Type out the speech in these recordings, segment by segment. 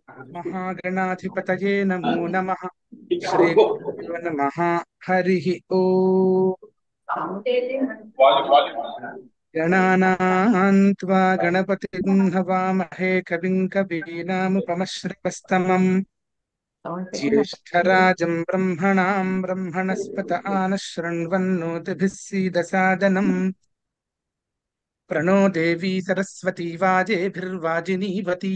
महागणाधिपतये नमो नमः। श्रीगुरुभ्यो नमः। हरिः ओम्। गणानां त्वा गणपतिं हवामहे कविं कवीनामुपमश्रवस्तमम् ज्येष्ठराजं ब्रह्मणां ब्रह्मणस्पत आनः शृण्वन्नोतिभिः सीदसादनम् प्रणो देवी सरस्वती वाजेभिर्वाजिनीवती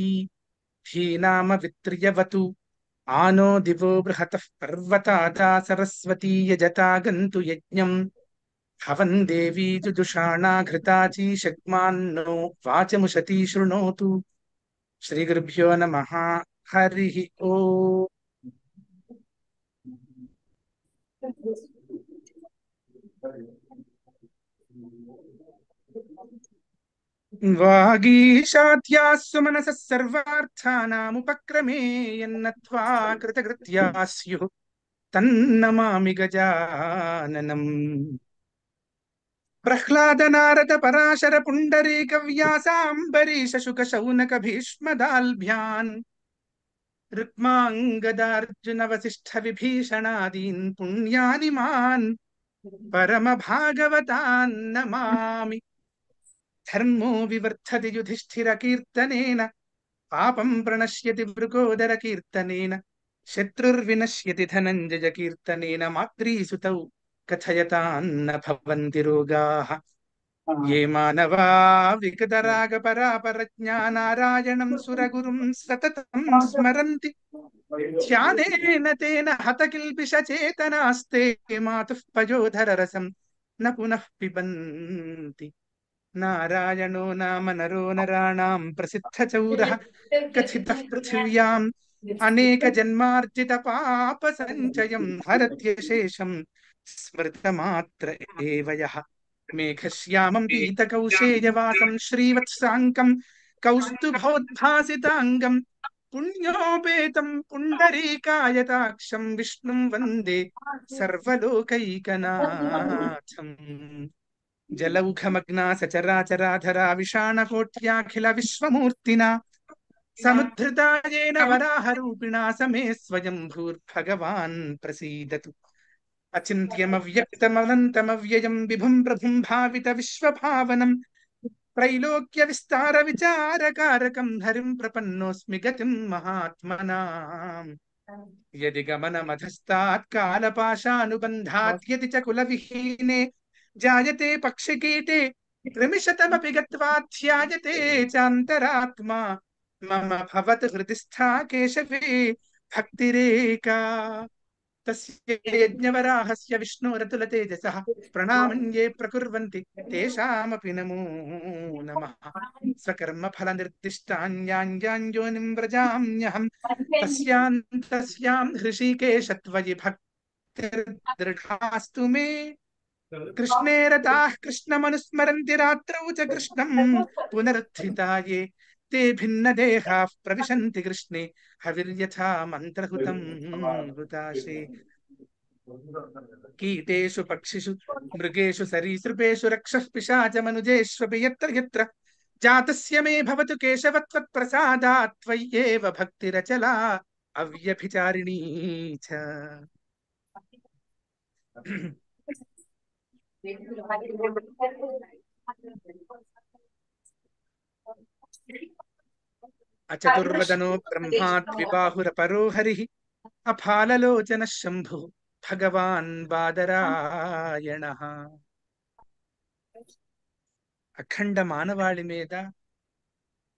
धीनामवित्र्यवतु आनो दिवो बृहतः पर्वतादा सरस्वती यजता गन्तु यज्ञम् हवन् देवी जुजुषाणा घृताची शग्मान्नो वाचमुशती शृणोतु। श्रीगुरुभ्यो नमः। हरिः ओम्। वागीशाद्यास्सु मनसः सर्वार्थानामुपक्रमे यन्नत्वा कृतकृत्या स्युः तन्नमामि गजाननम्। प्रह्लाद नारद पराशर पुण्डरीक व्यासाम्बरीश शुक शौनक भीष्मदाल्भ्यान् रुक्माङ्गदार्जुन वसिष्ठ विभीषणादीन् पुण्यानि मान् परम भागवतान् नमामि। धर्मो विवर्धति युधिष्ठिर कीर्तनेन पापं प्रणश्यति वृकोदर कीर्तनेन शत्रुर्विनश्यति धनञ्जय कीर्तनेन माद्रीसुतौ कथयतान्न भवन्ति रोगाः ये मानवा विगतरागपरापरज्ञानारायणं सुरगुरुं सततं स्मरन्ति ध्यानेन तेन हतकिल्बिषचेतनास्ते मातुः पयोधररसं न पुनः पिबन्ति। नारायणो नाम नरो नराणां प्रसिद्धचौरः कथितः पृथिव्याम् अनेकजन्मार्जितपापसञ्चयं हरत्यशेषं स्मृतमात्र एव यः मेघश्यामं पीतकौशेयवासं श्रीवत्साङ्कं कौस्तुभोद्भासिताङ्गं पुण्योपेतं पुण्डरीकायताक्षं विष्णुं वन्दे सर्वलोकैकनाथम्। जलौघमग्ना सचराचराधरा विषाणकोट्याखिल विश्वमूर्तिना समुद्धृता येन वराहरूपिणा समे स्वयं भूर्भगवान् प्रसीदतु। अचिन्त्यमव्यक्तमनन्तमव्ययं विभुं प्रभुं भावित विश्वभावनं त्रैलोक्य विस्तार विचारकारकं हरिं प्रपन्नोऽस्मि गतिं महात्मनाम्। यदि गमनमधस्तात् कालपाशानुबन्धात् यदि च कुलविहीने जायते पक्षिकीटे कृमिशतमपि गत्वा ध्यायते चान्तरात्मा मम भवतु हृदि स्था केशवे भक्तिरेका। तस्य यज्ञवराहस्य विष्णोरतुलतेजसः प्रणामं ये प्रकुर्वन्ति तेषामपि नमो नमः। स्वकर्मफलनिर्दिष्टान्यान्योनिं व्रजाम्यहं तस्यां हृषीकेश त्वयि भक्तिर्दृढास्तु मे। कृष्णे रताः कृष्णमनुस्मरन्ति रात्रौ च कृष्णं पुनरुत्थिता ये ते भिन्नदेहाः प्रविशन्ति कृष्णे हविर्यथा मन्त्रहुतं हुताशे। कीटेषु पक्षिषु मृगेषु सरीसृपेषु रक्षः पिशाचमनुजेष्वपि यत्र यत्र जातस्य मे भवतु केशव त्वत्प्रसादात् त्वय्येव भक्तिरचला अव्यभिचारिणी च। अचतुर्वदनो ब्रह्मा द्विबाहुरपरो हरिः अफाललोचनः शम्भुः भगवान् बादरायणः। అఖండ మానవాళి మీద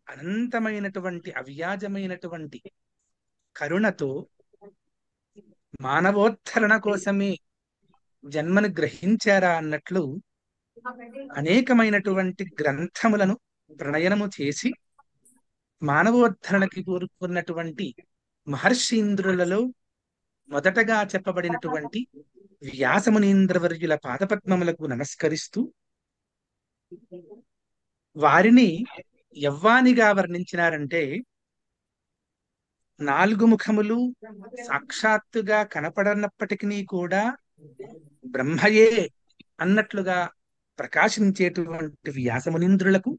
అనంతమైనటువంటి అవ్యాజమైనటువంటి కరుణతో మానవోద్ధరణ కోసమే జన్మను గ్రహించారా అన్నట్లు అనేకమైనటువంటి గ్రంథములను ప్రణయనము చేసి మానవోద్ధరణకి కోరుకున్నటువంటి మహర్షీంద్రులలో మొదటగా చెప్పబడినటువంటి వ్యాసమునీంద్రవర్యుల పాదపద్మములకు నమస్కరిస్తూ వారిని యవ్వానిగా వర్ణించినారంటే 4 ముఖములు సాక్షాత్తుగా కనపడనప్పటికీ కూడా బ్రహ్మయే అన్నట్లుగా ప్రకాశించేటువంటి వ్యాసమునీంద్రులకు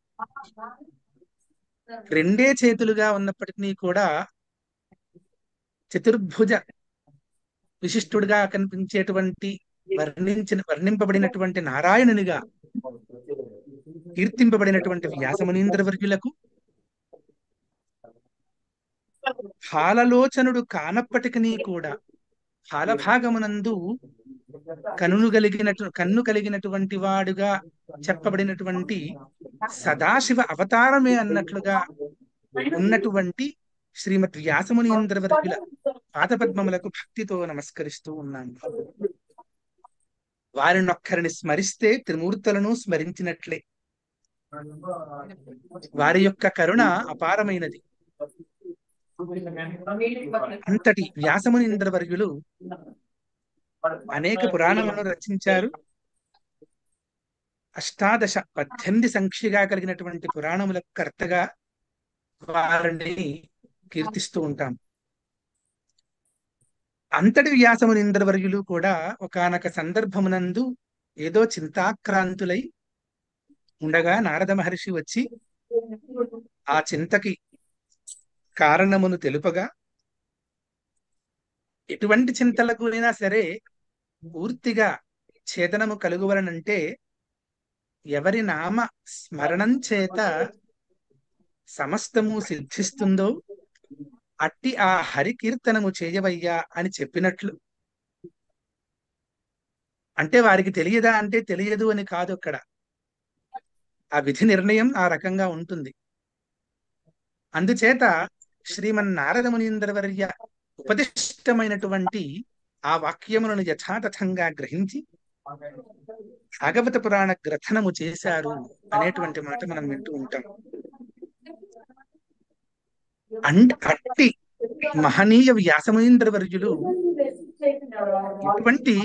2 చేతులుగా ఉన్నప్పటికీ కూడా చతుర్భుజ విశిష్టుడిగా కనిపించేటువంటి వర్ణింపబడినటువంటి నారాయణునిగా కీర్తింపబడినటువంటి వ్యాసమునీంద్ర వర్యులకు ఫాలలోచనుడు కానప్పటికీ కూడా ఫాలభాగమునందు కన్ను కలిగినటువంటి వాడుగా చెప్పబడినటువంటి సదాశివ అవతారమే అన్నట్లుగా ఉన్నటువంటి శ్రీమద్ వ్యాసమునీంద్ర వర్యుల పాదపద్మములకు భక్తితో నమస్కరిస్తూ ఉన్నాను. వారినొక్కరిని స్మరిస్తే త్రిమూర్తులను స్మరించినట్లే. వారి యొక్క కరుణ అపారమైనది. అంతటి వ్యాసమునీంద్ర వర్యులు అనేక పురాణాలను రచించారు. 18 సంఖ్యగా కలిగినటువంటి పురాణములకు కర్తగా వారిని కీర్తిస్తూ ఉంటాం. అంతటి వ్యాసమునీంద్ర వర్యులు కూడా ఒకానొక సందర్భమునందు ఏదో చింతాక్రాంతులై ఉండగా నారద మహర్షి వచ్చి ఆ చింతకి కారణమును తెలుపగా, ఎటువంటి చింతలకు అయినా సరే పూర్తిగా ఛేదనము కలుగువలనంటే ఎవరి నామ స్మరణం చేత సమస్తము సిద్ధిస్తుందో అట్టి ఆ హరికీర్తనము చేయవయ్యా అని చెప్పినట్లు. అంటే వారికి తెలియదా అంటే తెలియదు అని కాదు. అక్కడ ఆ విధి నిర్ణయం ఆ రకంగా ఉంటుంది. అందుచేత శ్రీమన్నారద మునీంద్ర వర్య ఉపదిష్టమైనటువంటి ఆ వాక్యములను యథాతథంగా గ్రహించి భాగవత పురాణ గ్రథనము చేశారు అనేటువంటి మాట మనం వింటూ ఉంటాం. అట్టి మహనీయ వ్యాసమునీంద్ర వర్యులు ఇటువంటి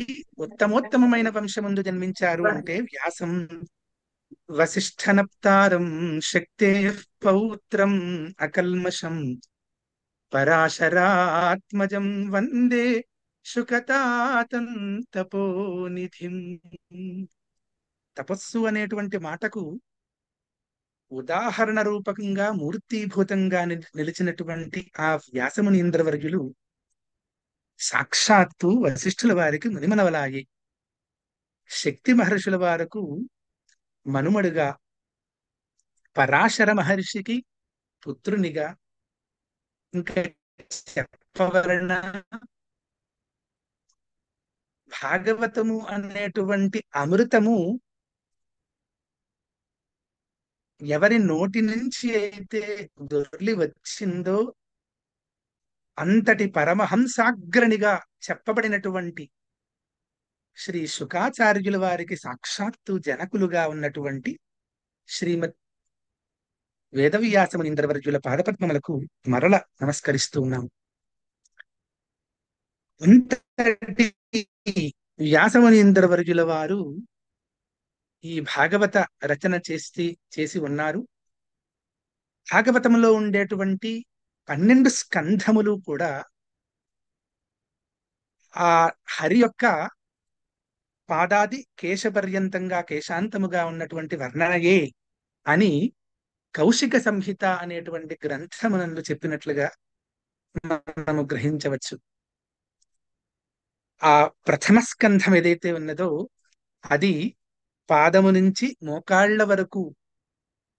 ఉత్తమోత్తమైన వంశముందు జన్మించారు అంటే వ్యాసం వసిష్ఠనప్తారం శక్తే పౌత్రం అకల్మషం పరాశరాత్మజం వందే శుకతాతం తపోనిధిం. తపస్సు అనేటువంటి మాటకు ఉదాహరణ రూపకంగా మూర్తిభూతంగా నిలిచినటువంటి ఆ వ్యాసమునీంద్ర వర్యులు సాక్షాత్తు వశిష్ఠుల వారికి మునిమనవలాయి. శక్తి మహర్షుల వారకు మనుమడుగా, పరాశర మహర్షికి పుత్రునిగా, ఇంకా చెప్పవలన భాగవతము అనేటువంటి అమృతము ఎవరి నోటి నుంచి అయితే దొర్లి వచ్చిందో అంతటి పరమహంసాగ్రణిగా చెప్పబడినటువంటి శ్రీ శుకాచార్యుల వారికి సాక్షాత్తు జనకులుగా ఉన్నటువంటి శ్రీమద్ వేదవ్యాసమునీంద్ర వర్యుల పాదపద్మములకు మరల నమస్కరిస్తూ ఉన్నాం. అంతటి వ్యాసమునీంద్ర వర్యుల వారు ఈ భాగవత రచన చేసి ఉన్నారు. భాగవతంలో ఉండేటువంటి 12 స్కంధములు కూడా ఆ హరి యొక్క పాదాది కేశపర్యంతంగా కేశాంతముగా ఉన్నటువంటి వర్ణనయే అని కౌశిక సంహిత అనేటువంటి గ్రంథమునందు చెప్పినట్లుగా మనము గ్రహించవచ్చు. ఆ ప్రథమ స్కంధం ఏదైతే ఉన్నదో అది పాదము నుంచి మోకాళ్ల వరకు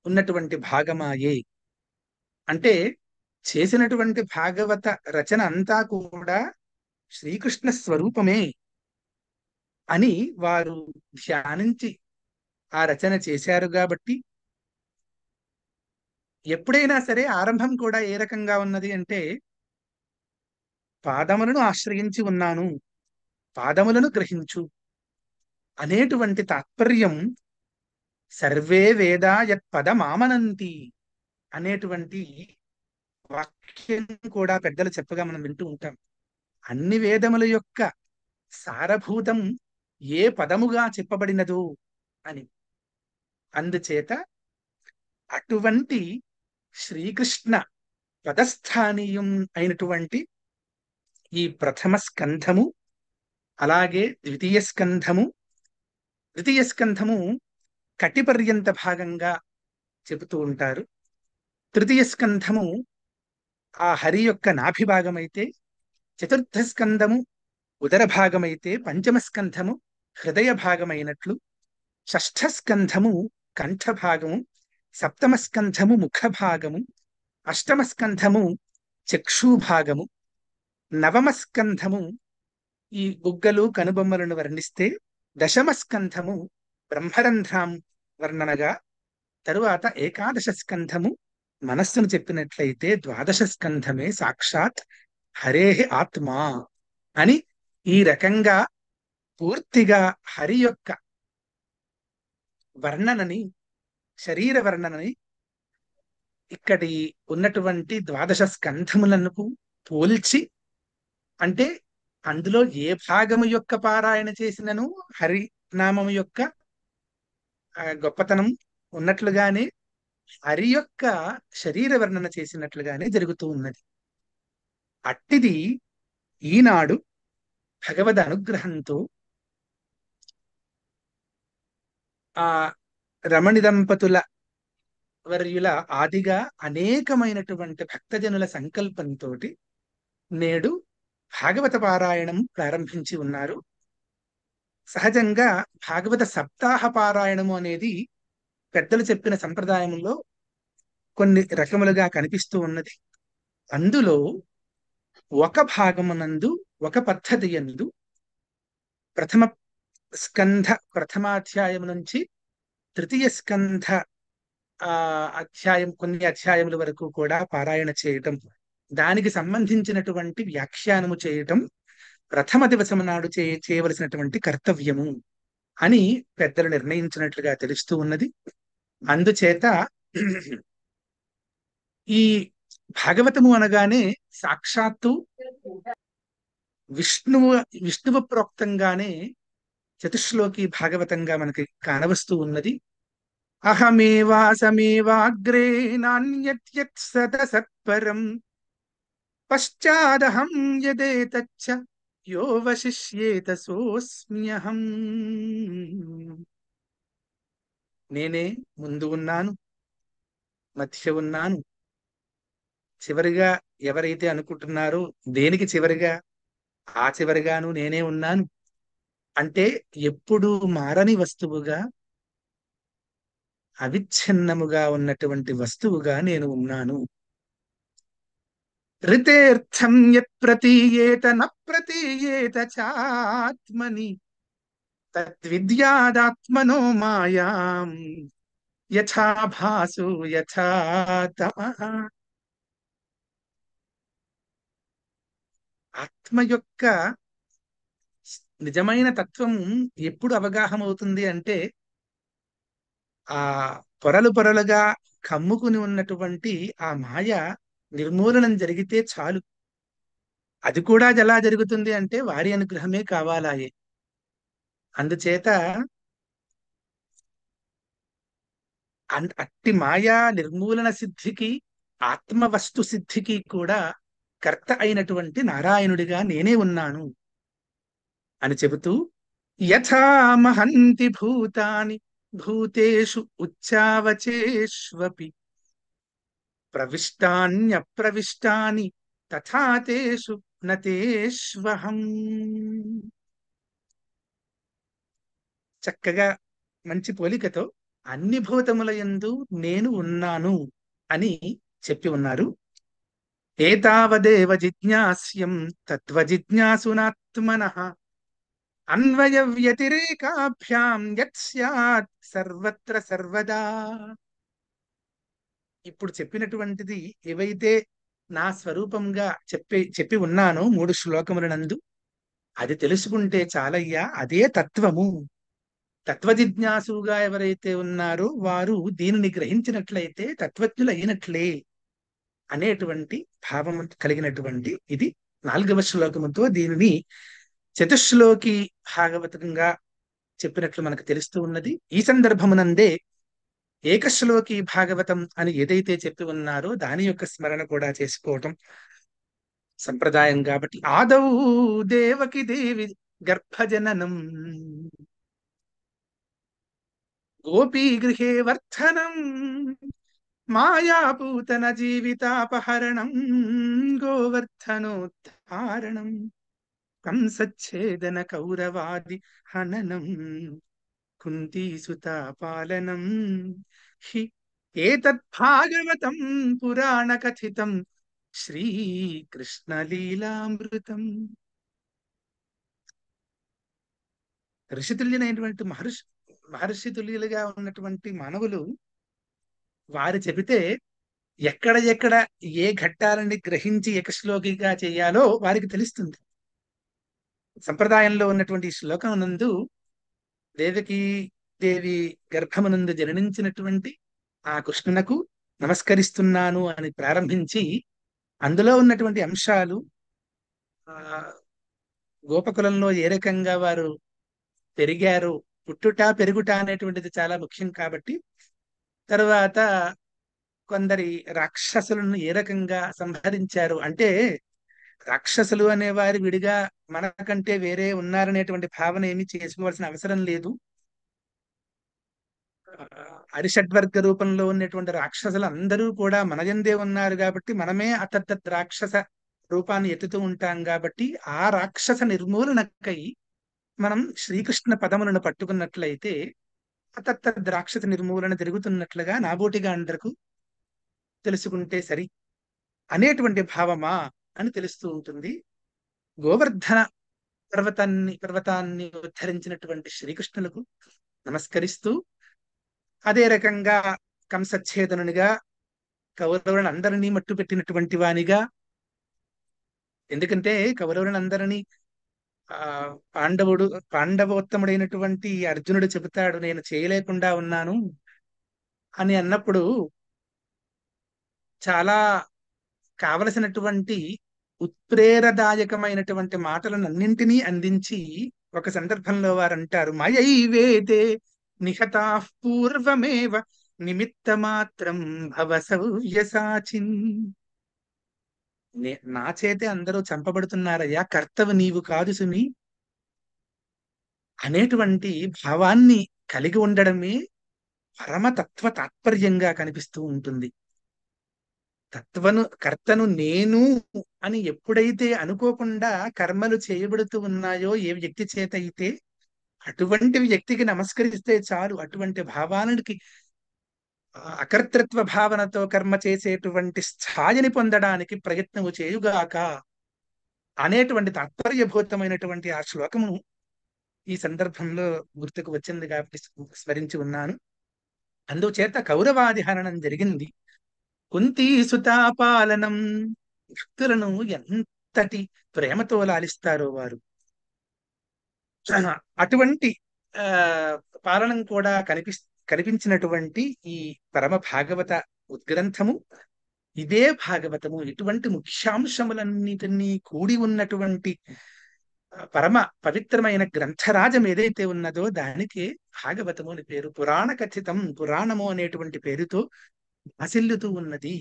ఉన్నటువంటి భాగమాయే. అంటే చేసినటువంటి భాగవత రచన అంతా కూడా శ్రీకృష్ణ స్వరూపమే అని వారు ధ్యానించి ఆ రచన చేశారు. కాబట్టి ఎప్పుడైనా సరే ఆరంభం కూడా ఏ రకంగా ఉన్నది అంటే, పాదములను ఆశ్రయించి ఉన్నాను, పాదములను గ్రహించు అనేటువంటి తాత్పర్యం సర్వే వేదా యత్పదమామనంతి అనేటువంటి వాక్యం కూడా పెద్దలు చెప్పగా మనం వింటూ ఉంటాం. అన్ని వేదముల యొక్క సారభూతం ఏ పదముగా చెప్పబడినదో అని. అందుచేత అటువంటి శ్రీకృష్ణ పదస్థానీయం అయినటువంటి ఈ ప్రథమ స్కంధము, అలాగే ద్వితీయ స్కంధము కటిపర్యంత భాగంగా చెబుతూ ఉంటారు. తృతీయ స్కంధము ఆ హరి యొక్క నాభిభాగమైతే, చతుర్థ స్కంధము ఉదర భాగమైతే పంచమ స్కంధము హృదయ భాగమైనట్లు, షష్ఠ స్కంధము కంఠ భాగము, సప్తమ స్కంధము ముఖ భాగము, అష్టమ స్కంధము చక్షు భాగము, నవమ స్కంధము ఈ బుగ్గలు కనుబొమ్మలను వర్ణిస్తే, దశమ స్కంధము బ్రహ్మరంధ్రం వర్ణనగా, తరువాత ఏకాదశ స్కంధము మనస్సును చెప్పినట్లయితే ద్వాదశ స్కంధమే సాక్షాత్ హరేహి ఆత్మ అని ఈ రకంగా పూర్తిగా హరి యొక్క వర్ణనని, శరీర వర్ణనని ఇక్కడి ఉన్నటువంటి ద్వాదశ స్కంధములను పోల్చి, అంటే అందులో ఏ భాగము యొక్క పారాయణ చేసినను హరి నామము యొక్క గొప్పతనం ఉన్నట్లుగానే హరి యొక్క శరీర వర్ణన చేసినట్లుగానే జరుగుతూ ఉన్నది. అట్టిది ఈనాడు భగవద్ అనుగ్రహంతో ఆ రమణి దంపతుల వర్యుల ఆదిగా అనేకమైనటువంటి భక్తజనుల సంకల్పంతో నేడు భాగవత పారాయణం ప్రారంభించి ఉన్నారు. సహజంగా భాగవత సప్తాహ పారాయణము అనేది పెద్దలు చెప్పిన సంప్రదాయంలో కొన్ని రకములుగా కనిపిస్తూ ఉన్నది. అందులో ఒక భాగమునందు, ఒక పద్ధతి యందు ప్రథమ స్కంధ ప్రథమాధ్యాయం నుంచి తృతీయ స్కంధ అధ్యాయం, కొన్ని అధ్యాయముల వరకు కూడా పారాయణ చేయటం, దానికి సంబంధించినటువంటి వ్యాఖ్యానము చేయటం ప్రథమ దివసము నాడు చేయవలసినటువంటి కర్తవ్యము అని పెద్దలు నిర్ణయించినట్లుగా తెలుస్తూ ఉన్నది. అందుచేత ఈ భాగవతము అనగానే సాక్షాత్తు విష్ణువు ప్రోక్తంగానే చతుశ్లోకి భాగవతంగా మనకి కానవస్తూ ఉన్నది. అహమేవాసమేవాగ్రే నాణ్యత్యత్ సతసత్పరం పశ్చాదహం యదేతచ్చ యో వశిష్యేత సోస్మ్యహం. నేనే ముందు ఉన్నాను, మధ్య ఉన్నాను, చివరిగా ఎవరైతే అనుకుంటున్నారో దేనికి చివరిగా, ఆ చివరిగాను నేనే ఉన్నాను. అంటే ఎప్పుడూ మారని వస్తువుగా, అవిచ్ఛిన్నముగా ఉన్నటువంటి వస్తువుగా నేను ఉన్నాను. ఋతేర్థం యత్ ప్రతీయేత న ప్రతీయేత చాత్మని తద్విద్యాదాత్మనో మాయాం యథా భాసు యథా తమః. ఆత్మ యొక్క నిజమైన తత్వం ఎప్పుడు అవగాహన అవుతుంది అంటే, ఆ పొరలు పొరలుగా కమ్ముకుని ఉన్నటువంటి ఆ మాయ నిర్మూలనం జరిగితే చాలు. అది కూడా ఎలా జరుగుతుంది అంటే వారి అనుగ్రహమే కావాలాయే. అందుచేత అట్టి మాయా నిర్మూలన సిద్ధికి, ఆత్మవస్తు సిద్ధికి కూడా కర్త అయినటువంటి నారాయణుడిగా నేనే ఉన్నాను అని చెబుతూ, యథా మహంతి భూతాని భూతేషు ఉచ్చావచేష్వపి ప్రవిష్టాన్యప్రవిష్టాని తథా తేషు నతేష్వహం. చక్కగా మంచి పోలికతో అన్ని భూతముల యందు నేను ఉన్నాను అని చెప్పి ఉన్నారు. ఏతావదేవ జిజ్ఞాస్యం తత్వజిజ్ఞాసునాత్మనః అన్వయ వ్యతిరేకాభ్యాం యత్ స్యాత్ సర్వత్ర సర్వదా. ఇప్పుడు చెప్పినటువంటిది ఏవైతే నా స్వరూపంగా చెప్పి ఉన్నానో 3 శ్లోకములనందు, అది తెలుసుకుంటే చాలయ్యా, అదే తత్వము. తత్వజిజ్ఞాసుగా ఎవరైతే ఉన్నారో వారు దీనిని గ్రహించినట్లయితే తత్వజ్ఞులు అయినట్లే అనేటువంటి భావం కలిగినటువంటి ఇది 4వ శ్లోకముతో దీనిని చతుశ్లోకి భాగవతంగా చెప్పినట్లు మనకు తెలుస్తూ ఉన్నది. ఈ సందర్భమునందే ఏకశ్లోకి భాగవతం అని ఏదైతే చెప్పి ఉన్నారో దాని యొక్క స్మరణ కూడా చేసుకోవటం సంప్రదాయం. కాబట్టి ఆదౌ దేవకి దేవి గర్భజననం గోపీ గృహే వర్ధనం మాయాపూతన జీవితాపహరణం గోవర్ధనోద్ధారణం కంసచ్ఛేదన కౌరవాది హననం కుంతీసుతా పాలనం హి ఏతత్ భాగవతం పురాణ కథితం శ్రీకృష్ణ లీలామృతం. ఋషితుల్యులైనటువంటి మహర్షి తుల్యులుగా ఉన్నటువంటి మానవులు వారు చెబితే ఎక్కడ ఎక్కడ ఏ ఘట్టాలని గ్రహించి ఏకశ్లోకిగా చేయాలో వారికి తెలుస్తుంది. సంప్రదాయంలో ఉన్నటువంటి ఈ శ్లోకం నందు దేవకీ దేవి గర్భమునందు జననించినటువంటి ఆ కృష్ణునకు నమస్కరిస్తున్నాను అని ప్రారంభించి అందులో ఉన్నటువంటి అంశాలు, ఆ గోపకులంలో ఏ రకంగా వారు పెరిగారు, పుట్టుట పెరుగుట అనేటువంటిది చాలా ముఖ్యం కాబట్టి, తర్వాత కొందరి రాక్షసులను ఏ రకంగా సంహరించారు అంటే, రాక్షసులు అనేవారు విడిగా మనకంటే వేరే ఉన్నారనేటువంటి భావన ఏమి చేసుకోవాల్సిన అవసరం లేదు. అరిషడ్వర్గ రూపంలో ఉన్నటువంటి రాక్షసులు అందరూ కూడా మన యందే ఉన్నారు కాబట్టి మనమే అతత్ రాక్షస రూపాన్ని ఎత్తుతూ ఉంటాం కాబట్టి ఆ రాక్షస నిర్మూలనకై మనం శ్రీకృష్ణ పదములను పట్టుకున్నట్లయితే అతత్ రాక్షస నిర్మూలన జరుగుతున్నట్లుగా నాబోటిగా అందరకు తెలుసుకుంటే సరి అనేటువంటి భావమా అని తెలుస్తూ ఉంటుంది. గోవర్ధన పర్వతాన్ని ఉద్ధరించినటువంటి శ్రీకృష్ణులకు నమస్కరిస్తూ, అదే రకంగా కంసచ్ఛేదనునిగా కౌరవులను అందరినీ మట్టు పెట్టినటువంటి వానిగా, ఎందుకంటే కౌరవులను అందరినీ పాండవోత్తముడైనటువంటి అర్జునుడు చెబుతాడు నేను చేయలేకుండా ఉన్నాను అని అన్నప్పుడు చాలా కావలసినటువంటి ఉత్ప్రేరదాయకమైనటువంటి మాటలను అన్నింటినీ అందించి ఒక సందర్భంలో వారు అంటారు, మయైవేతే నిహతా పూర్వమేవ నిమిత్త మాత్రం భవ సవ్యసాచిన్. నా చేతే అందరూ చంపబడుతున్నారయ్యా, కర్తవు నీవు కాదు సుమి అనేటువంటి భావాన్ని కలిగి ఉండడమే పరమతత్వ తాత్పర్యంగా కనిపిస్తూ ఉంటుంది. కర్తను నేను అని ఎప్పుడైతే అనుకోకుండా కర్మలు చేయబడుతూ ఉన్నాయో ఏ వ్యక్తి చేత అయితే, అటువంటి వ్యక్తికి నమస్కరిస్తే చాలు. అటువంటి భావానికి అకర్తృత్వ భావనతో కర్మ చేసేటువంటి స్థాయిని పొందడానికి ప్రయత్నము చేయుగాక అనేటువంటి తాత్పర్యభూతమైనటువంటి ఆ శ్లోకము ఈ సందర్భంలో గుర్తుకు వచ్చింది కాబట్టి స్మరించి ఉన్నాను. అందుచేత కౌరవాది హరణం జరిగింది. కుంతీ సుతాపాలనం, భక్తులను ఎంతటి ప్రేమతో లాలిస్తారో వారు. అటువంటి పాలనం కూడా కనిపించినటువంటి ఈ పరమ భాగవత ఉద్గ్రంథము, ఇదే భాగవతము. ఇటువంటి ముఖ్యాంశములన్నిటినీ కూడి ఉన్నటువంటి పరమ పవిత్రమైన గ్రంథరాజం ఏదైతే ఉన్నదో దానికి భాగవతము అని పేరు. పురాణ కథితం, పురాణము అనేటువంటి పేరుతో భాసిల్లుతూ ఉన్నది.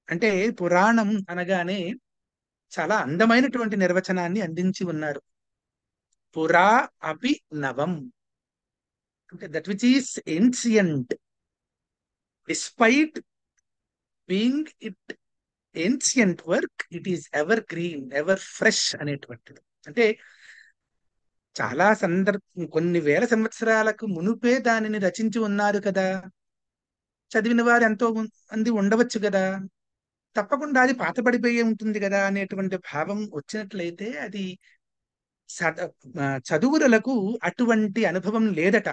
అంటే పురాణం అనగానే చాలా అందమైనటువంటి నిర్వచనాన్ని అందించి ఉన్నారు. పురా అపి నవం అంటే that which is ancient despite being it ancient work, it is ever green, ever fresh అనేటువంటిది. అంటే చాలా కొన్ని వేల సంవత్సరాలకు మునుపే దానిని రచించి ఉన్నారు కదా, చదివిన వారు ఎంతో మంది ఉండవచ్చు కదా, తప్పకుండా అది పాతపడిపోయి ఉంటుంది కదా అనేటువంటి భావం వచ్చినట్లయితే అది చదువులకు అటువంటి అనుభవం లేదట.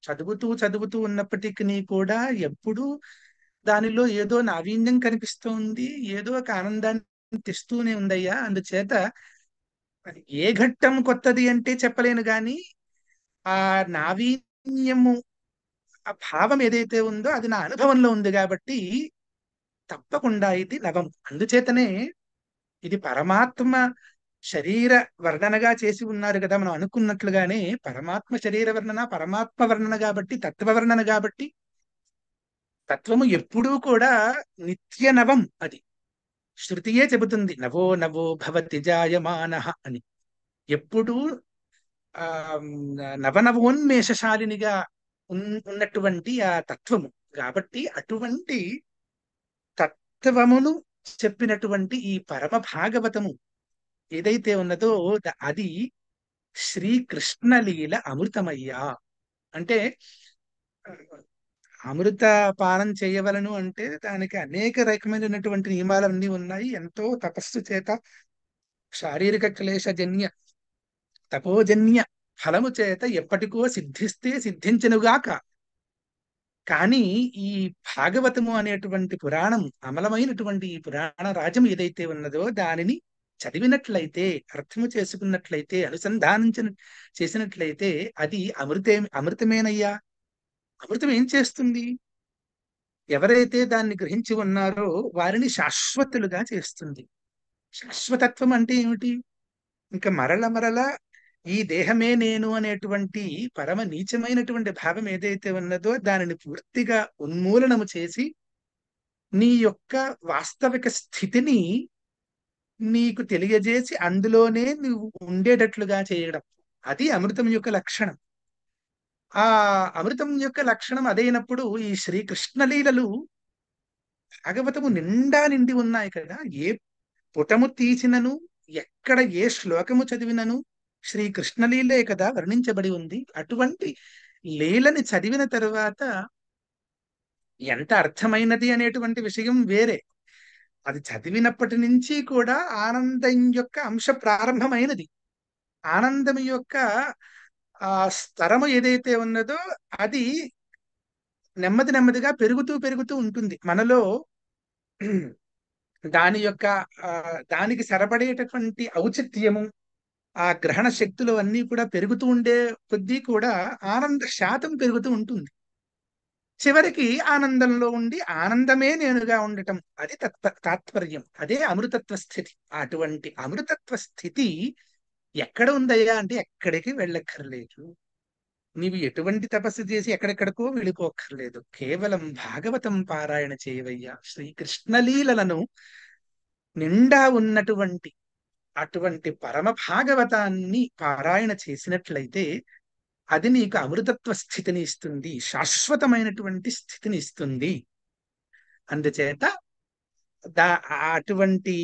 చదువుతూ ఉన్నప్పటికీ కూడా ఎప్పుడూ దానిలో ఏదో నావీన్యం కనిపిస్తోంది, ఏదో ఒక ఆనందాన్ని తెస్తూనే ఉందయ్యా. అందుచేత ఏ ఘట్టం కొత్తది అంటే చెప్పలేను గాని ఆ నావీన్యము, ఆ భావం ఏదైతే ఉందో అది నా అనుభవంలో ఉంది కాబట్టి తప్పకుండా ఇది నవం. అందుచేతనే ఇది పరమాత్మ శరీర వర్ణనగా చేసి ఉన్నారు కదా, మనం అనుకున్నట్లుగానే పరమాత్మ శరీర వర్ణన, పరమాత్మ వర్ణన కాబట్టి, తత్వ వర్ణన కాబట్టి తత్వము ఎప్పుడూ కూడా నిత్య నవం. అది శృతియే చెబుతుంది, నవో నవో భవతి జాయమానః అని. ఎప్పుడూ నవనవోన్మేషశాలినిగా ఉన్నటువంటి ఆ తత్వము కాబట్టి అటువంటి తత్వమును చెప్పినటువంటి ఈ పరమ భాగవతము ఏదైతే ఉన్నదో అది శ్రీకృష్ణలీల అమృతమయ్యా. అంటే అమృత పానం చేయవలను అంటే దానికి అనేక రకమైనటువంటి నియమాలన్నీ ఉన్నాయి. ఎంతో తపస్సు చేత శారీరక క్లేశజన్య తపోజన్య ఫలము చేత ఎప్పటికో సిద్ధిస్తే సిద్ధించనుగాక. కానీ ఈ భాగవతము అనేటువంటి పురాణం, అమలమైనటువంటి ఈ పురాణ రాజ్యం ఏదైతే ఉన్నదో దానిని చదివినట్లయితే, అర్థము చేసుకున్నట్లయితే, చేసినట్లయితే అది అమృతమేనయ్యా. అమృతం ఏం చేస్తుంది? ఎవరైతే దాన్ని గ్రహించి ఉన్నారో వారిని శాశ్వతులుగా చేస్తుంది. శాశ్వతత్వం అంటే ఏమిటి? ఇంకా మరల మరల ఈ దేహమే నేను అనేటువంటి పరమ నీచమైనటువంటి భావం ఏదైతే ఉన్నదో దానిని పూర్తిగా ఉన్మూలనము చేసి నీ యొక్క వాస్తవిక స్థితిని నీకు తెలియజేసి అందులోనే నువ్వు ఉండేటట్లుగా చేయడం, అది అమృతం యొక్క లక్షణం. ఆ అమృతం యొక్క లక్షణం అదైనప్పుడు ఈ శ్రీకృష్ణలీలలు భాగవతము నిండా నిండి ఉన్నాయి కదా. ఏ పుటము తీసినను, ఎక్కడ ఏ శ్లోకము చదివినను శ్రీకృష్ణలీలే కదా వర్ణించబడి ఉంది. అటువంటి లీలని చదివిన తరువాత ఎంత అర్థమైనది అనేటువంటి విషయం వేరే. అది చదివినప్పటి నుంచి కూడా ఆనందం యొక్క అంశ ప్రారంభమైనది. ఆనందం యొక్క ఆ స్తరము ఏదైతే ఉన్నదో అది నెమ్మది నెమ్మదిగా పెరుగుతూ పెరుగుతూ ఉంటుంది మనలో. దాని యొక్క దానికి సరిపడేటటువంటి ఔచిత్యము, ఆ గ్రహణ శక్తులు అన్నీ కూడా పెరుగుతూ ఉండే కొద్దీ కూడా ఆనంద శాతం పెరుగుతూ ఉంటుంది. చివరికి ఆనందంలో ఉండి ఆనందమే నేనుగా ఉండటం, అది తాత్పర్యం. అదే అమృతత్వ స్థితి. అటువంటి అమృతత్వ స్థితి ఎక్కడ ఉందయ్యా అంటే ఎక్కడికి వెళ్ళక్కర్లేదు. నీవు ఎటువంటి తపస్సు చేసి ఎక్కడెక్కడికో వెళ్ళిపోక్కర్లేదు. కేవలం భాగవతం పారాయణ చేయవయ్యా. శ్రీకృష్ణలీలలను నిండా ఉన్నటువంటి అటువంటి పరమ భాగవతాన్ని పారాయణ చేసినట్లయితే అది నీకు అమృతత్వ స్థితిని ఇస్తుంది, శాశ్వతమైనటువంటి స్థితిని ఇస్తుంది. అందుచేత అటువంటి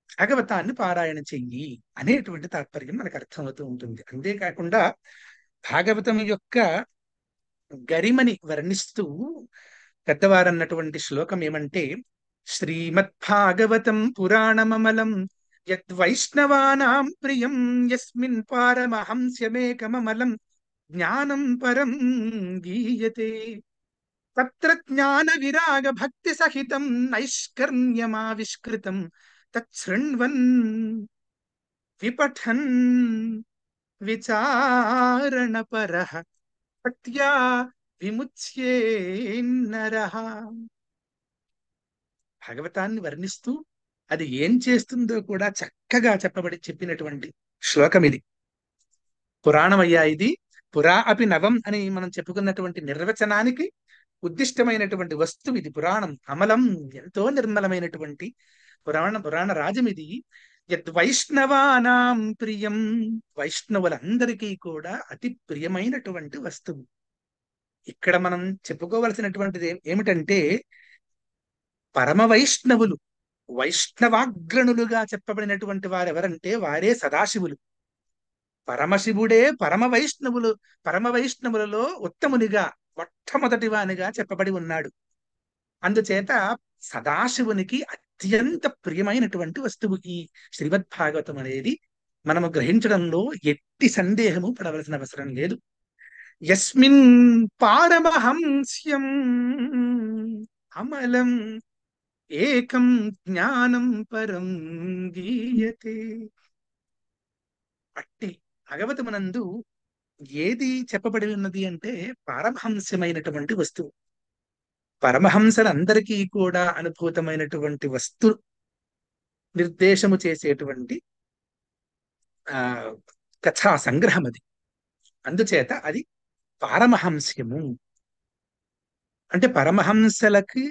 భాగవతాన్ని పారాయణ చెయ్యి అనేటువంటి తాత్పర్యం మనకు అర్థమవుతూ ఉంటుంది. అంతేకాకుండా భాగవతం యొక్క గరిమని వర్ణిస్తూ పెద్దవారన్నటువంటి శ్లోకం ఏమంటే, శ్రీమద్భాగవతం పురాణమమలం యద్వైష్ణవానాం ప్రియం యస్మిన్ పారమహంస్యమేకమమలం జ్ఞానం పరం గీయతే తత్ర జ్ఞాన విరాగ భక్తి సహితం నైష్కర్మ్యమావిష్కృతం తచ్ఛృణ్వన్ విపఠన్ విచారణపరః భక్త్యా విముచ్యేన్నరః. భాగవతాన్ని వర్ణిస్తూ అది ఏం చేస్తుందో కూడా చక్కగా చెప్పినటువంటి శ్లోకం ఇది. పురాణమయ్యా ఇది. పురా అపి నవం అని మనం చెప్పుకున్నటువంటి నిర్వచనానికి ఉద్దిష్టమైనటువంటి వస్తువు ఇది. పురాణం అమలం, ఎంతో నిర్మలమైనటువంటి పురాణ రాజం ఇది. యద్వైష్ణవానాం ప్రియం, వైష్ణవులందరికీ కూడా అతి ప్రియమైనటువంటి వస్తువు. ఇక్కడ మనం చెప్పుకోవలసినటువంటిది ఏమిటంటే, పరమ వైష్ణవులు, వైష్ణవాగ్రణులుగా చెప్పబడినటువంటి వారు ఎవరంటే వారే సదాశివులు. పరమశివుడే పరమ వైష్ణవులలో ఉత్తమునిగా, మొట్టమొదటి వానిగా చెప్పబడి ఉన్నాడు. అందుచేత సదాశివునికి అత్యంత ప్రియమైనటువంటి వస్తువు ఈ శ్రీమద్భాగవతం అనేది మనము గ్రహించడంలో ఎట్టి సందేహము పడవలసిన అవసరం లేదు. యస్మిన్ పారమహంస్యం అమలం ఏకం జ్ఞానం పరం గీయతే. అట్టి భగవతమునందు ఏది చెప్పబడి ఉన్నది అంటే పారమహంస్యమైనటువంటి వస్తువు, పరమహంసలందరికీ కూడా అనుభూతమైనటువంటి వస్తు నిర్దేశము చేసేటువంటి కథా సంగ్రహం అది. అందుచేత అది పారమహంస్యము. అంటే పరమహంసలకి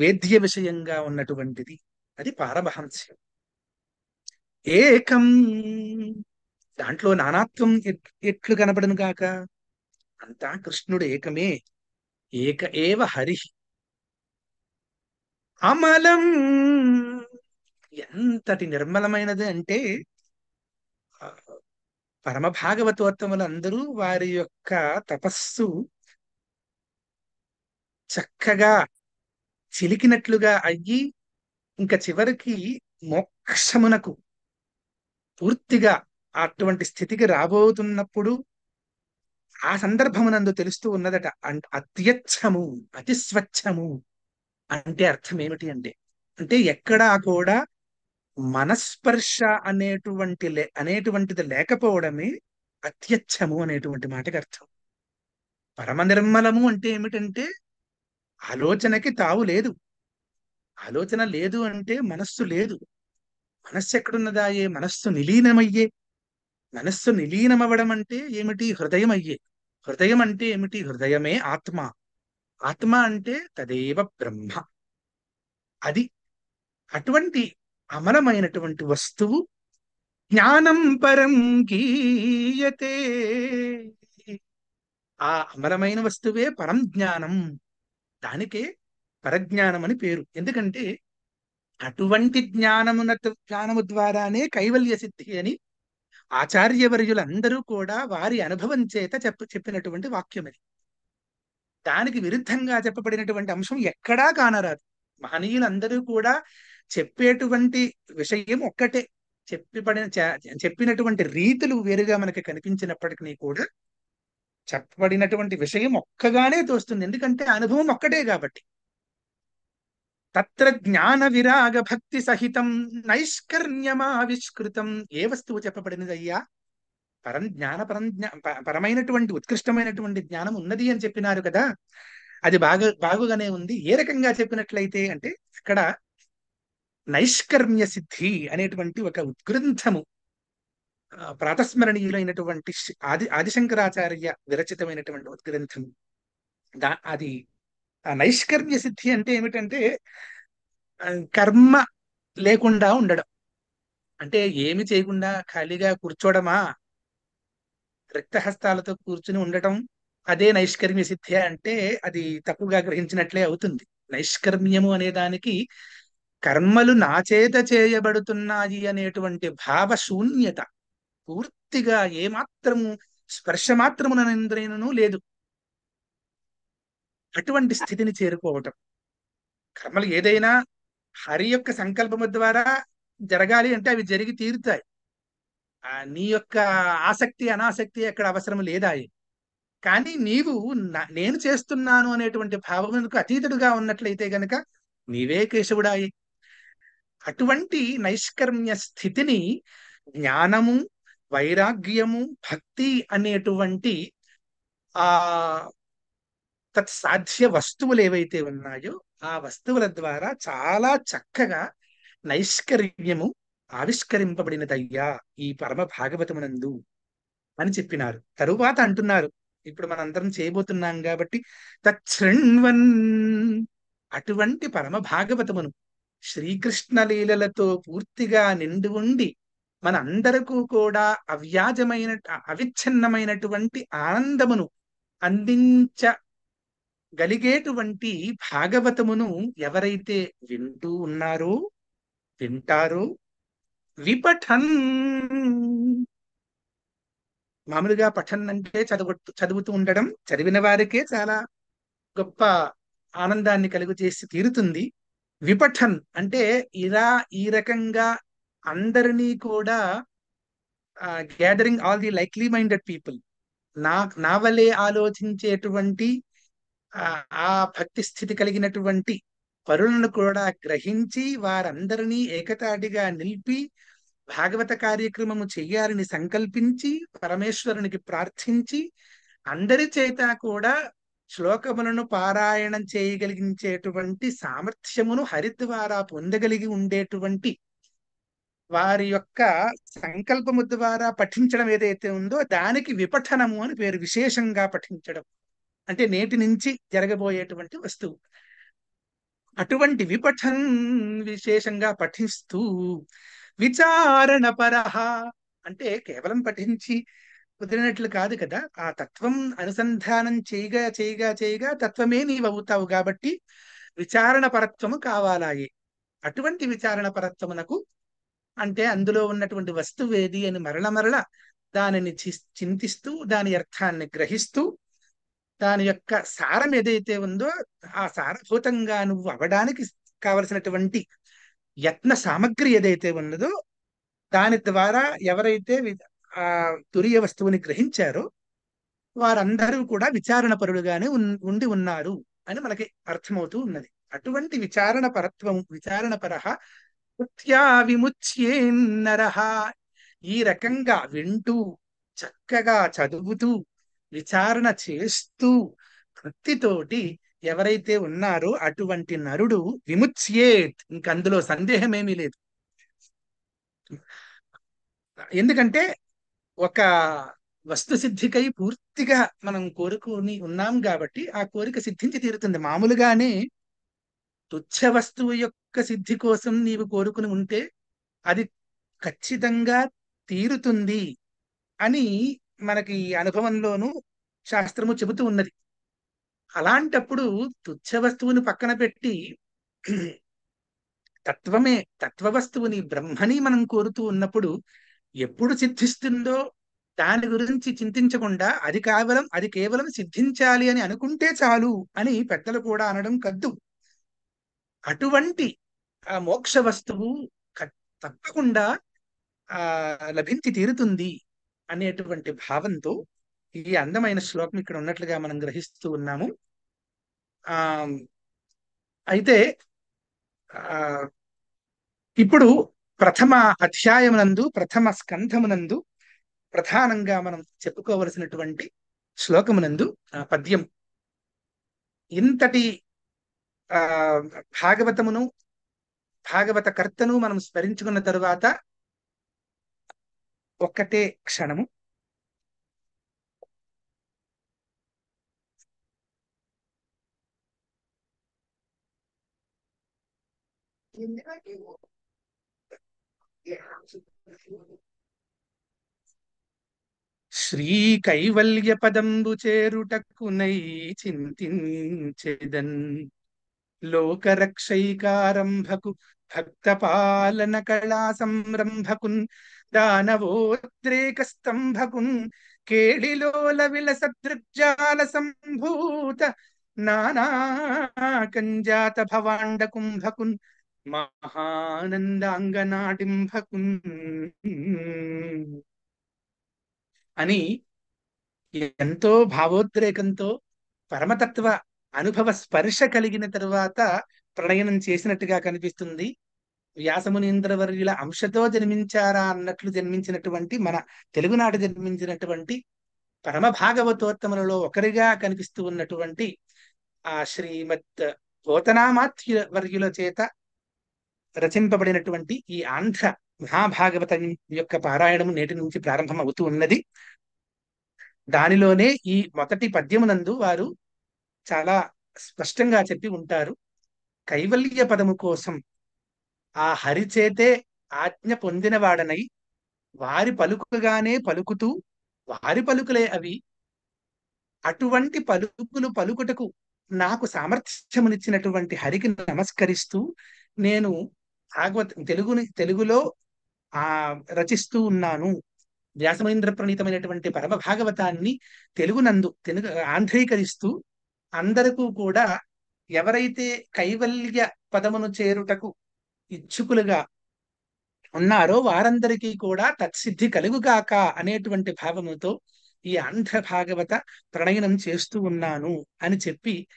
వేద్య విషయంగా ఉన్నటువంటిది, అది పారమహంస్యం. ఏకం, దాంట్లో నానాత్వం ఎట్లు కనపడను గాక, అంతా కృష్ణుడు ఏకమే. ఏక ఏవ హరి, అమలం ఎంతటి నిర్మలమైనది అంటే ఆ, పరమ భాగవతోత్తములందరూ వారి యొక్క తపస్సు చక్కగా చిలికినట్లుగా అయ్యి ఇంకా చివరికి మోక్షమునకు పూర్తిగా అటువంటి స్థితికి రాబోతున్నప్పుడు ఆ సందర్భమునందు తెలుస్తూ ఉన్నదట అత్యచ్చము అతి స్వచ్ఛము అంటే అర్థం ఏమిటి అంటే అంటే ఎక్కడా కూడా మనస్పర్శ అనేటువంటిది లేకపోవడమే అత్యచ్చము అనేటువంటి మాటకి అర్థం. పరమ నిర్మలము అంటే ఏమిటంటే ఆలోచనకి తావు లేదు. ఆలోచన లేదు అంటే మనస్సు లేదు. మనస్సు ఎక్కడున్నదాయే? మనస్సు నిలీనమయ్యే. మనస్సు నిలీనమవ్వడం అంటే ఏమిటి? హృదయం అయ్యే. హృదయం అంటే ఏమిటి? హృదయమే ఆత్మ. ఆత్మ అంటే తదేవ బ్రహ్మ. అది అటువంటి అమరమైనటువంటి వస్తువు జ్ఞానం పరం గీయతే. ఆ అమరమైన వస్తువే పరం జ్ఞానం. దానికే పరజ్ఞానం అని పేరు. ఎందుకంటే అటువంటి జ్ఞానము ద్వారానే కైవల్య సిద్ధి అని ఆచార్యవర్యులందరూ కూడా వారి అనుభవం చేత చెప్పినటువంటి వాక్యం అది. దానికి విరుద్ధంగా చెప్పబడినటువంటి అంశం ఎక్కడా కానరాదు. మహనీయులందరూ కూడా చెప్పేటువంటి విషయం ఒక్కటే. చెప్పినటువంటి రీతులు వేరుగా మనకి కనిపించినప్పటికీ కూడా చెప్పబడినటువంటి విషయం ఒక్కగానే తోస్తుంది. ఎందుకంటే అనుభవం ఒక్కటే కాబట్టి. తత్ర జ్ఞాన విరాగ భక్తి సహితం నైష్కర్ణ్యమావిష్కృతం. ఏ వస్తువు చెప్పబడినదయ్యా? పరమైనటువంటి ఉత్కృష్టమైనటువంటి జ్ఞానం ఉన్నది అని చెప్పినారు కదా. అది బాగుగానే ఉంది. ఏ రకంగా చెప్పినట్లయితే అంటే అక్కడ నైష్కర్మ్య సిద్ధి అనేటువంటి ఒక ఉద్గ్రంథము, ప్రాతస్మరణీయులైనటువంటి ఆదిశంకరాచార్య విరచితమైనటువంటి ఉద్గ్రంథము. అది నైష్కర్మ్య సిద్ధి అంటే ఏమిటంటే కర్మ లేకుండా ఉండడం. అంటే ఏమి చేయకుండా ఖాళీగా కూర్చోవడమా? రిక్తహస్తాలతో కూర్చుని ఉండటం అదే నైష్కర్మ్య సిద్ధి అంటే అది తప్పుగా గ్రహించినట్లే అవుతుంది. నైష్కర్మ్యము అనే దానికి కర్మలు నా చేత చేయబడుతున్నాయి అనేటువంటి భావ శూన్యత, పూర్తిగా ఏమాత్రము స్పర్శ మాత్రమునంద్రేనూ లేదు. అటువంటి స్థితిని చేరుకోవటం. కర్మలు ఏదైనా హరి యొక్క సంకల్పము ద్వారా జరగాలి అంటే అవి జరిగి తీరుతాయి. నీ యొక్క ఆసక్తి అనాసక్తి అక్కడ అవసరం లేదా? కానీ నీవు నేను చేస్తున్నాను అనేటువంటి భావమునకు అతీతుడుగా ఉన్నట్లయితే గనక నీవే కేశవుడాయి. అటువంటి నైష్కర్మ్య స్థితిని జ్ఞానము, వైరాగ్యము, భక్తి అనేటువంటి ఆ తత్సాధ్య వస్తువులు ఏవైతే ఉన్నాయో ఆ వస్తువుల ద్వారా చాలా చక్కగా నైష్కర్మ్యము ఆవిష్కరింపబడినదయ్యా ఈ పరమ భాగవతమునందు అని చెప్పినారు. తరువాత అంటున్నారు, ఇప్పుడు మనందరం చేయబోతున్నాం కాబట్టి, తచ్ఛృణ్వన్. అటువంటి పరమ భాగవతమును శ్రీకృష్ణ లీలలతో పూర్తిగా నిండి ఉండి మనందరకు కూడా అవిచ్ఛిన్నమైనటువంటి ఆనందమును అందించగలిగేటువంటి భాగవతమును ఎవరైతే వింటారో విపఠన్. మామూలుగా పఠన్ అంటే చదువుతూ ఉండడం, చదివిన వారికే చాలా గొప్ప ఆనందాన్ని కలుగు చేసి తీరుతుంది. విపఠన్ అంటే ఈ రకంగా అందరినీ కూడా gathering all the likely minded people, నా వలే ఆలోచించేటువంటి ఆ భక్తి స్థితి కలిగినటువంటి పరులను కూడా గ్రహించి వారందరినీ ఏకతాటిగా నిలిపి భాగవత కార్యక్రమము చెయ్యాలని సంకల్పించి పరమేశ్వరునికి ప్రార్థించి అందరి చేత కూడా శ్లోకములను పారాయణం చేయగలిగించేటువంటి సామర్థ్యమును హరి ద్వారా పొందగలిగి ఉండేటువంటి వారి యొక్క సంకల్పము ద్వారా పఠించడం ఏదైతే ఉందో దానికి విపఠనము అని పేరు. విశేషంగా పఠించడం అంటే నేటి నుంచి జరగబోయేటువంటి వస్తువు. అటువంటి విపఠన్ విశేషంగా పఠిస్తూ విచారణ పరహ అంటే కేవలం పఠించి కుదిరినట్లు కాదు కదా. ఆ తత్వం అనుసంధానం చేయగా చేయగా చేయగా తత్వమే నీవు అవుతావు కాబట్టి విచారణ పరత్వము కావాలాయి. అటువంటి విచారణ పరత్వమునకు అంటే అందులో ఉన్నటువంటి వస్తువు ఏది అని మరల మరల దానిని చింతిస్తూ దాని అర్థాన్ని గ్రహిస్తూ దాని యొక్క సారం ఏదైతే ఉందో ఆ సారభూతంగా నువ్వు అవడానికి కావలసినటువంటి యత్న సామగ్రి ఏదైతే ఉన్నదో దాని ద్వారా ఎవరైతే ఆ తురియ వస్తువుని గ్రహించారో వారందరూ కూడా విచారణ పరులుగానే ఉండి ఉన్నారు అని మనకి అర్థమవుతూ ఉన్నది. అటువంటి విచారణ పరహ కృత్యా విముచ్యేన్నరః. ఈ రకంగా వింటూ చక్కగా చదువుతూ విచారణ చేస్తూ భక్తితోటి ఎవరైతే ఉన్నారో అటువంటి నరుడు విముచ్యేత్, ఇంకందులో సందేహమేమీ లేదు. ఎందుకంటే ఒక వస్తు సిద్ధికై పూర్తిగా మనం కోరుకుని ఉన్నాం కాబట్టి ఆ కోరిక సిద్ధించి తీరుతుంది. మామూలుగానే తుచ్చ వస్తువు యొక్క సిద్ధి కోసం నీవు కోరుకుని ఉంటే అది ఖచ్చితంగా తీరుతుంది అని మనకి అనుభవంలోనూ శాస్త్రము చెబుతూ ఉన్నది. అలాంటప్పుడు తుచ్చ వస్తువుని పక్కన పెట్టి తత్వవస్తువుని బ్రహ్మని మనం కోరుతూ ఉన్నప్పుడు ఎప్పుడు సిద్ధిస్తుందో దాని గురించి చింతించకుండా అది కేవలం సిద్ధించాలి అని అనుకుంటే చాలు అని పెద్దలు కూడా అనడం కద్దు. అటువంటి ఆ మోక్ష వస్తువు తప్పకుండా ఆ లభించి తీరుతుంది అనేటువంటి భావంతో ఈ అందమైన శ్లోకం ఇక్కడ ఉన్నట్లుగా మనం గ్రహిస్తూ ఉన్నాము. ఆ అయితే ఆ ఇప్పుడు ప్రథమ అధ్యాయమునందు ప్రథమ స్కంధమునందు ప్రధానంగా మనం చెప్పుకోవలసినటువంటి శ్లోకమునందు పద్యం ఇంతటి ఆ భాగవతమును భాగవత కర్తను మనం స్మరించుకున్న తరువాత ఒక్కటే క్షణము శ్రీ కైవల్య పదంబు చేరుటకునై చింతించెదన్ లోకరక్షైకారంభకు భక్త పాలన కళా సంరంభకున్ దానవోద్రేక స్తంభకున్ కేళిలోల విలసదృగ్జాల సంభూత నానాకంజాత భవాండ కుంభకున్ మహానందాంగనాడింభకున్ అని ఎంతో భావోద్రేకంతో పరమతత్వ అనుభవ స్పర్శ కలిగిన తరువాత ప్రణయనం చేసినట్టుగా కనిపిస్తుంది. వ్యాసమునీంద్రవర్యుల అంశతో జన్మించారా అన్నట్లు జన్మించినటువంటి మన తెలుగునాట జన్మించినటువంటి పరమ భాగవతోత్తములలో ఒకరిగా కనిపిస్తూ ఉన్నటువంటి ఆ శ్రీమద్ పోతనామాత్య వర్యుల చేత రచింపబడినటువంటి ఈ ఆంధ్ర మహాభాగవతం యొక్క పారాయణము నేటి నుంచి ప్రారంభం అవుతూ ఉన్నది. దానిలోనే ఈ మొదటి పద్యమునందు వారు చాలా స్పష్టంగా చెప్పి ఉంటారు. కైవల్య పదము కోసం ఆ హరిచేతే ఆజ్ఞ పొందినవాడనై వారి పలుకుగానే పలుకుతూ వారి పలుకులే అవి. అటువంటి పలుకులు పలుకుటకు నాకు సామర్థ్యమునిచ్చినటువంటి హరికి నమస్కరిస్తూ నేను తెలుగులో రచిస్తూ ఉన్నాను. వ్యాసమేంద్ర ప్రణీతమైనటువంటి పరమ భాగవతాన్ని తెలుగు ఆంధ్రీకరిస్తూ అందరికీ కూడా ఎవరైతే కైవల్య పదమును చేరుటకు ఇచ్ఛుకులుగా ఉన్నారో వారందరికీ కూడా తత్సిద్ధి కలుగుగాక అనేటువంటి భావముతో ఈ ఆంధ్ర భాగవత ప్రణయనం చేస్తూ ఉన్నాను అని చెప్పి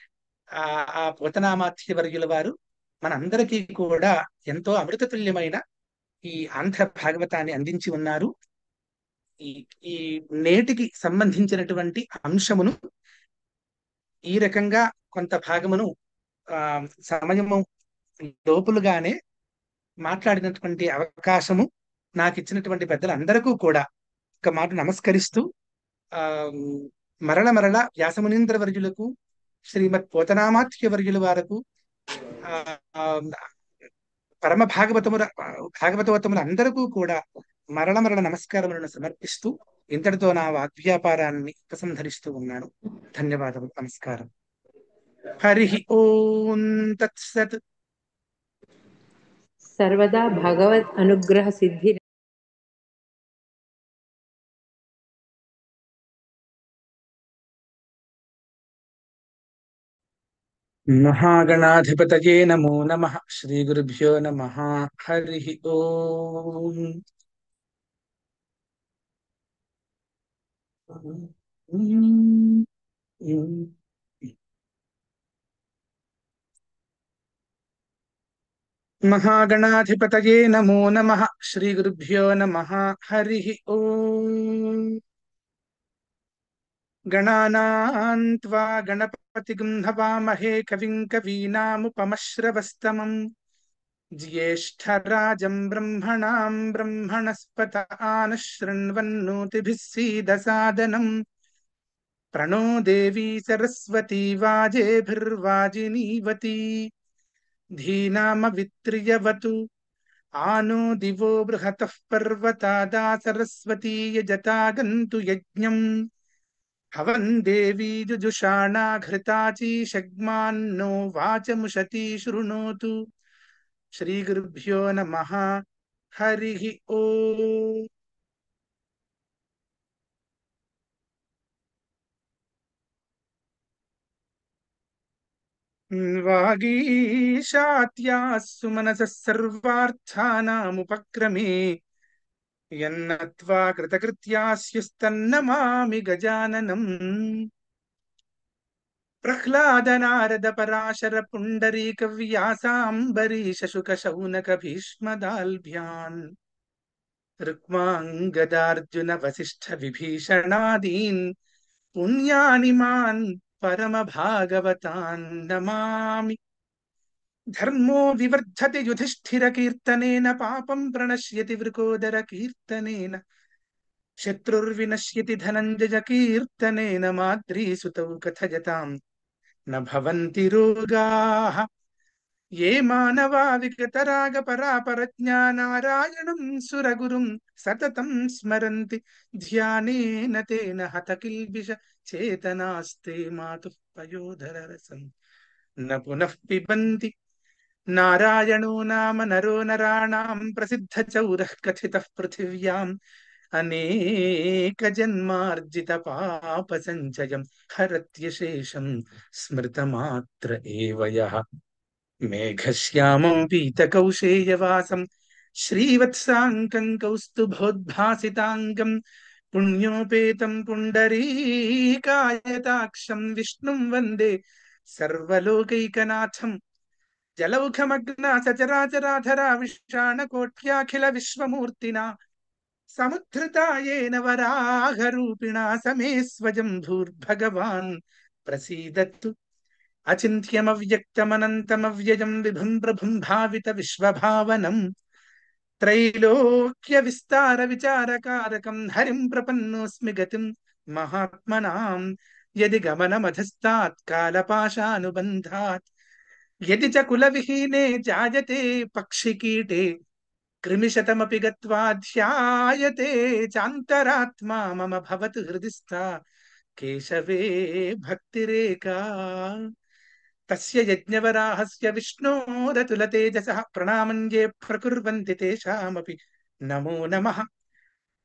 ఆ పోతనామాత్య వర్యుల వారు మనందరికీ కూడా ఎంతో అమృతతుల్యమైన ఈ ఆంధ్ర భాగవతాన్ని అందించి ఉన్నారు. ఈ నేటికి సంబంధించినటువంటి అంశమును ఈ రకంగా కొంత భాగమును సమయము లోపులుగానే మాట్లాడినటువంటి అవకాశము నాకు ఇచ్చినటువంటి పెద్దలందరికీ కూడా ఒక మాట నమస్కరిస్తూ మరల వ్యాసమునీంద్ర వర్యులకు శ్రీమద్ పోతనామాత్య వర్యుల వారకు పరమ భాగవతోత్తముల అందరికీ కూడా మరల నమస్కారములను సమర్పిస్తూ ఇంతటితో నా వాగ్వ్యాపారాన్ని ఉపసంహరిస్తూ ఉన్నాను. ధన్యవాదములు. నమస్కారం. హరి ఓం తత్సత్. సర్వదా భగవద్ అనుగ్రహ సిద్ధి. మహాగణాధిపతయే నమో నమః. శ్రీ గురుభ్యో నమః. హరి ఓం. మహాగణాధిపతయే నమో నమః. శ్రీ గురుభ్యో నమః. హరి ఓం. గణానాం త్వా గణపతిగం హవామహే కవిం కవీనాముపమశ్రవస్తమం జ్యేష్ఠరాజం బ్రహ్మణాం బ్రహ్మణస్పత ఆనశృణ్వన్నోతిభిः सीदसादनम् प्रणो देवी सरस्वती वाजेभिर्वाजिनीवती धीनामवित्र्यवतु आनो दिवो बृहतः पर्वतादा सरस्वती यजतागन्तु यज्ञम् हवन् देवी जुजुषाणा घृताचीषग्मान्नो वाचमुशती शृणोतु. श्रीगुरुभ्यो नमः. हरिः ओम्. वागीशात्याः सुमनसः सर्वार्थानामुपक्रमे यन्नत्वा कृतकृत्यास्युस्तन्नमामि गजाननम्. प्रह्लादनारद पराशर पुण्डरीक व्यासाम्बरीश शुक शौनक भीष्मदाल्भ्यान् ऋक्माङ्गदार्जुन वसिष्ठ विभीषणादीन् पुण्यानि मान् परमभागवतान् नमामि. धर्मो विवर्धते युधिष्ठिर कीर्तनेन पापं प्रणश्यति वृकोदर कीर्तनेन शत्रुर्विनश्यति धनञ्जय कीर्तनेन माद्रीसुतौ कथयताम् न भवन्ति रोगाः ये मानवा विगतरागपरापरज्ञानारायणं सुरगुरुं सततं स्मरन्ति ध्यानेन तेन हतकिल्बिष चेतनास्ते मातुः पयोधररसं न पुनः पिबन्ति. नारायणो नाम नरो नराणां प्रसिद्धचौरः कथितः पृथिव्याम् अनेकजन्मार्जितपापसञ्चयं हरत्यशेषं स्मृतमात्र एव यः. मेघश्यामं पीतकौशेयवासं श्रीवत्साङ्कं कौस्तुभोद्भासिताङ्गं पुण्योपेतं पुण्डरीकायताक्षं विष्णुं वन्दे सर्वलोकैकनाथम्. जलौघमग्ना सचराचराधरा विषाणकोट्याखिल विश्वमूर्तिना समुद्धृता येन वराहरूपिणा समे स्वयं भूर्भगवान् प्रसीदतु. अचिन्त्यमव्यक्तमनन्तमव्ययं विभुं प्रभुं भावित विश्वभावनम् त्रैलोक्य विस्तार विचारकारकं हरिं प्रपन्नोऽस्मि गतिं महात्मनां. यदि गमनमधस्तात् कालपाशानुबन्धात् यदि च कुलविहीने जायते पक्षिकीटे कृमिशतमपि गत्वा ध्यायते चान्तरात्मा मम भवतु हृदि स्था केशवे भक्तिरेका. तस्य यज्ञवराहस्य विष्णोरतुलतेजसः प्रणामञ्जे प्रकुर्वन्ति तेषामपि नमो नमः.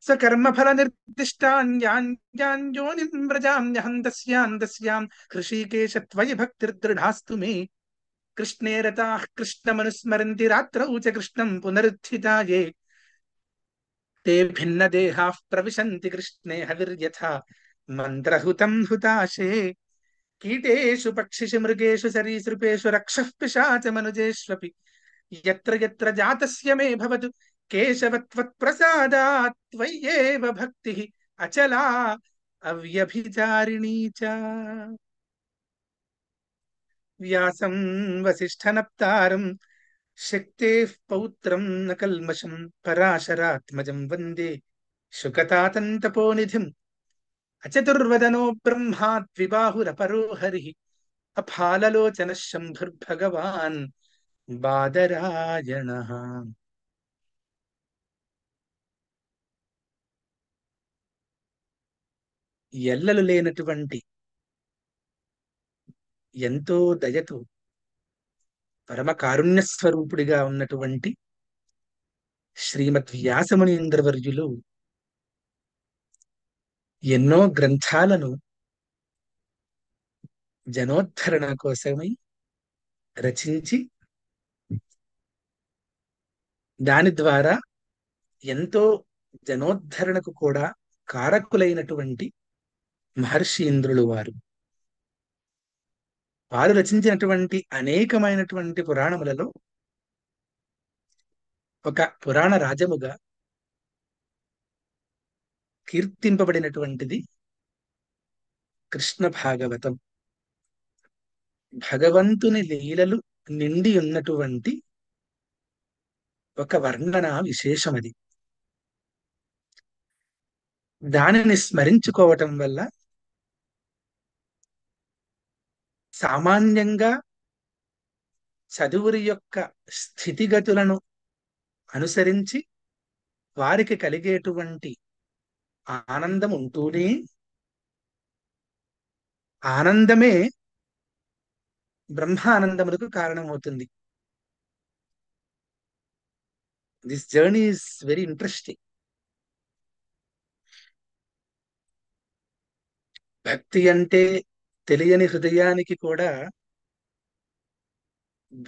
सकर्मफलनिर्दिष्टान् यान् योनिं व्रजाम्यहं तस्यां हृषीकेश त्वयि भक्तिर्दृढास्तु मे. कृष्णे रताः कृष्णमनुस्मरन्ति रात्रौ च कृष्णं पुनरुत्थिता ये ते भिन्नदेहाः प्रविशन्ति कृष्णे हविर्यथा मन्त्रहुतं हुताशे. कीटेषु पक्षिषु मृगेषु सरीसृपेषु रक्षः पिशाचमनुजेष्वपि यत्र यत्र जातस्य मे भवतु केशव त्वत्प्रसादात् त्वय्येव भक्तिः अचला अव्यभिचारिणी च. व्यासं वसिष्ठनप्तारं शक्तेः पौत्रं न कल्मषं पराशरात्मजं वन्दे शुकतातन्तपोनिधिम्. अचतुर्वदनो ब्रह्मा द्विबाहुरपरो हरिः अफाललोचनः शम्भुर्भगवान् बादरायणः. ఎల్లలు లేనటువంటి ఎంతో దయతో పరమ కారుణ్య స్వరూపుడిగా ఉన్నటువంటి శ్రీమద్ వ్యాసమునీంద్రవర్యులు ఎన్నో గ్రంథాలను జనోద్ధరణ కోసమై రచించి దాని ద్వారా ఎంతో జనోద్ధరణకు కూడా కారకులైనటువంటి మహర్షి ఇంద్రులు వారు. వారు రచించినటువంటి అనేకమైనటువంటి పురాణములలో ఒక పురాణ రాజముగా కీర్తింపబడినటువంటిది కృష్ణ భాగవతం. భగవంతుని లీలలు నిండి ఉన్నటువంటి ఒక వర్ణన విశేషమది. దానిని స్మరించుకోవటం వల్ల సామాన్యంగా చదువురి యొక్క స్థితిగతులను అనుసరించి వారికి కలిగేటువంటి ఆనందం ఉంటూనే ఆనందమే బ్రహ్మానందములకు కారణమవుతుంది. This journey is very interesting. భక్తి అంటే తెలియని హృదయానికి కూడా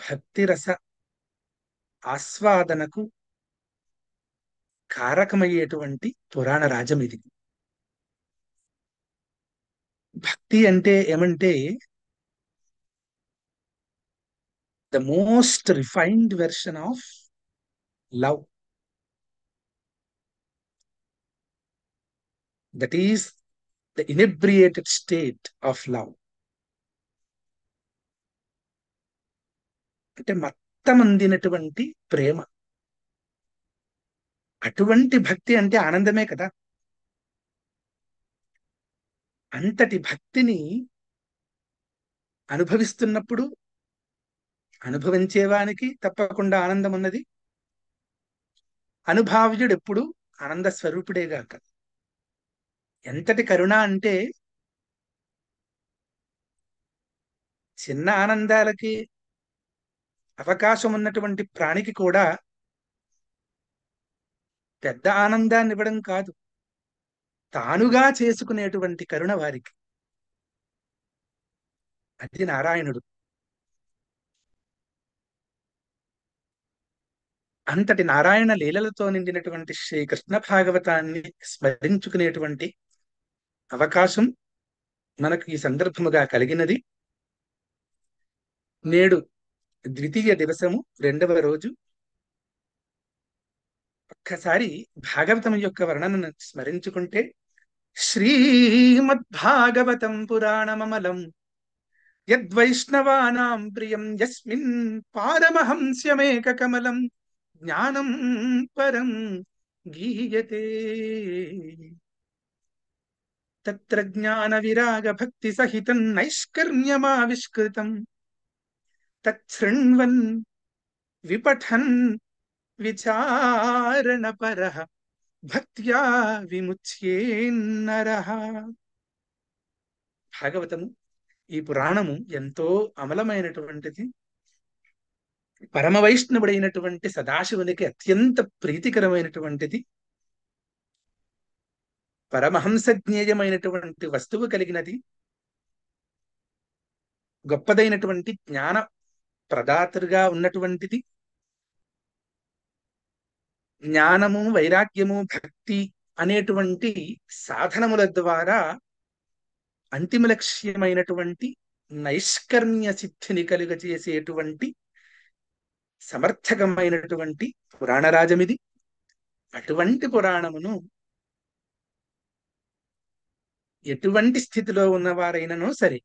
భక్తి రస ఆస్వాదనకు కారకమయ్యేటువంటి పురాణ రాజం ఇది. భక్తి అంటే ఏమంటే the most refined version of love. That is the inebriated state of love. అంటే మత్తమందినటువంటి ప్రేమ. అటువంటి భక్తి అంటే ఆనందమే కదా. అంతటి భక్తిని అనుభవిస్తున్నప్పుడు అనుభవించేవానికి తప్పకుండా ఆనందం ఉన్నది. అనుభావ్యుడు ఎప్పుడు ఆనంద స్వరూపుడేగాక. ఎంతటి కరుణ అంటే చిన్న ఆనందాలకి అవకాశం ఉన్నటువంటి ప్రాణికి కూడా పెద్ద ఆనందాన్ని ఇవ్వడం కాదు, తానుగా చేసుకునేటువంటి కరుణ వారికి. అది నారాయణుడు. అంతటి నారాయణ లీలలతో నిండినటువంటి శ్రీకృష్ణ భాగవతాన్ని స్మరించుకునేటువంటి అవకాశం మనకు ఈ సందర్భముగా కలిగినది. నేడు ద్వితీయ దివసము, 2వ రోజు. ఒక్కసారి భాగవతం యొక్క వర్ణనను స్మరించుకుంటే, శ్రీమద్భాగవతం పురాణమమలం యద్వైష్ణవానాం ప్రియం యస్మిన్ పారమహంస్యమేక కమలం జ్ఞానం పరం గీయతే తత్ర జ్ఞాన విరాగ భక్తి సహితం నైష్కర్మ్యమావిష్కృతం తచ్ఛృణ్వన్ విపఠన్ విచారణ పరః భక్త్యా విముచ్యేన్నరః. భాగవతము, ఈ పురాణము ఎంతో అమలమైనటువంటిది. పరమ వైష్ణవుడైనటువంటి సదాశివునికి అత్యంత ప్రీతికరమైనటువంటిది. పరమహంసజ్ఞేయమైనటువంటి వస్తువు కలిగినది. గొప్పదైనటువంటి జ్ఞాన ప్రదాతగా ఉన్నటువంటిది. జ్ఞానము, వైరాగ్యము, భక్తి అనేటువంటి సాధనముల ద్వారా అంతిమ లక్ష్యమైనటువంటి నైష్కర్మ్య సిద్ధిని కలుగజేసేటువంటి సమర్థకమైనటువంటి పురాణరాజమిది. అటువంటి పురాణమును ఎటువంటి స్థితిలో ఉన్నవారైనను సరే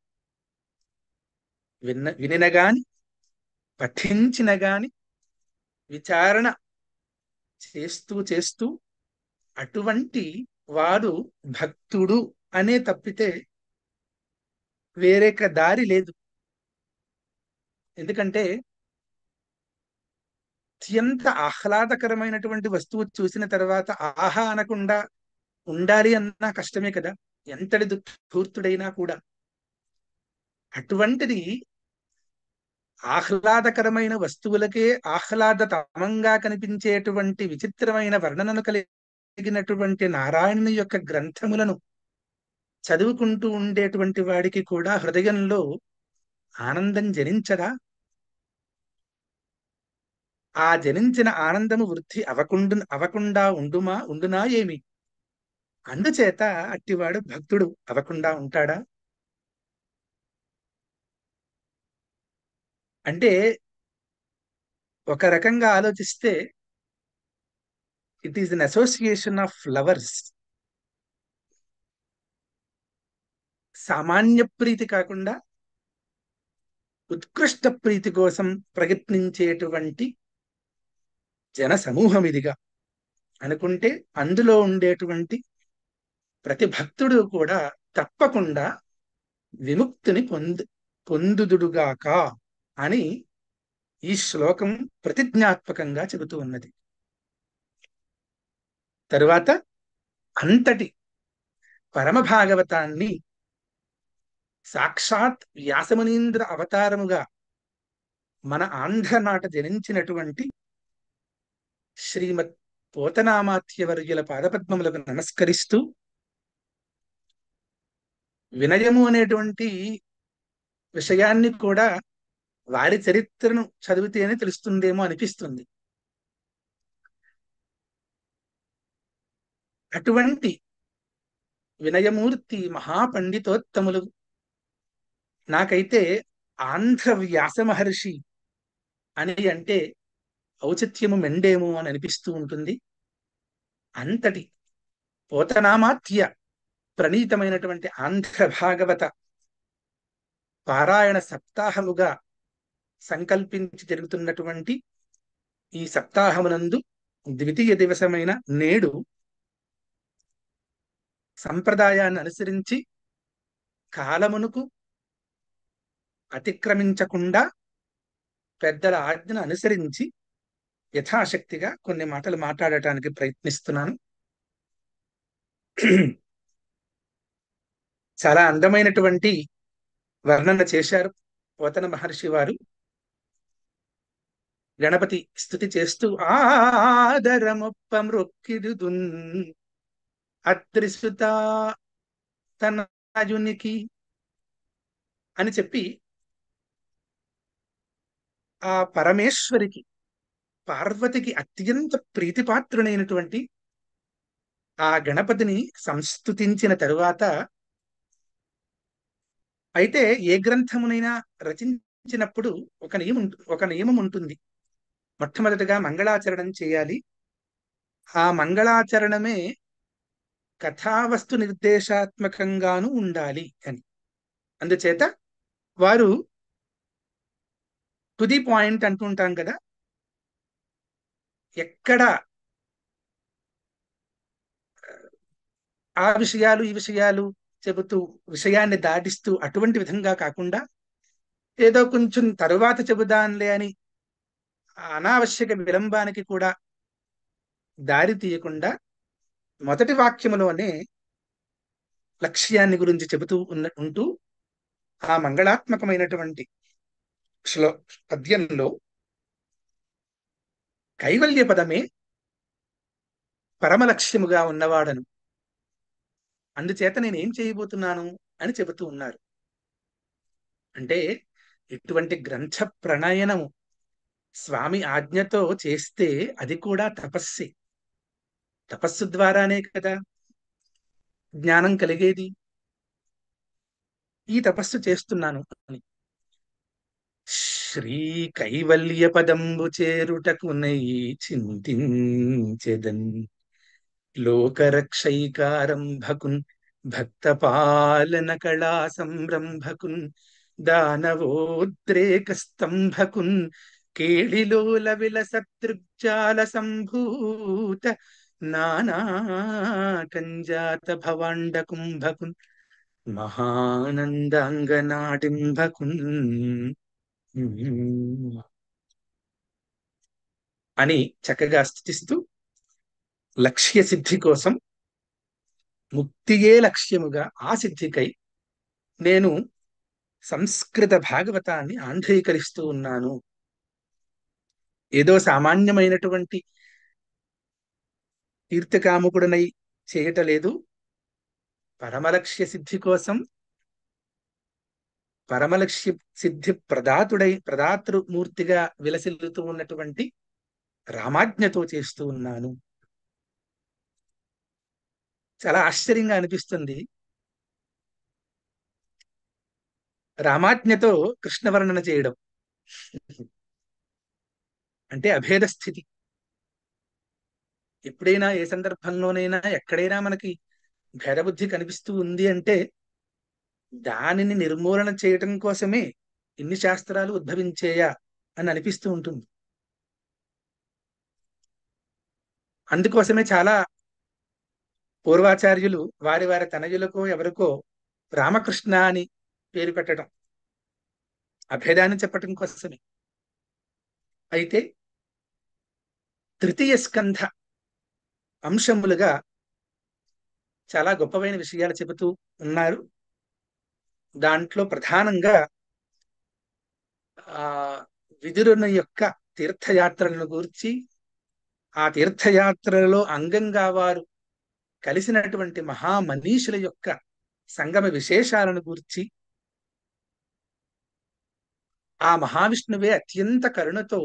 వినిన గాని, పఠించిన గాని, విచారణ చేస్తూ చేస్తూ అటువంటి వాడు భక్తుడు అనే తప్పితే వేరేక దారి లేదు. ఎందుకంటే అత్యంత ఆహ్లాదకరమైనటువంటి వస్తువు చూసిన తర్వాత ఆహా అనకుండా ఉండాలి అన్నా కష్టమే కదా, ఎంతటి ధూర్తుడైనా కూడా. అటువంటిది ఆహ్లాదకరమైన వస్తువులకే ఆహ్లాదతమంగా కనిపించేటువంటి విచిత్రమైన వర్ణనను కలిగినటువంటి నారాయణుని యొక్క గ్రంథములను చదువుకుంటూ ఉండేటువంటి వాడికి కూడా హృదయంలో ఆనందం జనించదా? ఆ జనించిన ఆనందము వృద్ధి అవకుండా ఉండునా ఏమి? అందుచేత అట్టివాడు భక్తుడు అవకుండా ఉంటాడా? అంటే ఒక రకంగా ఆలోచిస్తే it is an association of lovers. సామాన్య ప్రీతి కాకుండా ఉత్కృష్ట ప్రీతి కోసం ప్రయత్నించేటువంటి జన సమూహం ఇదిగా అనుకుంటే అందులో ఉండేటువంటి ప్రతి భక్తుడు కూడా తప్పకుండా విముక్తిని పొందుదుడుగాక అని ఈ శ్లోకం ప్రతిజ్ఞాత్మకంగా చెబుతూ ఉన్నది. తరువాత అంతటి పరమ భాగవతాన్ని సాక్షాత్ వ్యాసమునీంద్ర అవతారముగా మన ఆంధ్రనాట జనించినటువంటి శ్రీమద్ పోతనామాత్యవర్యుల పాదపద్మములకు నమస్కరిస్తూ, వినయము అనేటువంటి విషయాన్ని కూడా వారి చరిత్రను చదివితేనే తెలుస్తుందేమో అనిపిస్తుంది. అటువంటి వినయమూర్తి మహాపండితోత్తములు నాకైతే ఆంధ్ర వ్యాస మహర్షి అని అంటే ఔచిత్యము మెండేమో అని అనిపిస్తూ ఉంటుంది. అంతటి పోతనామాత్య ప్రణీతమైనటువంటి ఆంధ్ర భాగవత పారాయణ సప్తాహముగా సంకల్పించి జరుగుతున్నటువంటి ఈ సప్తాహమునందు ద్వితీయ దివసమైన నేడు సంప్రదాయాన్ని అనుసరించి కాలమునకు అతిక్రమించకుండా పెద్దల ఆజ్ఞను అనుసరించి యథాశక్తిగా కొన్ని మాటలు మాట్లాడటానికి ప్రయత్నిస్తున్నాను. చాలా అందమైనటువంటి వర్ణన చేశారు పోతన మహర్షి వారు. గణపతి స్తుతి చేస్తూ ఆదరమొప్ప మృక్కిదున్ అత్రిసుత తనయునికి అని చెప్పి ఆ పరమేశ్వరికి పార్వతికి అత్యంత ప్రీతిపాత్రునైనటువంటి ఆ గణపతిని సంస్తుతించిన తరువాత, అయితే ఏ గ్రంథమునైనా రచించినప్పుడు ఒక నియమం ఉంటుంది. మొట్టమొదటిగా మంగళాచరణం చేయాలి. ఆ మంగళాచరణమే కథావస్తు నిర్దేశాత్మకంగాను ఉండాలి అని. అందుచేత వారు టు ది పాయింట్ అంటుంటాం కదా, ఎక్కడ ఆ విషయాలు ఈ విషయాలు చెబుతూ విషయాన్ని దాటిస్తూ అటువంటి విధంగా కాకుండా ఏదో కొంచెం తరువాత చెబుదాంలే అని అనావశ్యక విలంబానికి కూడా దారి తీయకుండా మొదటి వాక్యములోనే లక్ష్యాన్ని గురించి చెబుతూ ఉంటూ ఆ మంగళాత్మకమైనటువంటి పద్యంలో కైవల్య పదమే పరమ లక్ష్యముగా ఉన్నవాడను, అందుచేత నేనేం చేయబోతున్నాను అని చెబుతూ ఉన్నారు. అంటే ఇటువంటి గ్రంథ ప్రణయనము స్వామి ఆజ్ఞతో చేస్తే అది కూడా తపస్సే. తపస్సు ద్వారానే కదా జ్ఞానం కలిగేది. ఈ తపస్సు చేస్తున్నాను అని శ్రీ కైవల్య పదంబు చేరుటకునై చింతించెదన్ లోకరక్షైకారంభకున్ భక్త పాలన కళా సంరంభకున్ దానవోద్రేక స్తంభకున్ కేళిలోల విలసతృగ్జాల సంభూత నానాకంజాత భవాండ కుంభకున్ మహానందాంగనాడింభకున్ అని చక్కగా స్థుతిస్తూ, లక్ష్య సిద్ధి కోసం ముక్తియే లక్ష్యముగా ఆ సిద్ధికై నేను సంస్కృత భాగవతాన్ని ఆంధ్రీకరిస్తూ ఉన్నాను. ఏదో సామాన్యమైనటువంటి తీర్థకాముకుడనై చేయటలేదు. పరమలక్ష్య సిద్ధి కోసం పరమలక్ష్య సిద్ధి ప్రదాతృమూర్తిగా విలసిల్లుతూ ఉన్నటువంటి రామాజ్ఞతో చేస్తూ ఉన్నాను. చాలా ఆశ్చర్యంగా అనిపిస్తుంది. రామాజ్ఞతో కృష్ణ వర్ణన చేయడం అంటే అభేద స్థితి. ఎప్పుడైనా ఏ సందర్భంలోనైనా ఎక్కడైనా మనకి భేదబుద్ధి కనిపిస్తూ ఉంది అంటే దానిని నిర్మూలన చేయటం కోసమే ఇన్ని శాస్త్రాలు ఉద్భవించేయా అని అనిపిస్తూ ఉంటుంది. అందుకోసమే చాలా పూర్వాచార్యులు వారి వారి తనయులకో ఎవరికో రామకృష్ణ అని పేరు పెట్టడం అభేదాన్ని చెప్పటం కోసమే. అయితే తృతీయ స్కంధ అంశములుగా చాలా గొప్పవైన విషయాలు చెబుతూ ఉన్నారు. దాంట్లో ప్రధానంగా ఆ విదురుని యొక్క తీర్థయాత్రలను గూర్చి, ఆ తీర్థయాత్రలలో అంగంగా వారు కలిసినటువంటి మహామనీషుల యొక్క సంగమ విశేషాలను గూర్చి, ఆ మహావిష్ణువే అత్యంత కరుణతో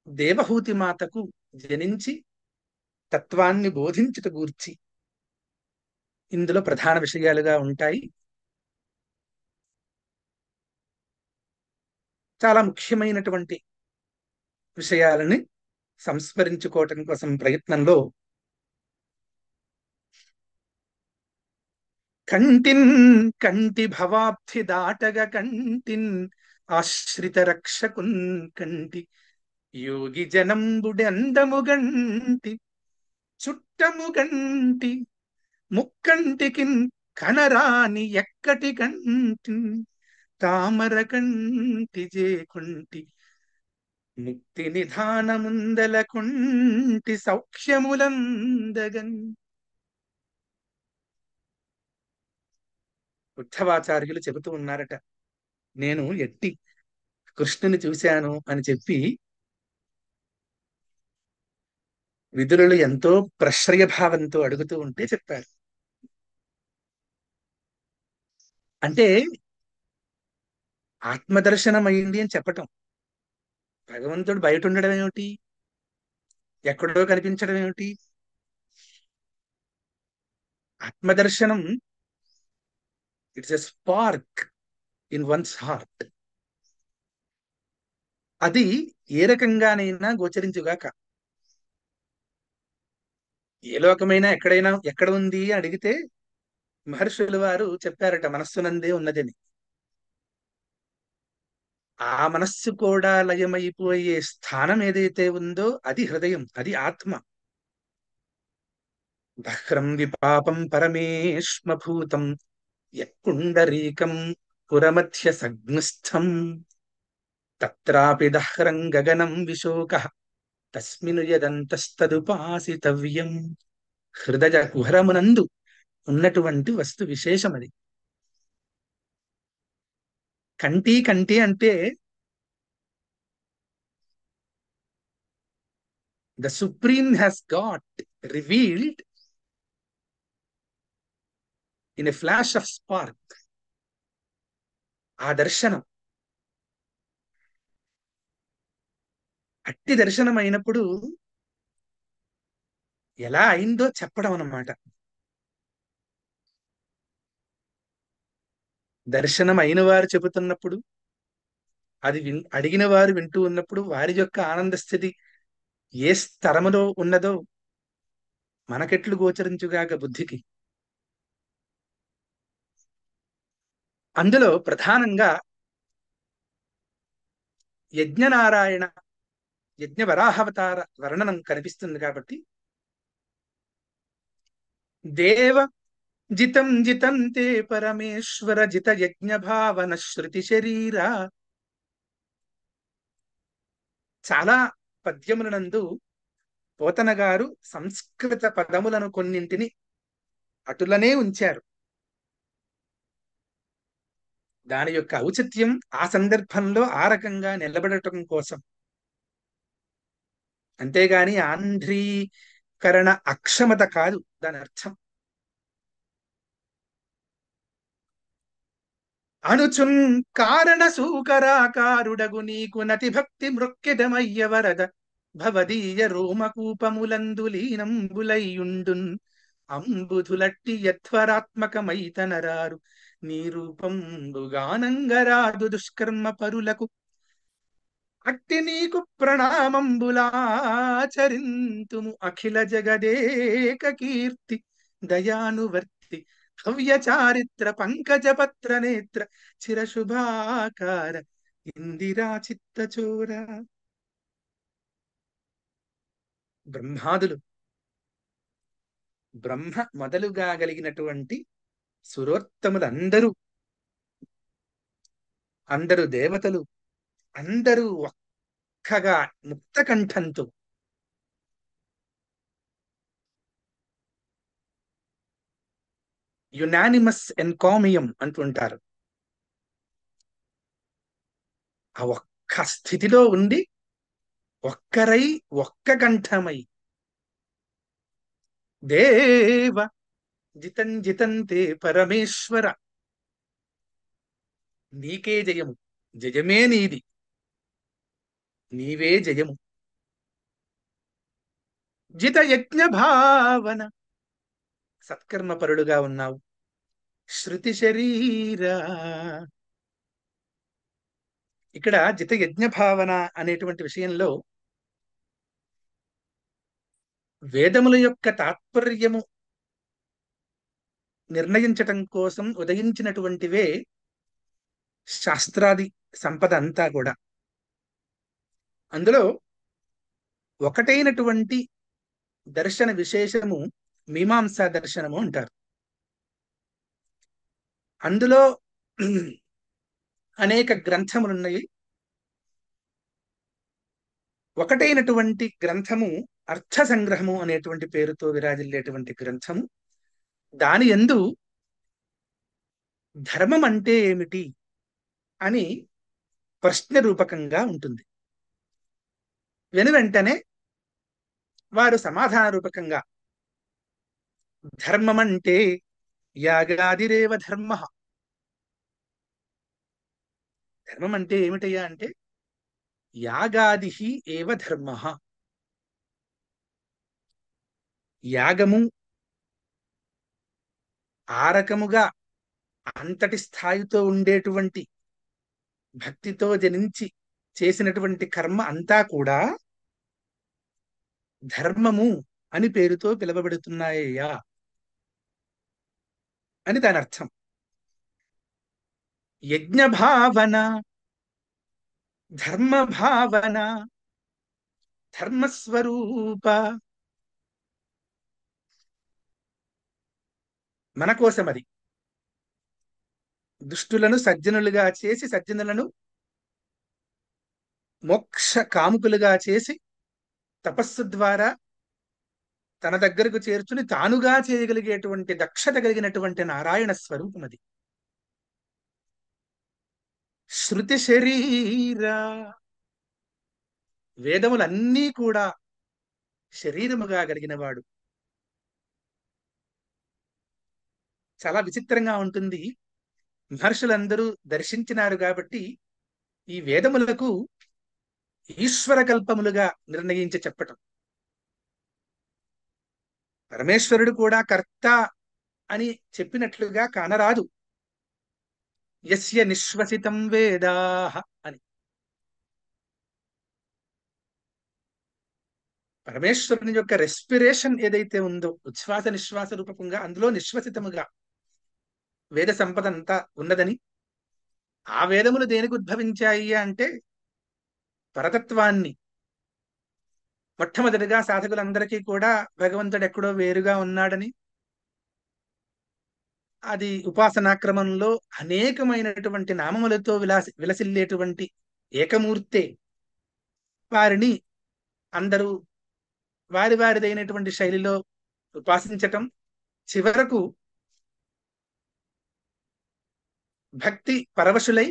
దేవహూతి మాతకు జనించి తత్వాన్ని బోధించుట గూర్చి ఇందులో ప్రధాన విషయాలుగా ఉంటాయి. చాలా ముఖ్యమైనటువంటి విషయాలని సంస్మరించుకోవటం కోసం ప్రయత్నంలో కంటిన్ కంటి భవాబ్ధి దాటగ కంటిన్ ఆశ్రిత రక్షకున్ కంటి యోగి జనంబుడి అందము గంటి చుట్టము గంటి ముక్కంటికిన్ కనరాని ఎక్కటి కంటి తామర కంటి జేకుంటి ముక్తి నిధానముందల కుంటి సౌఖ్యములందగన్. ఉద్ధవాచార్యులు చెబుతూ ఉన్నారట, నేను ఎట్టి కృష్ణుని చూశాను అని చెప్పి విదురులు ఎంతో ప్రశ్రయభావంతో అడుగుతూ ఉంటే చెప్పారు. అంటే ఆత్మదర్శనం అయింది అని చెప్పటం, భగవంతుడు బయట ఉండడం ఏమిటి, ఎక్కడో కనిపించడం ఏమిటి? ఆత్మదర్శనం it's a spark in one's heart. అది ఏ రకంగానైనా గోచరించుగాక. ఏ లోకమైనా ఎక్కడైనా ఎక్కడ ఉంది అడిగితే మహర్షులు వారు చెప్పారట, మనస్సునందే ఉన్నదని. ఆ మనస్సు కూడా లయమైపోయే స్థానం ఏదైతే ఉందో అది హృదయం, అది ఆత్మ. దహ్రం విపాపం పరమేష్మభూతం యత్పుండరీకం పురమధ్య సగ్నిస్థం తత్రాపి దహ్రం గగనం విశోకః తస్మిన్ యదంతస్తదుపాసితవ్యం. హృదయ కుహరమునందు ఉన్నటువంటి వస్తు విశేషం అది. కంటి కంటి అంటే the supreme has got revealed in a flash of spark. ఆ దర్శనం అట్టి దర్శనం అయినప్పుడు ఎలా అయిందో చెప్పడం అన్నమాట. దర్శనం అయిన వారు చెబుతున్నప్పుడు, అది అడిగిన వారు వింటూ ఉన్నప్పుడు వారి యొక్క ఆనంద స్థితి ఏ స్తరములో ఉన్నదో మనకెట్లు గోచరించుగాక బుద్ధికి. అందులో ప్రధానంగా యజ్ఞనారాయణ యజ్ఞ వరాహావతార వర్ణనం కనిపిస్తుంది. కాబట్టి దేవ జితం జితంతే పరమేశ్వర జిత యజ్ఞ భావన శృతి శరీర. చాలా పద్యములనందు పోతన గారు సంస్కృత పదములను కొన్నింటిని అటులనే ఉంచారు. దాని యొక్క ఔచిత్యం ఆ సందర్భంలో ఆ రకంగా నిలబడటం కోసం. అంతేగాని ఆంధ్రీకరణ అక్షమత కాదు దాని అర్థం. అనుచున్ కారణ సూకరాకారుడగు నీకు నతి భక్తి మృక్కెదమయ్య వరద భవదీయ రోమకూపములందు లీనంబులైయుండున్ అంబుధులట్టి యధ్వరాత్మకమైతనరారు నీ రూపంబుగానంగరాదు దుష్కర్మ పరులకు అట్టి నీకు ప్రణామంబులాచరింతుము అఖిల జగదేక కీర్తి దయానువర్తి భవ్య చారిత్ర పంకజపత్ర నేత్ర చిరశుభాకార ఇందిరా చిత్తచోర. బ్రహ్మాదులు, బ్రహ్మ మొదలుగా కలిగినటువంటి సురోత్తములందరూ, అందరూ దేవతలు, అందరూ ఒక్కగా ముక్త కంఠంతో యునానిమస్ ఎన్కామియం అంటుంటారు. ఆ ఒక్క స్థితిలో ఉండి ఒక్కరై ఒక్క కంఠమై దేవ జితం జితంతే పరమేశ్వర నీకే జయము, జయమే నీది, నీవే జయము. జిత యజ్ఞ భావన సత్కర్మపరుడుగా ఉన్నావు. శృతి శరీరా, ఇక్కడ జిత యజ్ఞ భావన అనేటువంటి విషయంలో వేదముల యొక్క తాత్పర్యము నిర్ణయించటం కోసం ఉదయించినటువంటివే శాస్త్రాది సంపద అంతా కూడా. అందులో ఒకటైనటువంటి దర్శన విశేషము మీమాంసా దర్శనము అంటారు. అందులో అనేక గ్రంథములున్నాయి. ఒకటైనటువంటి గ్రంథము అర్థ సంగ్రహము అనేటువంటి పేరుతో విరాజిల్లేటువంటి గ్రంథము. దాని యందు ధర్మం అంటే ఏమిటి అని ప్రశ్న రూపకంగా ఉంటుంది. వెంటనే వారు సమాధాన రూపకంగా ధర్మం అంటే యాగాదిరేవ ధర్మ. ధర్మం అంటే ఏమిటయ్యా అంటే యాగాది ఏవ ధర్మ. యాగము ఆ రకముగా అంతటి స్థాయితో ఉండేటువంటి భక్తితో జనించి చేసినటువంటి కర్మ అంతా కూడా ధర్మము అని పేరుతో పిలువబడుతున్నాయ్యా అని దాని అర్థం. యజ్ఞ భావన, ధర్మ భావన, ధర్మస్వరూప మన కోసం అది. దుష్టులను సజ్జనులుగా చేసి, సజ్జనులను మోక్ష కాముకులుగా చేసి, తపస్సు ద్వారా తన దగ్గరకు చేర్చుని తానుగా చేయగలిగేటువంటి దక్షత కలిగినటువంటి నారాయణ స్వరూపం అది. శృతి శరీర, వేదములన్నీ కూడా శరీరముగా కలిగిన వాడు. చాలా విచిత్రంగా ఉంటుంది. మహర్షులందరూ దర్శించినారు కాబట్టి ఈ వేదములకు ఈశ్వర కల్పములుగా నిర్ణయించి చెప్పటం. పరమేశ్వరుడు కూడా కర్త అని చెప్పినట్లుగా కానరాదు. యస్య నిశ్వసితం వేదాః అని. పరమేశ్వరుని యొక్క రెస్పిరేషన్ ఏదైతే ఉందో ఉచ్ఛ్వాస నిశ్వాస రూపకంగా అందులో నిశ్వసితముగా వేద సంపద అంతా ఉన్నదని, ఆ వేదములు దేనికి ఉద్భవించాయి అంటే పరతత్వాన్ని మొట్టమొదటిగా సాధకులందరికీ కూడా భగవంతుడు ఎక్కడో వేరుగా ఉన్నాడని, అది ఉపాసనాక్రమంలో అనేకమైనటువంటి నామములతో విలసిల్లేటువంటి ఏకమూర్తే వారిని అందరూ వారి వారిదైనటువంటి శైలిలో ఉపాసించటం, చివరకు భక్తి పరవశులై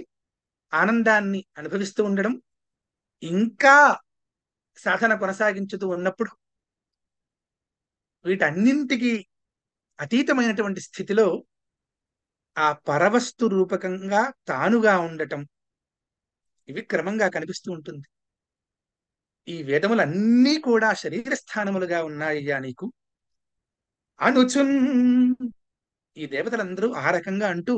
ఆనందాన్ని అనుభవిస్తూ ఉండడం, ఇంకా సాధన కొనసాగించుతూ ఉన్నప్పుడు వీటన్నింటికి అతీతమైనటువంటి స్థితిలో ఆ పరవస్తు రూపకంగా తానుగా ఉండటం, ఇవి క్రమంగా కనిపిస్తూ ఉంటుంది. ఈ వేదములన్నీ కూడా శరీర స్థానములుగా ఉన్నాయ్యా నీకు అనుచున్. ఈ దేవతలందరూ ఆ రకంగా అంటూ,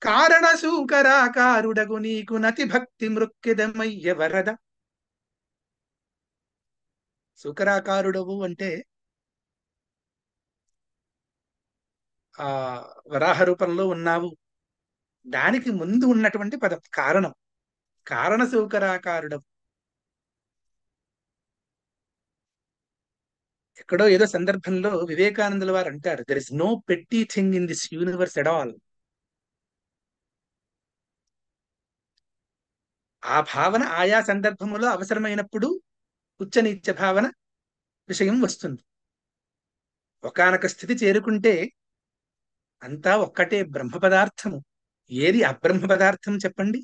కారణ సూకరాకారుడగు నీకు నతి భక్తి మృక్కిదమయ్య వరద. సూకరాకారుడవు అంటే ఆ వరాహ రూపంలో ఉన్నావు, దానికి ముందు ఉన్నటువంటి పదం కారణం. కారణ సూకరాకారుడవు. ఎక్కడో ఏదో సందర్భంలో వివేకానందుల వారు అంటారు, దెర్ ఇస్ నో పెట్టి thing in this universe at all. ఆ భావన ఆయా సందర్భములో అవసరమైనప్పుడు ఉచ్చ నీచ భావన విషయం వస్తుంది. ఒకానొక స్థితి చేరుకుంటే అంతా ఒక్కటే బ్రహ్మ పదార్థము, ఏది అబ్రహ్మ పదార్థం చెప్పండి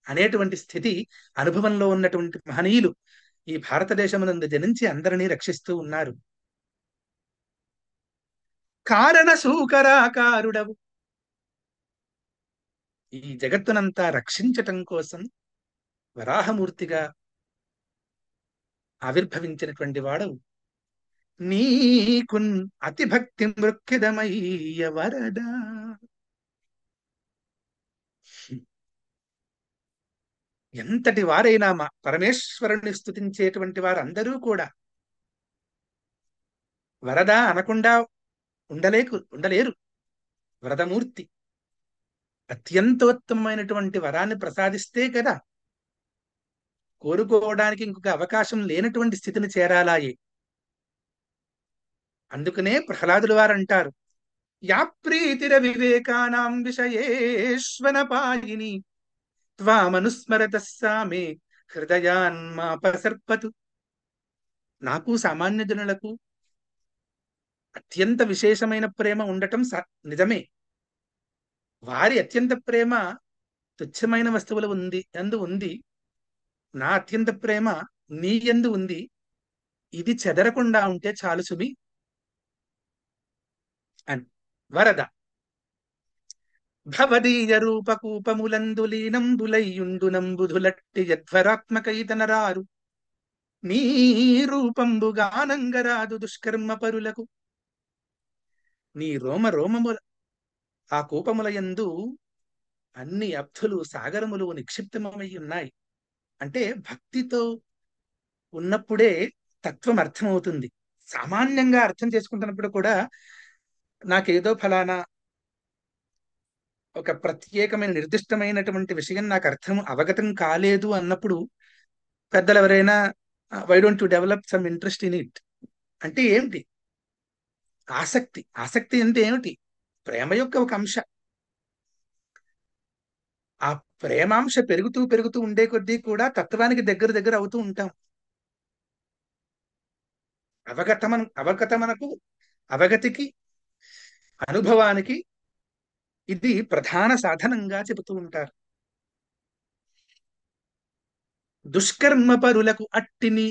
అనేటువంటి స్థితి అనుభవంలో ఉన్నటువంటి మహనీయులు ఈ భారతదేశమునందు జనించి అందరినీ రక్షిస్తూ ఉన్నారు. కారణ సూకరాకారుడవు, ఈ జగత్తునంతా రక్షించటం కోసం వరాహమూర్తిగా ఆవిర్భవించినటువంటి వాడవు. నీకున్ అతి భక్తి మృక్కిదమయ్య వరద. ఎంతటి వారైనా మా పరమేశ్వరుని స్తుతించేటువంటి వారందరూ కూడా వరద అనకుండా ఉండలేరు. వరదమూర్తి అత్యంతోత్తమైనటువంటి వరాన్ని ప్రసాదిస్తే కదా కోరుకోవడానికి ఇంకొక అవకాశం లేనటువంటి స్థితిని చేరాలాయే. అందుకనే ప్రహ్లాదుల వారు అంటారు, యా ప్రీతిర వివేకానాం విషయేశ్వన పాయిని త్వామనుస్మరత సామే హృదయాన్మాపసర్పతు. నాకు సామాన్య జనులకు అత్యంత విశేషమైన ప్రేమ ఉండటం నిజమే. వారి అత్యంత ప్రేమ తుచ్చమైన వస్తువులు ఉంది. నా అత్యంత ప్రేమ నీ యందు ఉంది. ఇది చెదరకుండా ఉంటే చాలు సుమి అని. వరద భవదీయ రూపకూపములందు లీనంబులయ్యుండునంబుధులట్టి యధ్వరాత్మకైతనరారు. నీ రూపంబుగానంగరాదు దుష్కర్మ పరులకు. నీ రోమముల ఆ కూపములయందు అన్ని అబ్ధులు సాగరములు నిక్షిప్తమై ఉన్నాయి. అంటే భక్తితో ఉన్నప్పుడే తత్వం అర్థమవుతుంది. సామాన్యంగా అర్థం చేసుకుంటున్నప్పుడు కూడా నాకేదో ఫలానా ఒక ప్రత్యేకమైన నిర్దిష్టమైనటువంటి విషయం నాకు అవగతం కాలేదు అన్నప్పుడు పెద్దలు ఎవరైనా why don't you develop some interest in it అంటే ఏమిటి? ఆసక్తి అంటే ఏమిటి? ప్రేమ యొక్క ఒక అంశ. ఆ ప్రేమాంశ పెరుగుతూ పెరుగుతూ ఉండే కొద్దీ కూడా తత్వానికి దగ్గర అవుతూ ఉంటాం. అవగతికి అనుభవానికి ఇది ప్రధాన సాధనంగా చెబుతూ ఉంటారు. దుష్కర్మ పరులకు అట్టిని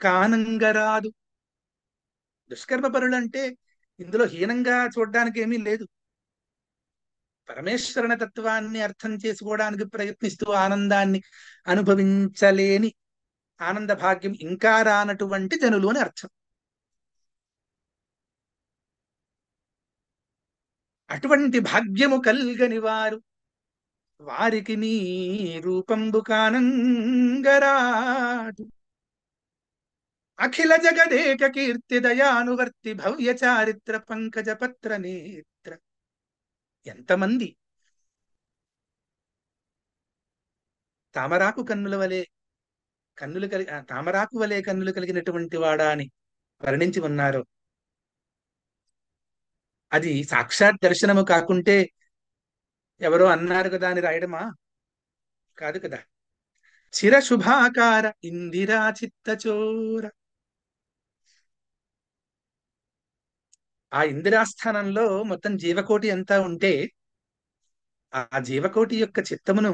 కానంగరాదు. దుష్కర్మ పరులు అంటే ఇందులో హీనంగా చూడడానికి ఏమీ లేదు. పరమేశ్వరుని తత్వాన్ని అర్థం చేసుకోవడానికి ప్రయత్నిస్తూ ఆనందాన్ని అనుభవించలేని ఆనంద భాగ్యం ఇంకా రానటువంటి జనులు అని అర్థం. అటువంటి భాగ్యము కల్గని వారికి నీ రూపంబు కానంగరాదు. అఖిల జగదేక కీర్తి దయానువర్తి భవ్య చారిత్ర పంకజ పత్ర నేత్ర. ఎంతమంది తామరాకు కన్నులు కలిగినటువంటి వాడా అని వర్ణించి ఉన్నారు. అది సాక్షాత్ దర్శనము కాకుంటే ఎవరో అన్నారు కదా అని రాయడమా? కాదు కదా. చిర శుభాకార ఇందిరా చిత్తచోర. ఆ ఇందిరాస్థానంలో మొత్తం జీవకోటి అంతా ఉంటే ఆ జీవకోటి యొక్క చిత్తమును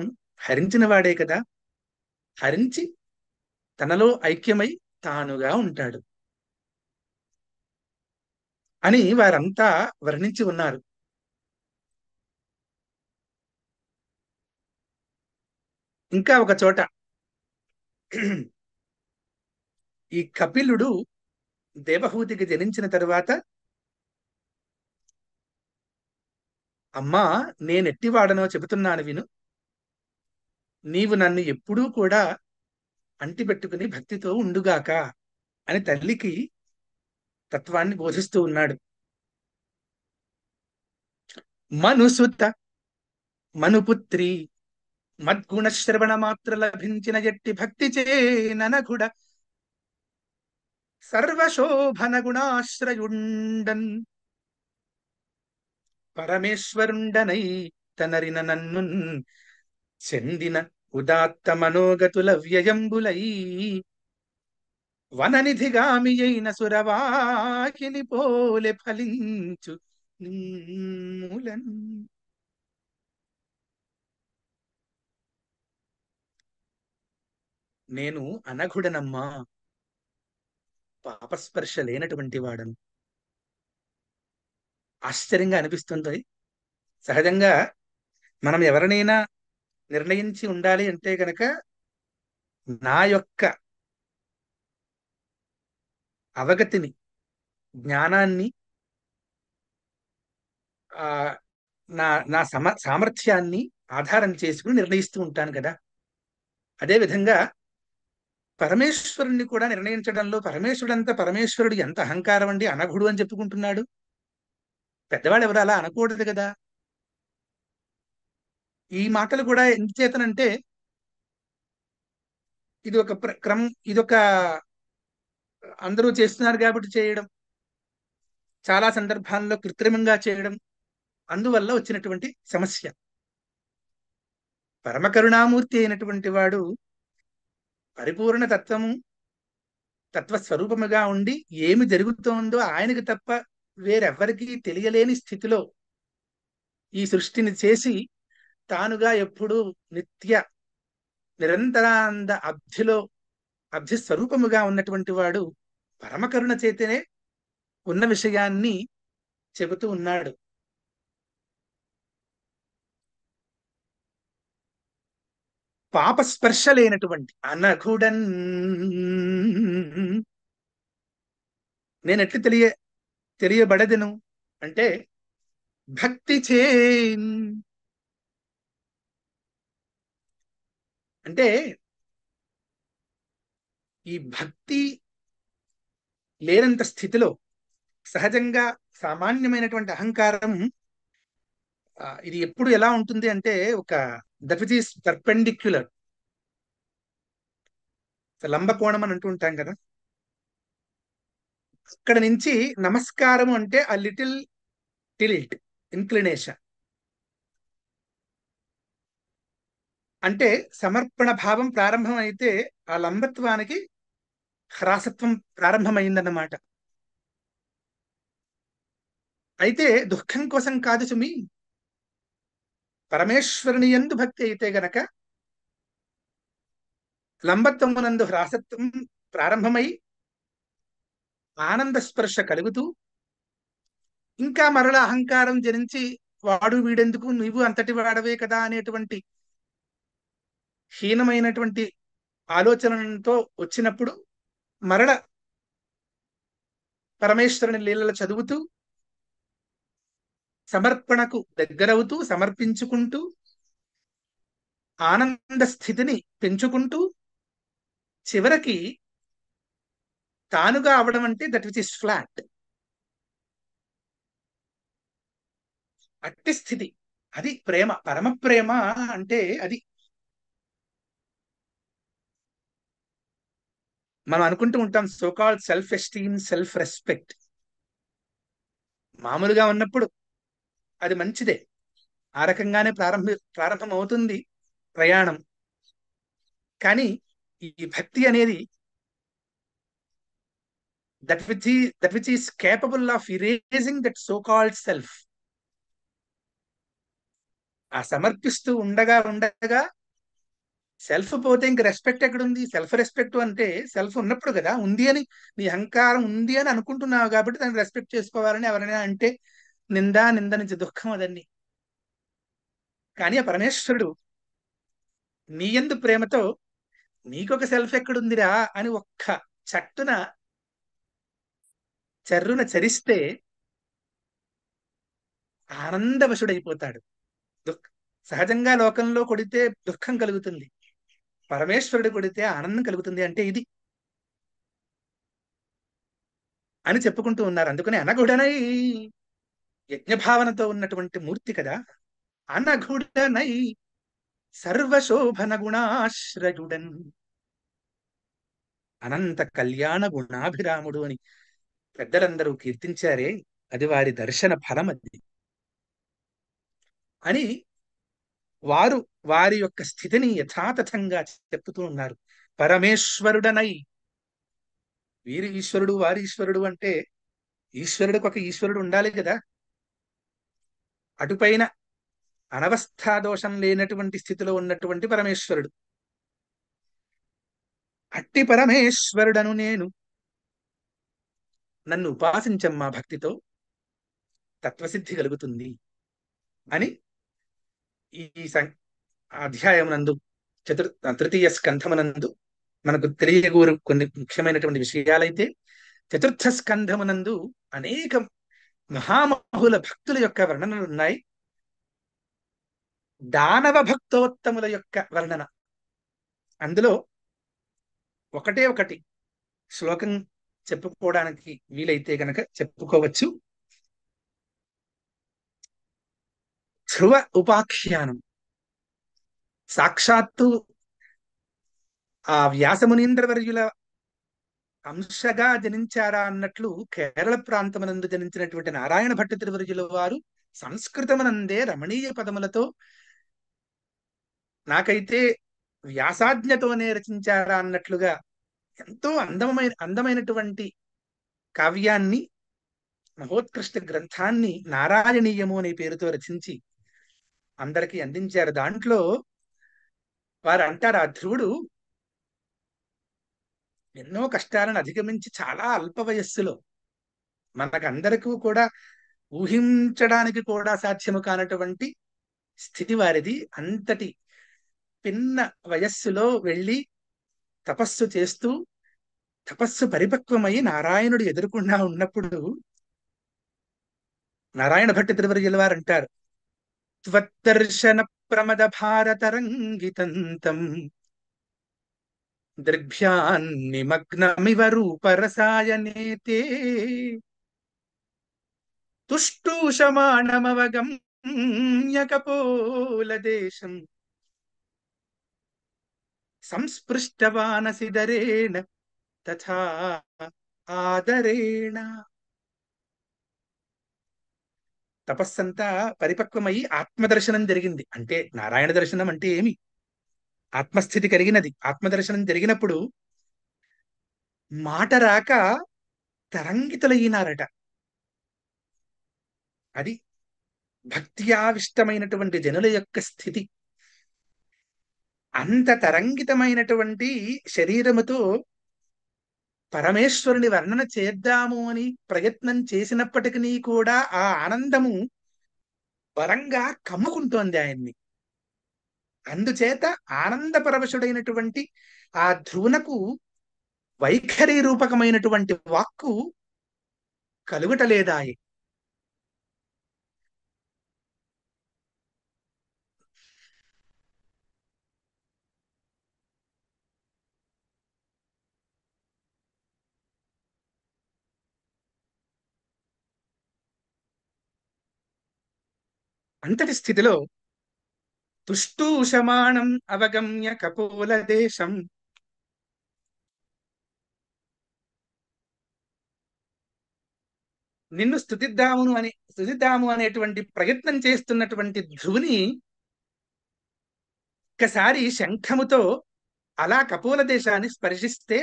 హరించిన వాడే కదా, హరించి తనలో ఐక్యమై తానుగా ఉంటాడు అని వారంతా వర్ణించి ఉన్నారు. ఇంకా ఒక చోట ఈ కపిలుడు దేవహూతికి జనించిన తరువాత, అమ్మా నేనెట్టివాడనో చెబుతున్నాను విను, నీవు నన్ను ఎప్పుడూ కూడా అంటిపెట్టుకుని భక్తితో ఉండుగాక అని తల్లికి తత్వాన్ని బోధిస్తూ ఉన్నాడు. మనుసుత మనుపుత్రి మద్గుణ శ్రవణ మాత్ర లభించిన ఎట్టి భక్తి చేననగుడ సర్వశోభన గుణాశ్రయుండన్ పరమేశ్వరుండనై తనరిన నన్నున్ చెందిన ఉదాత్త మనోగతుల వ్యయంబులై వననిధిగామి అయిన సురవాకిని పోలె ఫలించు నిమ్ములన్. నేను అనఘుడనమ్మా, పాపస్పర్శ లేనటువంటి వాడను. ఆశ్చర్యంగా అనిపిస్తుంది. సహజంగా మనం ఎవరినైనా నిర్ణయించి ఉండాలి అంటే గనక నా యొక్క అవగతిని, జ్ఞానాన్ని, ఆ నా నా సామర్థ్యాన్ని ఆధారం చేసుకుని నిర్ణయిస్తూ ఉంటాను కదా. అదే విధంగా పరమేశ్వరుణ్ణి కూడా నిర్ణయించడంలో పరమేశ్వరుడంతా పరమేశ్వరుడు ఎంత అహంకారం అండి, అనఘుడు అని చెప్పుకుంటున్నాడు. పెద్దవాళ్ళు ఎవరు అలా అనకూడదు కదా. ఈ మాటలు కూడా ఎందుచేతనంటే ఇది ఒక క్రమం, ఇదొక అందరూ చేస్తున్నారు కాబట్టి చేయడం, చాలా సందర్భాల్లో కృత్రిమంగా చేయడం, అందువల్ల వచ్చినటువంటి సమస్య. పరమ కరుణామూర్తి అయినటువంటి వాడు పరిపూర్ణ తత్వము, తత్వస్వరూపముగా ఉండి ఏమి జరుగుతోందో ఆయనకు తప్ప వేరెవ్వరికీ తెలియలేని స్థితిలో ఈ సృష్టిని చేసి తానుగా ఎప్పుడూ నిత్య నిరంతరానంద అబ్ధి స్వరూపముగా ఉన్నటువంటి వాడు పరమకరుణ చేతనే ఉన్న విషయాన్ని చెబుతూ ఉన్నాడు. పాపస్పర్శ లేనటువంటి అనఘుడన్ నేనెట్లు తెలియబడదెను అంటే భక్తి చే, అంటే ఈ భక్తి లేనంత స్థితిలో సహజంగా సామాన్యమైనటువంటి అహంకారం ఇది ఎప్పుడు ఎలా ఉంటుంది అంటే ఒక దట్ విచ్ ఈస్ పర్పెండిక్యులర్, లంబకోణం అని అంటూ ఉంటాం కదా. అక్కడ నుంచి నమస్కారం అంటే ఆ లిటిల్ టిల్ట్, ఇన్క్లినేషన్, అంటే సమర్పణ భావం ప్రారంభమైతే ఆ లంబత్వానికి హ్రాసత్వం ప్రారంభమైందన్నమాట. అయితే దుఃఖం కోసం కాదు సుమి, పరమేశ్వరుని యందు భక్తి అయితే గనక లంబత్వమునందు హ్రాసత్వం ప్రారంభమై ఆనంద స్పర్శ కలుగుతూ ఇంకా మరల అహంకారం జరించి వాడు వీడెందుకు, నువ్వు అంతటి వాడవే కదా అనేటువంటి హీనమైనటువంటి ఆలోచనతో వచ్చినప్పుడు మరల పరమేశ్వరుని లీలలు చదువుతూ సమర్పణకు దగ్గరవుతూ సమర్పించుకుంటూ ఆనంద స్థితిని పెంచుకుంటూ చివరికి తానుగా అవడం అంటే దట్ విచ్ ఇస్ ఫ్లాట్, అట్టి స్థితి. అది ప్రేమ, పరమ ప్రేమ అంటే అది. మనం అనుకుంటూ ఉంటాం so called self esteem, self respect. మామూలుగా ఉన్నప్పుడు అది మంచిదే, ఆ రకంగానే ప్రారంభం అవుతుంది ప్రయాణం. కానీ ఈ భక్తి అనేది that which is capable of erasing that so called self, ఆ సమర్పిస్తూ ఉండగా ఉండగా సెల్ఫ్ పోతే ఇంక రెస్పెక్ట్ ఎక్కడుంది? సెల్ఫ్ రెస్పెక్ట్ అంటే సెల్ఫ్ ఉన్నప్పుడు కదా ఉంది అని. నీ అహంకారం ఉంది అని అనుకుంటున్నావు కాబట్టి దాన్ని రెస్పెక్ట్ చేసుకోవాలని ఎవరైనా అంటే నింద నుంచి దుఃఖం అదన్నీ. కానీ ఆ పరమేశ్వరుడు నీ యందు ప్రేమతో నీకొక సెల్ఫ్ ఎక్కడుందిరా అని ఒక్క చట్టున చర్రున చరిస్తే ఆనందవశుడైపోతాడు. దుఃఖ సహజంగా లోకంలో కొడితే దుఃఖం కలుగుతుంది, పరమేశ్వరుడు కొడితే ఆనందం కలుగుతుంది అంటే ఇది అని చెప్పుకుంటూ ఉన్నారు. అందుకని అనగుడనై యజ్ఞభావనతో ఉన్నటువంటి మూర్తి కదా. అనగుడనై సర్వశోభన గుణాశ్రయుడన్ అనంత కళ్యాణ గుణాభిరాముడు అని పెద్దలందరూ కీర్తించారే, అది వారి దర్శన ఫలం అది అని వారు వారి యొక్క స్థితిని యథాతథంగా చెప్తూ ఉన్నారు. పరమేశ్వరుడనై, వీరి ఈశ్వరుడు వారి ఈశ్వరుడు అంటే ఈశ్వరుడికి ఒక ఈశ్వరుడు ఉండాలి కదా. అటుపైన అనవస్థా దోషం లేనటువంటి స్థితిలో ఉన్నటువంటి పరమేశ్వరుడు. అట్టి పరమేశ్వరుడను నేను, నన్ను ఉపాసించమ్మా భక్తితో తత్వసిద్ధి కలుగుతుంది అని ఈ అధ్యాయమునందు తృతీయ స్కంధమునందు మనకు తెలియగూరు కొన్ని ముఖ్యమైనటువంటి విషయాలైతే, చతుర్థ స్కంధమునందు అనేక మహామహుల భక్తుల యొక్క వర్ణనలు ఉన్నాయి. దానవ భక్తోత్తముల యొక్క వర్ణన అందులో ఒకటే ఒకటి శ్లోకం చెప్పుకోవడానికి వీలైతే గనక చెప్పుకోవచ్చు. ధ్రువ ఉపాఖ్యానం సాక్షాత్తు ఆ వ్యాసమునీంద్రవర్యుల అంశగా జనించారా అన్నట్లు కేరళ ప్రాంతమునందు జనించినటువంటి నారాయణ భట్ట తిరువర్యుల వారు సంస్కృతమునందే రమణీయ పదములతో, నాకైతే వ్యాసాజ్ఞతోనే రచించారా అన్నట్లుగా ఎంతో అందమైనటువంటి కావ్యాన్ని, మహోత్కృష్ట గ్రంథాన్ని నారాయణీయము అనే పేరుతో రచించి అందరికీ అందించారు. దాంట్లో వారు అంటారు, ఆ ధ్రువుడు ఎన్నో కష్టాలను అధిగమించి చాలా అల్ప వయస్సులో, మనకందరికీ కూడా ఊహించడానికి కూడా సాధ్యము కానటువంటి స్థితి వారిది. అంతటి పిన్న వయస్సులో వెళ్ళి తపస్సు చేస్తూ తపస్సు పరిపక్వమై నారాయణుడు ఎదురుకుండా ఉన్నప్పుడు నారాయణ భట్ట తిరువరియుల వారు అంటారు, త్వద్దర్శన ప్రమద భారతరంగితంతం దృగ్భ్యాన్నిమగ్నమివ రూపరసాయనేతే తుష్టూషమాణమవగమ్య కపోలదేశం సంస్పృష్టవానసిదరేణ తథా ఆదరేణ. తపస్సంతా పరిపక్వమై ఆత్మదర్శనం జరిగింది. అంటే నారాయణ దర్శనం అంటే ఏమి? ఆత్మస్థితి కలిగినది. ఆత్మదర్శనం జరిగినప్పుడు మాట రాక తరంగితులయ్యినారట. అది భక్త్యావిష్టమైనటువంటి జనుల యొక్క స్థితి. అంత తరంగితమైనటువంటి శరీరముతో పరమేశ్వరుని వర్ణన చేద్దాము అని ప్రయత్నం చేసినప్పటికీ కూడా ఆ ఆనందము బలంగా కమ్ముకుంటోంది ఆయన్ని. అందుచేత ఆనందపరవశుడైనటువంటి ఆ ధ్రువునకు వైఖరి రూపకమైనటువంటి వాక్కు కలుగటలేదాయి. అంతటి స్థితిలో తుష్టూషమాణం అవగమ్య కపోల దేశం, నిన్ను స్తుతిద్దాము అనేటువంటి ప్రయత్నం చేస్తున్నటువంటి ధ్రువుని ఒక్కసారి శంఖముతో అలా కపోల దేశాన్ని స్పర్శిస్తే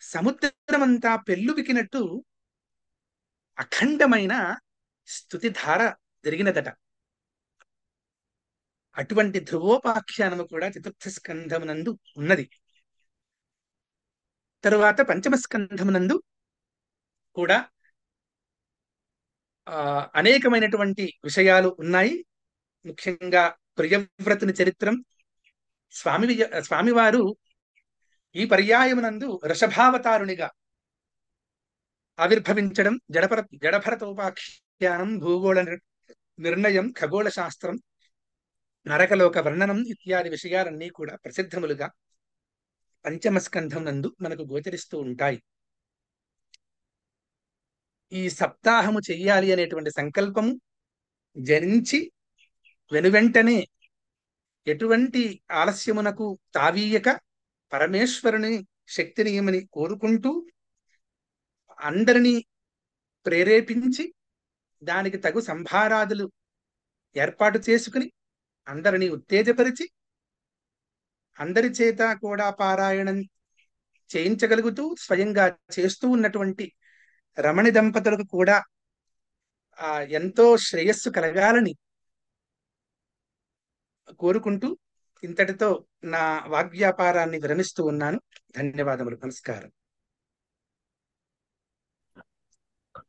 సముద్రమంతా పెళ్ళుబికినట్టు అఖండమైన స్తుతిధార జరిగినదట. అటువంటి ధ్రువోపాఖ్యానము కూడా చతుర్థ స్కంధమునందు ఉన్నది. తరువాత పంచమ స్కంధమునందు కూడా అనేకమైనటువంటి విషయాలు ఉన్నాయి. ముఖ్యంగా ప్రియవ్రతుని చరిత్రం, స్వామివారు ఈ పర్యాయమునందు వృషభావతారునిగా ఆవిర్భవించడం, జడభరతోపాఖ్యానం, భూగోళ నిర్ణయం, ఖగోళ శాస్త్రం, నరకలోక వర్ణనం ఇత్యాది విషయాలన్నీ కూడా ప్రసిద్ధములుగా పంచమ స్కంధం నందు మనకు గోచరిస్తూ ఉంటాయి. ఈ సప్తాహము చెయ్యాలి అనేటువంటి సంకల్పము జరించి వెనువెంటనే ఎటువంటి ఆలస్యమునకు తావీయక పరమేశ్వరుని శక్తినియమని కోరుకుంటూ అందరినీ ప్రేరేపించి దానికి తగు సంభారాదులు ఏర్పాటు చేసుకుని అందరినీ ఉత్తేజపరిచి అందరి చేత కూడా పారాయణం చేయించగలుగుతూ స్వయంగా చేస్తూ ఉన్నటువంటి రమణి దంపతులకు కూడా ఎంతో శ్రేయస్సు కలగాలని కోరుకుంటూ ఇంతటితో నా వాగ్వ్యాపారాన్ని విరమిస్తూ ఉన్నాను. ధన్యవాదములు. నమస్కారం.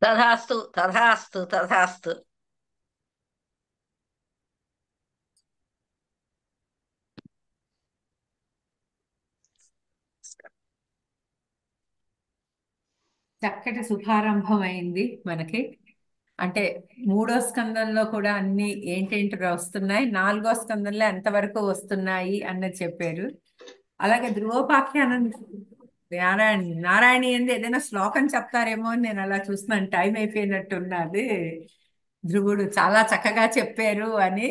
తథాస్తు తథాస్తు తథాస్తు. చక్కటి శుభారంభం అయింది మనకి. అంటే 3వ స్కందంలో కూడా అన్ని ఏంటేంటి వస్తున్నాయి, 4వ స్కందంలో ఎంతవరకు వస్తున్నాయి అన్నది చెప్పారు. అలాగే ధ్రువోపాఖ్యానం నారాయణి ఏంది ఏదైనా శ్లోకం చెప్తారేమో అని నేను అలా చూస్తున్నాను. టైం అయిపోయినట్టున్నది. ధ్రువుడు చాలా చక్కగా చెప్పారు అని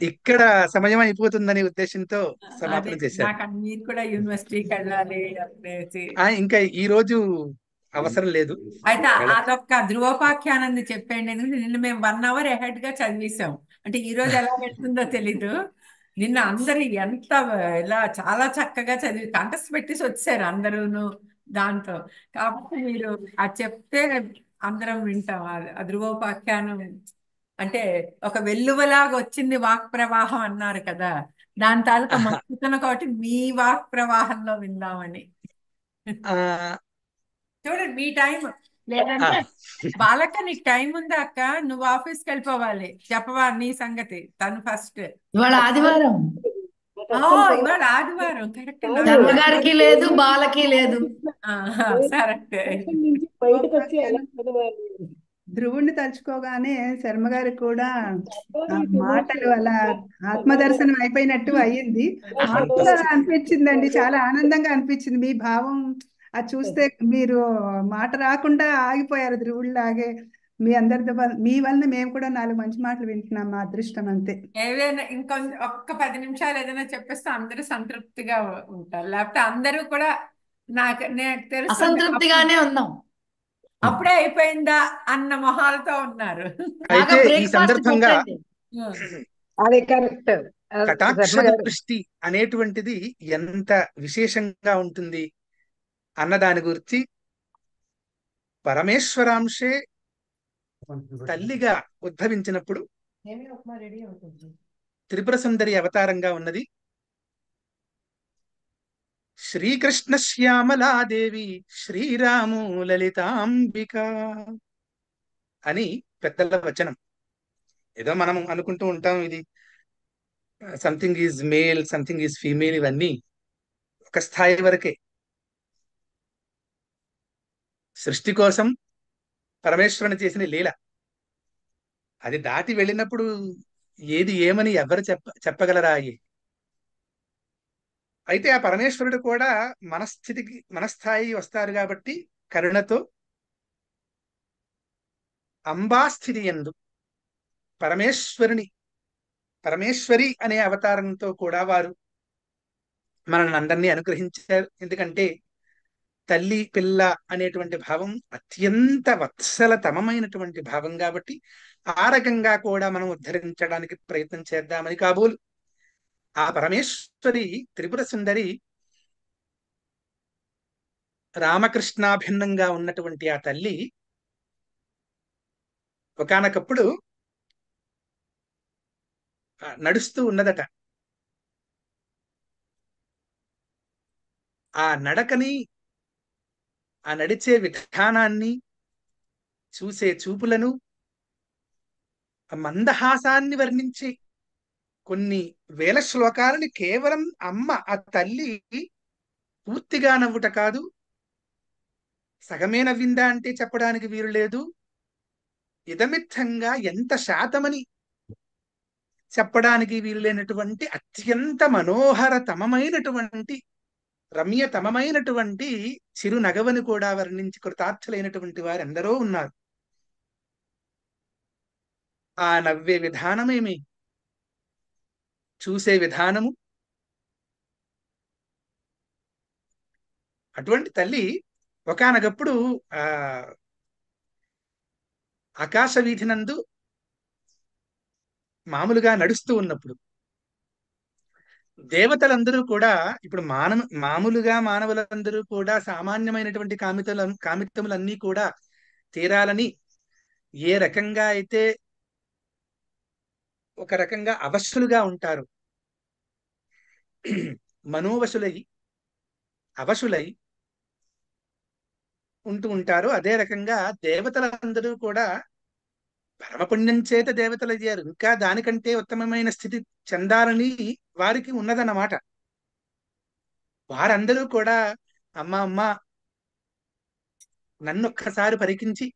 ఇక్కడ సమయం అయిపోతుందనే ఉద్దేశంతో సమాపన చేశారు. నాకు మీరు కూడా యూనివర్సిటీకి వెళ్ళాలి అనేసి ఇంకా ఈ రోజు అవసరం లేదు. అయితే అదొక్క ధ్రువోపాఖ్యానాన్ని చెప్పండి. నిన్న మేము 1 hour ahead గా చదివేశాం. అంటే ఈ రోజు ఎలా వెళ్తుందో తెలీదు. నిన్న అందరు ఎంత ఇలా చాలా చక్కగా చదివి కంటెస్ట్ పెట్టేసి వచ్చారు అందరూను దాంతో. కాబట్టి మీరు అది చెప్తే అందరం వింటాం. ఆ ధ్రువోపాఖ్యానం అంటే ఒక వెల్లువలాగా వచ్చింది వాక్ ప్రవాహం అన్నారు కదా, దాని తాలూకా మక్కుతున్న కాబట్టి మీ వాక్ ప్రవాహంలో విందామని. చూడండి మీ టైం లేదంటే బాలక్క నీకు టైం ఉందా అక్క? నువ్వు ఆఫీస్కి వెళ్ళిపోవాలి. చెప్పవా నీ సంగతి? తను ఫస్ట్. ఇవాళ ఆదివారం. ఇవాళ ఆదివారం. కరెక్ట్. గారికి లేదు, బాలకి లేదు. సరే. ధ్రువుణ్ణి తలుచుకోగానే శర్మ గారికి కూడా మాటలు అలా ఆత్మదర్శనం అయిపోయినట్టు అయ్యింది. అనిపించిందండి, చాలా ఆనందంగా అనిపించింది మీ భావం. అది చూస్తే మీరు మాట రాకుండా ఆగిపోయారు ధ్రువుడిలాగే. మీ అందరితో మీ వలన మేము కూడా 4 మంచి మాటలు వింటున్నాం. మా అదృష్టం అంతే. ఏదైనా ఒక్క 10 నిమిషాలు ఏదైనా చెప్పేస్తే అందరూ సంతృప్తిగా ఉంటారు. లేకపోతే అందరూ కూడా నాకు తెలుసు అసంతృప్తిగానే ఉన్నాం. అప్పుడే అయిపోయిందా అన్న మొహాలతో ఉన్నారు. అయితే ఈ సందర్భంగా కటాక్ష దృష్టి అనేటువంటిది ఎంత విశేషంగా ఉంటుంది అన్న దాని గురించి పరమేశ్వరాంశే తల్లిగా ఉద్భవించినప్పుడు త్రిపుర సుందరి అవతారంగా ఉన్నది. శ్రీకృష్ణ శ్యామలాదేవి శ్రీరాము లలితాంబిక అని పెద్దల వచనం. ఏదో మనం అనుకుంటూ ఉంటాం ఇది something is male, something is female, ఇవన్నీ ఒక స్థాయి వరకే. సృష్టి కోసం పరమేశ్వరుని చేసిన లీల. అది దాటి వెళ్ళినప్పుడు ఏది ఏమని ఎవరు చెప్పగలరా? అయితే ఆ పరమేశ్వరుడు కూడా మనస్థాయి వస్తారు కాబట్టి కరుణతో అంబాస్థితి యందు పరమేశ్వరి అనే అవతారంతో కూడా వారు మనల్ని అందరినీ అనుగ్రహించారు. ఎందుకంటే తల్లి పిల్ల అనేటువంటి భావం అత్యంత వత్సలతమైనటువంటి భావం కాబట్టి ఆ రకంగా కూడా మనం ఉద్ధరించడానికి ప్రయత్నం చేద్దామని కాబోలు ఆ పరమేశ్వరి త్రిపుర సుందరి రామకృష్ణాభిన్నంగా ఉన్నటువంటి ఆ తల్లి ఒకానొకప్పుడు నడుస్తూ ఉన్నదట. ఆ నడకని, ఆ నడిచే విధానాన్ని, చూసే చూపులను, ఆ మందహాసాన్ని వర్ణించి కొన్ని వేల శ్లోకాలని కేవలం అమ్మ, ఆ తల్లి పూర్తిగా నవ్వుట కాదు, సగమే నవ్విందా అంటే చెప్పడానికి వీలు లేదు, ఇదమిత్తంగా ఎంత శాతమని చెప్పడానికి వీలు లేనటువంటి అత్యంత మనోహరతమమైనటువంటి, రమ్యతమమైనటువంటి చిరునగవని కూడా వర్ణించి కృతార్థులైనటువంటి వారు ఎందరో ఉన్నారు. ఆ నవ్వే విధానమేమి, చూసే విధానము, అటువంటి తల్లి ఒకానొకప్పుడు ఆ ఆకాశ వీధినందు మామూలుగా నడుస్తూ ఉన్నప్పుడు దేవతలందరూ కూడా, ఇప్పుడు మామూలుగా మానవులందరూ కూడా సామాన్యమైనటువంటి కామితములన్నీ కూడా తీరాలని ఏ రకంగా అయితే ఒక రకంగా అవశులుగా ఉంటారు, మనోవశులై అవశులై ఉంటూ ఉంటారు, అదే రకంగా దేవతలందరూ కూడా పరమపుణ్యం చేత దేవతలు అయ్యారు. ఇంకా దానికంటే ఉత్తమమైన స్థితి చెందాలని వారికి ఉన్నదన్నమాట. వారందరూ కూడా అమ్మ అమ్మ నన్నొక్కసారి పరికించి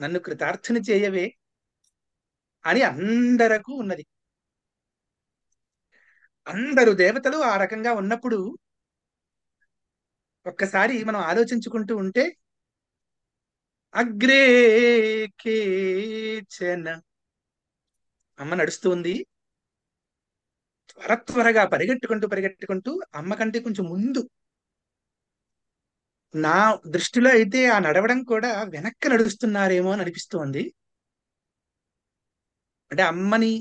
నన్ను కృతార్థుని చేయవే అని అందరకు ఉన్నది. అందరూ దేవతలు ఆ రకంగా ఉన్నప్పుడు ఒక్కసారి మనం ఆలోచించుకుంటూ ఉంటే, అగ్రే కేచన, అమ్మ నడుస్తుంది, త్వరగా పరిగెట్టుకుంటూ అమ్మ కంటే కొంచెం ముందు, నా దృష్టిలో అయితే ఆ నడవడం కూడా వెనక్కి నడుస్తున్నారేమో అని అనిపిస్తోంది. అంటే అమ్మని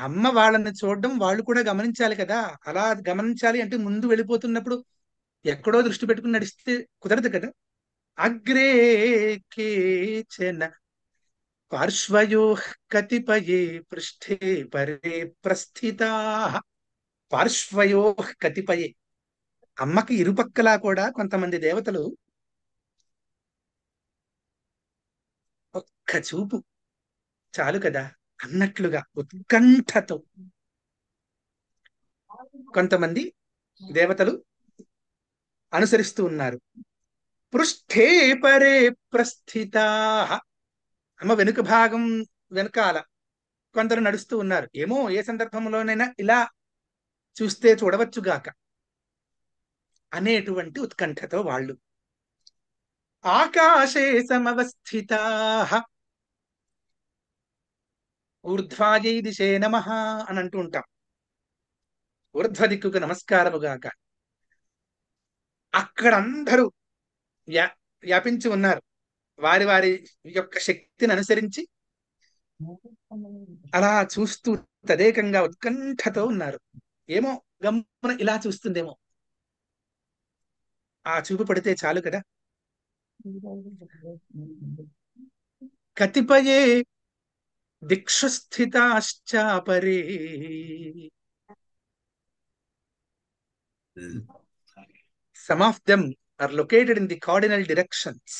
అమ్మ వాళ్ళని చూడడం వాళ్ళు కూడా గమనించాలి కదా. అలా గమనించాలి అంటే ముందు వెళ్ళిపోతున్నప్పుడు ఎక్కడో దృష్టి పెట్టుకుని నడిస్తే కుదరదు కదా. అగ్రే కేచన పార్శ్వయోః కతిపయే పృష్ఠే పరే ప్రస్థితాః. పార్శ్వయోః కతిపయే, అమ్మకి ఇరుపక్కలా కూడా కొంతమంది దేవతలు ఒక్క చూపు చాలు కదా అన్నట్లుగా ఉత్కంఠతో కొంతమంది దేవతలు అనుసరిస్తూ ఉన్నారు. పృష్ఠే పరే ప్రస్థితాః, అమ్మ వెనుక భాగం వెనకాల కొందరు నడుస్తూ ఉన్నారు. ఏమో ఏ సందర్భంలోనైనా ఇలా చూస్తే చూడవచ్చుగాక అనేటువంటి ఉత్కంఠతో వాళ్ళు. ఆకాశే సమవస్థితాః, ఊర్ధ్వాయై దిశే నమః అని అంటూ ఉంటాం. ఊర్ధ్వ దిక్కుకు నమస్కారముగాక. అక్కడందరూ వ్యాపించి ఉన్నారు. వారి వారి యొక్క శక్తిని అనుసరించి అలా చూస్తూ తదేకంగా ఉత్కంఠతో ఉన్నారు. ఏమో గమ్మున ఇలా చూస్తుందేమో, ఆ చూపు పడితే చాలు కదా. కతిపయే దిక్షు స్థితాశ్చాపరే, some of them are located in the cardinal directions.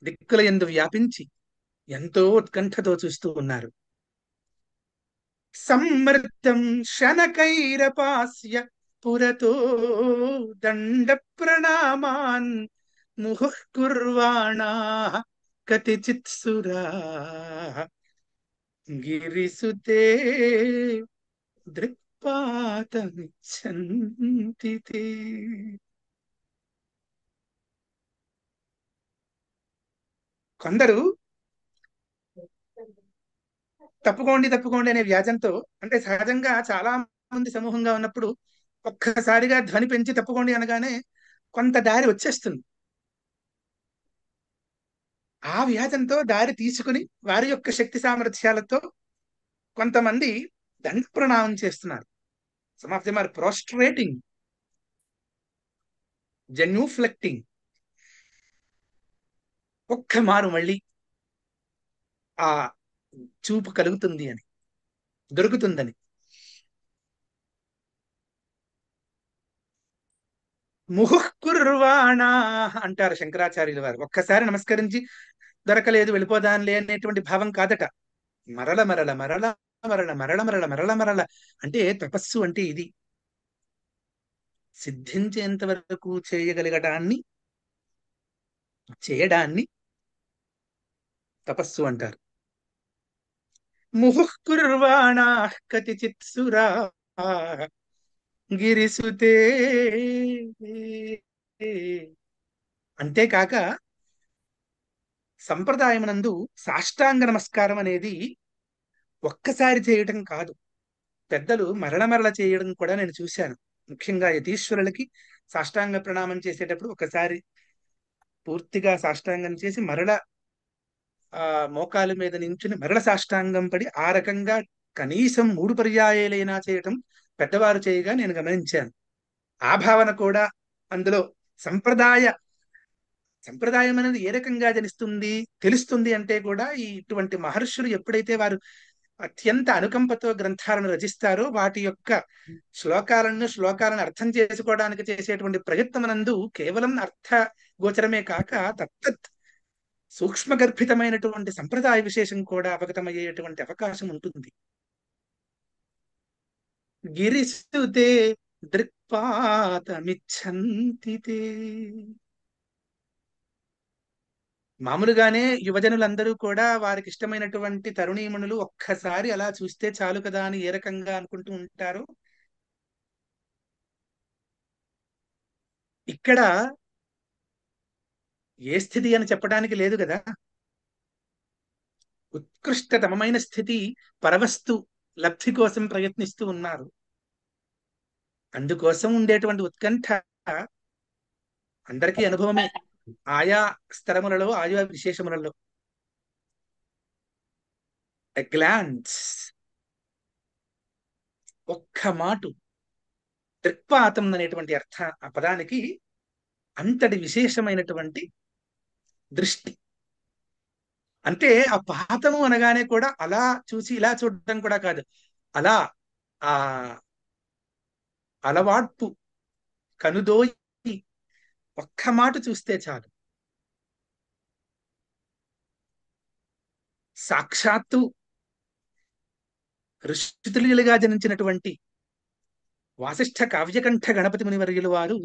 దిక్కుల యందు వ్యాపించి ఎంతో ఉత్కంఠతో చూస్తూ ఉన్నారు. సమ్మర్తం శనకైరపాస్య పురతో దండ ప్రణామాన్ ముహుః కుర్వాణాః కతిచిత్ సురాః గిరిసుతే దృక్పాతమిచ్చంతి తే. కొందరు తప్పుకోండి అనే వ్యాజంతో, అంటే సహజంగా చాలా మంది సమూహంగా ఉన్నప్పుడు ఒక్కసారిగా ధ్వని పెంచి తప్పుకోండి అనగానే కొంత దారి వచ్చేస్తుంది. ఆ వ్యాజంతో దారి తీసుకుని వారి యొక్క శక్తి సామర్థ్యాలతో కొంతమంది దండ ప్రణామం చేస్తున్నారు. Some of them are prostrating, genuflecting. ఒక్క మారు మళ్ళీ ఆ చూపు కలుగుతుంది అని, దొరుకుతుందని. ముహుఃకుర్వాణ అంటారు శంకరాచార్యుల వారు. ఒక్కసారి నమస్కరించి దొరకలేదు వెళ్ళిపోదాంలే అనేటువంటి భావం కాదట. మరల మరల మరల మరల మరల మరల మరల మరల అంటే తపస్సు అంటే ఇది. సిద్ధించేంత వరకు చేయడాన్ని తపస్సు అంటారు. ముహుఃకుర్వాణ కతిచిత్ సురా గిరిసుతే. అంతేకాక సంప్రదాయమునందు సాష్టాంగ నమస్కారం అనేది ఒక్కసారి చేయటం కాదు, పెద్దలు మరల మరల చేయడం కూడా నేను చూశాను. ముఖ్యంగా యతీశ్వరులకి సాష్టాంగ ప్రణామం చేసేటప్పుడు ఒకసారి పూర్తిగా సాష్టాంగం చేసి మరల మోకాలు మీద నించుని మరల సాష్టాంగం పడి ఆ రకంగా కనీసం 3 పర్యాయాలైనా చేయటం పెద్దవారు చేయగా నేను గమనించాను. ఆ భావన కూడా అందులో సంప్రదాయం అనేది ఏ రకంగా తెలుస్తుంది అంటే కూడా ఇటువంటి మహర్షులు ఎప్పుడైతే వారు అత్యంత అనుకంపతో గ్రంథాలను రచిస్తారో వాటి యొక్క శ్లోకాలను అర్థం చేసుకోవడానికి చేసేటువంటి ప్రయత్నమనందు కేవలం అర్థ గోచరమే కాక తత్తత్ సూక్ష్మగర్భితమైనటువంటి సంప్రదాయ విశేషం కూడా అవగతమయ్యేటువంటి అవకాశం ఉంటుంది. గిరిసుతే దృక్పాతమిచ్చంతి తే. మామూలుగానే యువజనులందరూ కూడా వారికి ఇష్టమైనటువంటి తరుణీమణులు ఒక్కసారి అలా చూస్తే చాలు కదా అని ఏ రకంగా అనుకుంటూ ఉంటారు. ఇక్కడ ఏ స్థితి అని చెప్పడానికి లేదు కదా. ఉత్కృష్టతమైన స్థితి పరవస్తు లబ్ధి కోసం ప్రయత్నిస్తూ ఉన్నారు. అందుకోసం ఉండేటువంటి ఉత్కంఠ అందరికీ అనుభవమే, ఆయా స్తరములలో ఆయా విశేషములలో. ఎ గ్లాన్స్, ఒక్క మాటు. దృక్పాతం అనేటువంటి ఆ పదానికి అంతటి విశేషమైనటువంటి దృష్టి. అంటే ఆ పాతము అనగానే కూడా అలా చూసి ఇలా చూడటం కూడా కాదు, అలా ఆ అలవాట్పు కనుదోయి ఒక్క మాట చూస్తే చాలు. సాక్షాత్తు ఋషితులుగా జనించినటువంటి వాసిష్ఠ కావ్యకంఠ గణపతి మునివర్యులు వారు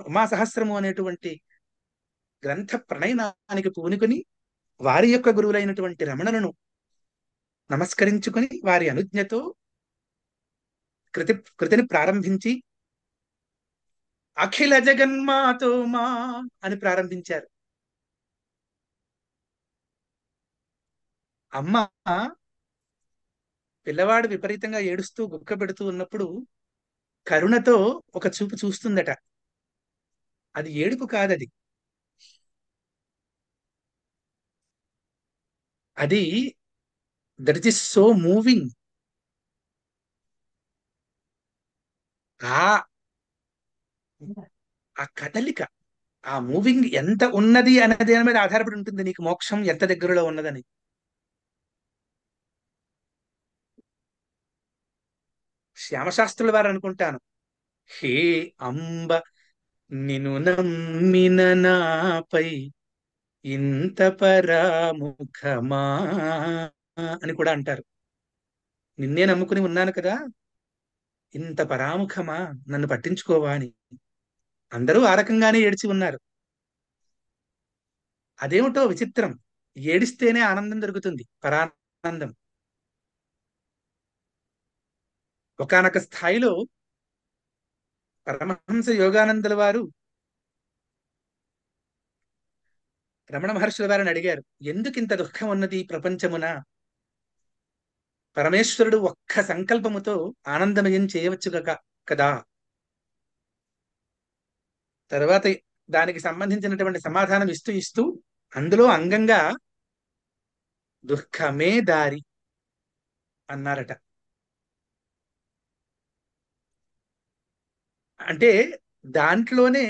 ఉమాసహస్రము అనేటువంటి గ్రంథ ప్రణయనానికి పూనుకొని వారి యొక్క గురువులైనటువంటి రమణులను నమస్కరించుకొని వారి అనుజ్ఞతో కృతిని ప్రారంభించి అఖిల జగన్మాతో మా అని ప్రారంభించారు. అమ్మ పిల్లవాడు విపరీతంగా ఏడుస్తూ గుక్క పెడుతూ ఉన్నప్పుడు కరుణతో ఒక చూపు చూస్తుందట. అది ఏడుపు కాదది, అది దట్ ఈస్ సో మూవింగ్. ఆ కదలిక, ఆ మూవింగ్ ఎంత ఉన్నది అనే దాని మీద ఆధారపడి ఉంటుంది నీకు మోక్షం ఎంత దగ్గరలో ఉన్నదని. శ్యామశాస్త్రుల వారు అనుకుంటాను, హే అంబ నిన్ను నమ్మిన నాపై ఇంత పరాముఖమా అని కూడా అంటారు. నిన్నే నమ్ముకుని ఉన్నాను కదా, ఇంత పరాముఖమా, నన్ను పట్టించుకోవా అని. అందరూ ఆ రకంగానే ఏడ్చి ఉన్నారు. అదేమిటో విచిత్రం, ఏడిస్తేనే ఆనందం దొరుకుతుంది, పరానందం. ఒకానొక స్థాయిలో పరమహంస యోగానందుల వారు రమణ మహర్షుల వారిని అడిగారు, ఎందుకు ఇంత దుఃఖం ఉన్నది ప్రపంచమున? పరమేశ్వరుడు ఒక్క సంకల్పముతో ఆనందమయం చేయవచ్చు కదా. తర్వాత దానికి సంబంధించినటువంటి సమాధానం ఇస్తూ అందులో అంగంగా దుఃఖమే దారి అన్నారట. అంటే దాంట్లోనే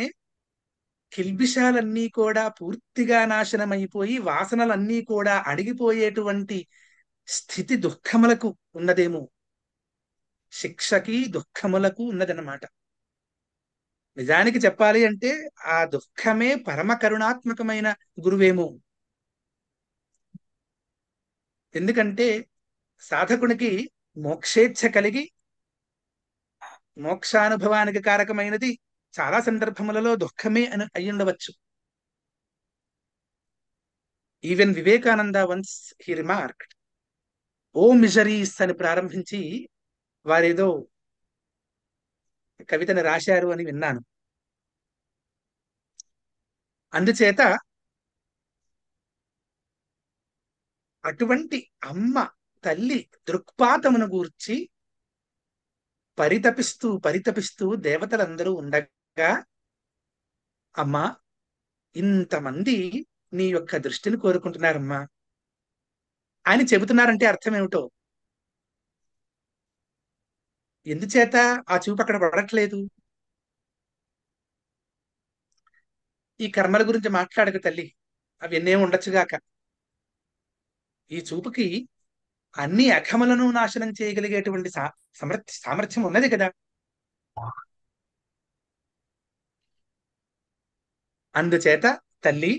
కిల్బిషాలన్నీ కూడా పూర్తిగా నాశనమైపోయి వాసనలన్నీ కూడా అడిగిపోయేటువంటి స్థితి దుఃఖములకు ఉన్నదేమో. శిక్షకి దుఃఖములకు ఉన్నదన్నమాట. నిజానికి చెప్పాలి అంటే ఆ దుఃఖమే పరమ కరుణాత్మకమైన గురువేమో. ఎందుకంటే సాధకునికి మోక్షేచ్ఛ కలిగి మోక్షానుభవానికి కారకమైనది చాలా సందర్భములలో దుఃఖమే అని అయ్యుండవచ్చు. Even Vivekananda once he remarked, oh miseries అని ప్రారంభించి వారేదో కవితను రాశారు అని విన్నాను. అందుచేత అటువంటి అమ్మ తల్లి దృక్పాతమును గూర్చి పరితపిస్తూ పరితపిస్తూ దేవతలందరూ ఉండగా, అమ్మా ఇంతమంది నీ యొక్క దృష్టిని కోరుకుంటున్నారమ్మా అని చెబుతున్నారంటే అర్థం ఏమిటో. ఎందుచేత ఆ చూపు అక్కడ పడట్లేదు? ఈ కర్మల గురించి మాట్లాడక తల్లి, అవి ఎన్నేం ఉండొచ్చుగాక. ఈ చూపుకి అన్ని అఘములను నాశనం చేయగలిగేటువంటి సామర్థ్యం ఉన్నది కదా. అందుచేత తల్లి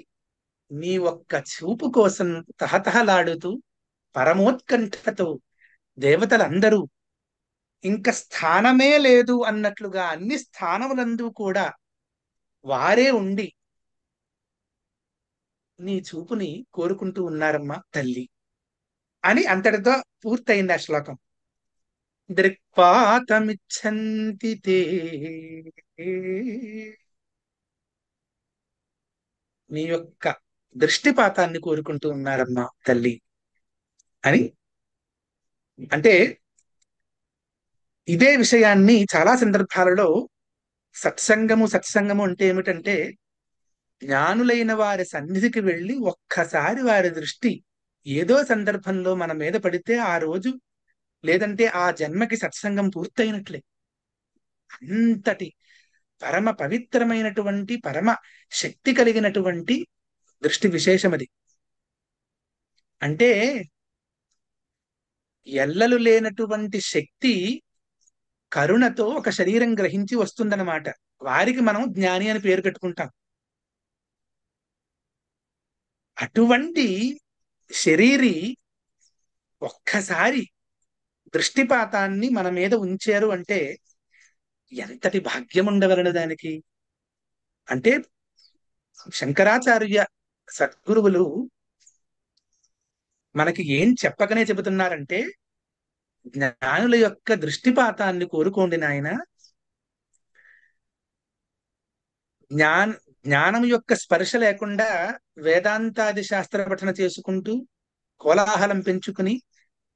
నీ ఒక్క చూపు కోసం తహతహలాడుతూ పరమోత్కంఠతో దేవతలందరూ ఇంకా స్థానమే లేదు అన్నట్లుగా అన్ని స్థానములందు కూడా వారే ఉండి నీ చూపుని కోరుకుంటూ ఉన్నారమ్మా తల్లి అని అంతటితో పూర్తయింది ఆ శ్లోకం. దృక్పాతమిచ్చంతి తే, నీ యొక్క దృష్టిపాతాన్ని కోరుకుంటూ ఉన్నారమ్మా తల్లి అని. అంటే ఇదే విషయాన్ని చాలా సందర్భాలలో సత్సంగము అంటే ఏమిటంటే, జ్ఞానులైన వారి సన్నిధికి వెళ్ళి ఒక్కసారి వారి దృష్టి ఏదో సందర్భంలో మన మీద పడితే ఆ రోజు లేదంటే ఆ జన్మకి సత్సంగం పూర్తయినట్లే. అంతటి పరమ పవిత్రమైనటువంటి పరమ శక్తి కలిగినటువంటి దృష్టి విశేషమది. అంటే ఎల్లలు లేనటువంటి శక్తి కరుణతో ఒక శరీరం గ్రహించి వస్తుందన్నమాట. వారికి మనం జ్ఞాని అని పేరు పెట్టుకుంటాం. అటువంటి శరీరి ఒక్కసారి దృష్టిపాతాన్ని మన మీద ఉంచారు అంటే ఎంతటి భాగ్యం ఉండవలను దానికి. అంటే శంకరాచార్య సద్గురువులు మనకి ఏం చెప్పకనే చెబుతున్నారంటే, జ్ఞానుల యొక్క దృష్టిపాతాన్ని కోరుకోండి నాయన. జ్ఞానం యొక్క స్పర్శ లేకుండా వేదాంతాది శాస్త్ర పఠన చేసుకుంటూ కోలాహలం పెంచుకుని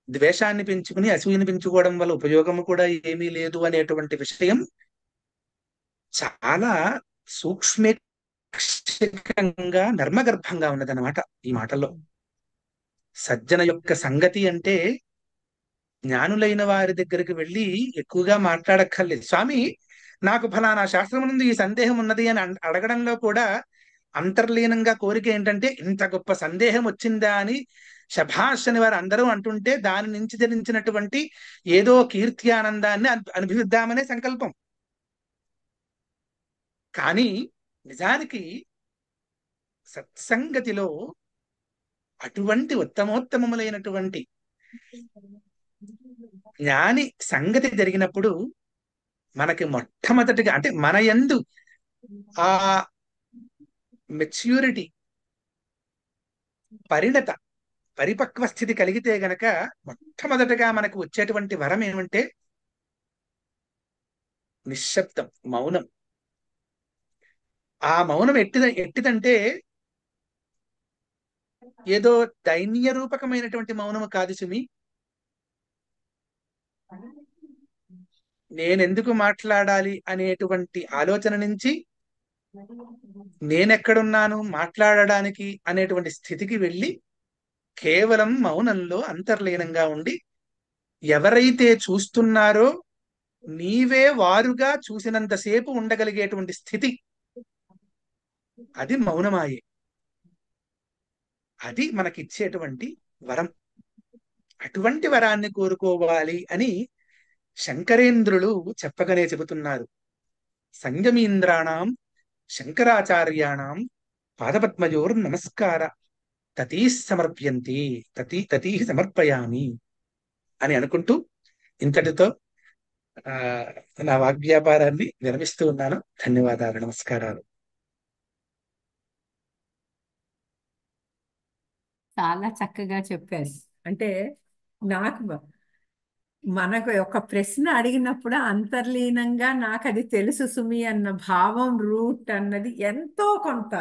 ద్వేషాన్ని పెంచుకుని అసూయని పెంచుకోవడం వల్ల ఉపయోగము కూడా ఏమీ లేదు అనేటువంటి విషయం చాలా సూక్ష్మంగా నర్మగర్భంగా ఉన్నదన్నమాట ఈ మాటల్లో. సజ్జన యొక్క సంగతి అంటే జ్ఞానులైన వారి దగ్గరికి వెళ్ళి ఎక్కువగా మాట్లాడక్కర్లేదు. స్వామి నాకు ఫలానా శాస్త్రం నుండి ఈ సందేహం ఉన్నది అని అడగడంలో కూడా అంతర్లీనంగా కోరిక ఏంటంటే, ఇంత గొప్ప సందేహం వచ్చిందా అని శభాష్ అని వారు అందరూ అంటుంటే దాని నుంచి జరించినటువంటి ఏదో కీర్తి ఆనందాన్ని అనుభవిద్దామనే సంకల్పం. కానీ నిజానికి సత్సంగతిలో అటువంటి ఉత్తమోత్తమములైనటువంటి జ్ఞాని సంగతి జరిగినప్పుడు మనకి మొట్టమొదటిగా అంటే మన యందు ఆ మెచ్యూరిటీ పరిపక్వ స్థితి కలిగితే గనక మొట్టమొదటగా మనకు వచ్చేటువంటి వరం ఏమంటే నిశ్శబ్దం, మౌనం. ఆ మౌనం ఎట్టిదంటే ఏదో దైన్య రూపకమైనటువంటి మౌనము కాదు సుమి. నేనెందుకు మాట్లాడాలి అనేటువంటి ఆలోచన నుంచి నేనెక్కడున్నాను మాట్లాడడానికి అనేటువంటి స్థితికి వెళ్ళి కేవలం మౌనంలో అంతర్లీనంగా ఉండి ఎవరైతే చూస్తున్నారో నీవే వారుగా చూసినంతసేపు ఉండగలిగేటువంటి స్థితి. అది మౌనమాయే. అది మనకిచ్చేటువంటి వరం. అటువంటి వరాన్ని కోరుకోవాలి అని శంకరేంద్రులు చెప్పగానే చెబుతున్నారు. సంయమీంద్రాణం శంకరాచార్యాణం పాదపద్మయోర్ నమస్కార తతీః సమర్ప్యంతి తతీః సమర్పయామి అని అనుకుంటూ ఇంతటితో నా వాగ్వ్యాపారాన్ని విరమిస్తూ ఉన్నాను. ధన్యవాదాలు, నమస్కారాలు. చాలా చక్కగా చెప్పారు. అంటే నాకు మనకు ఒక ప్రశ్న అడిగినప్పుడు అంతర్లీనంగా నాకు అది తెలుసు సుమి అన్న భావం, రూట్ అన్నది ఎంతో కొంత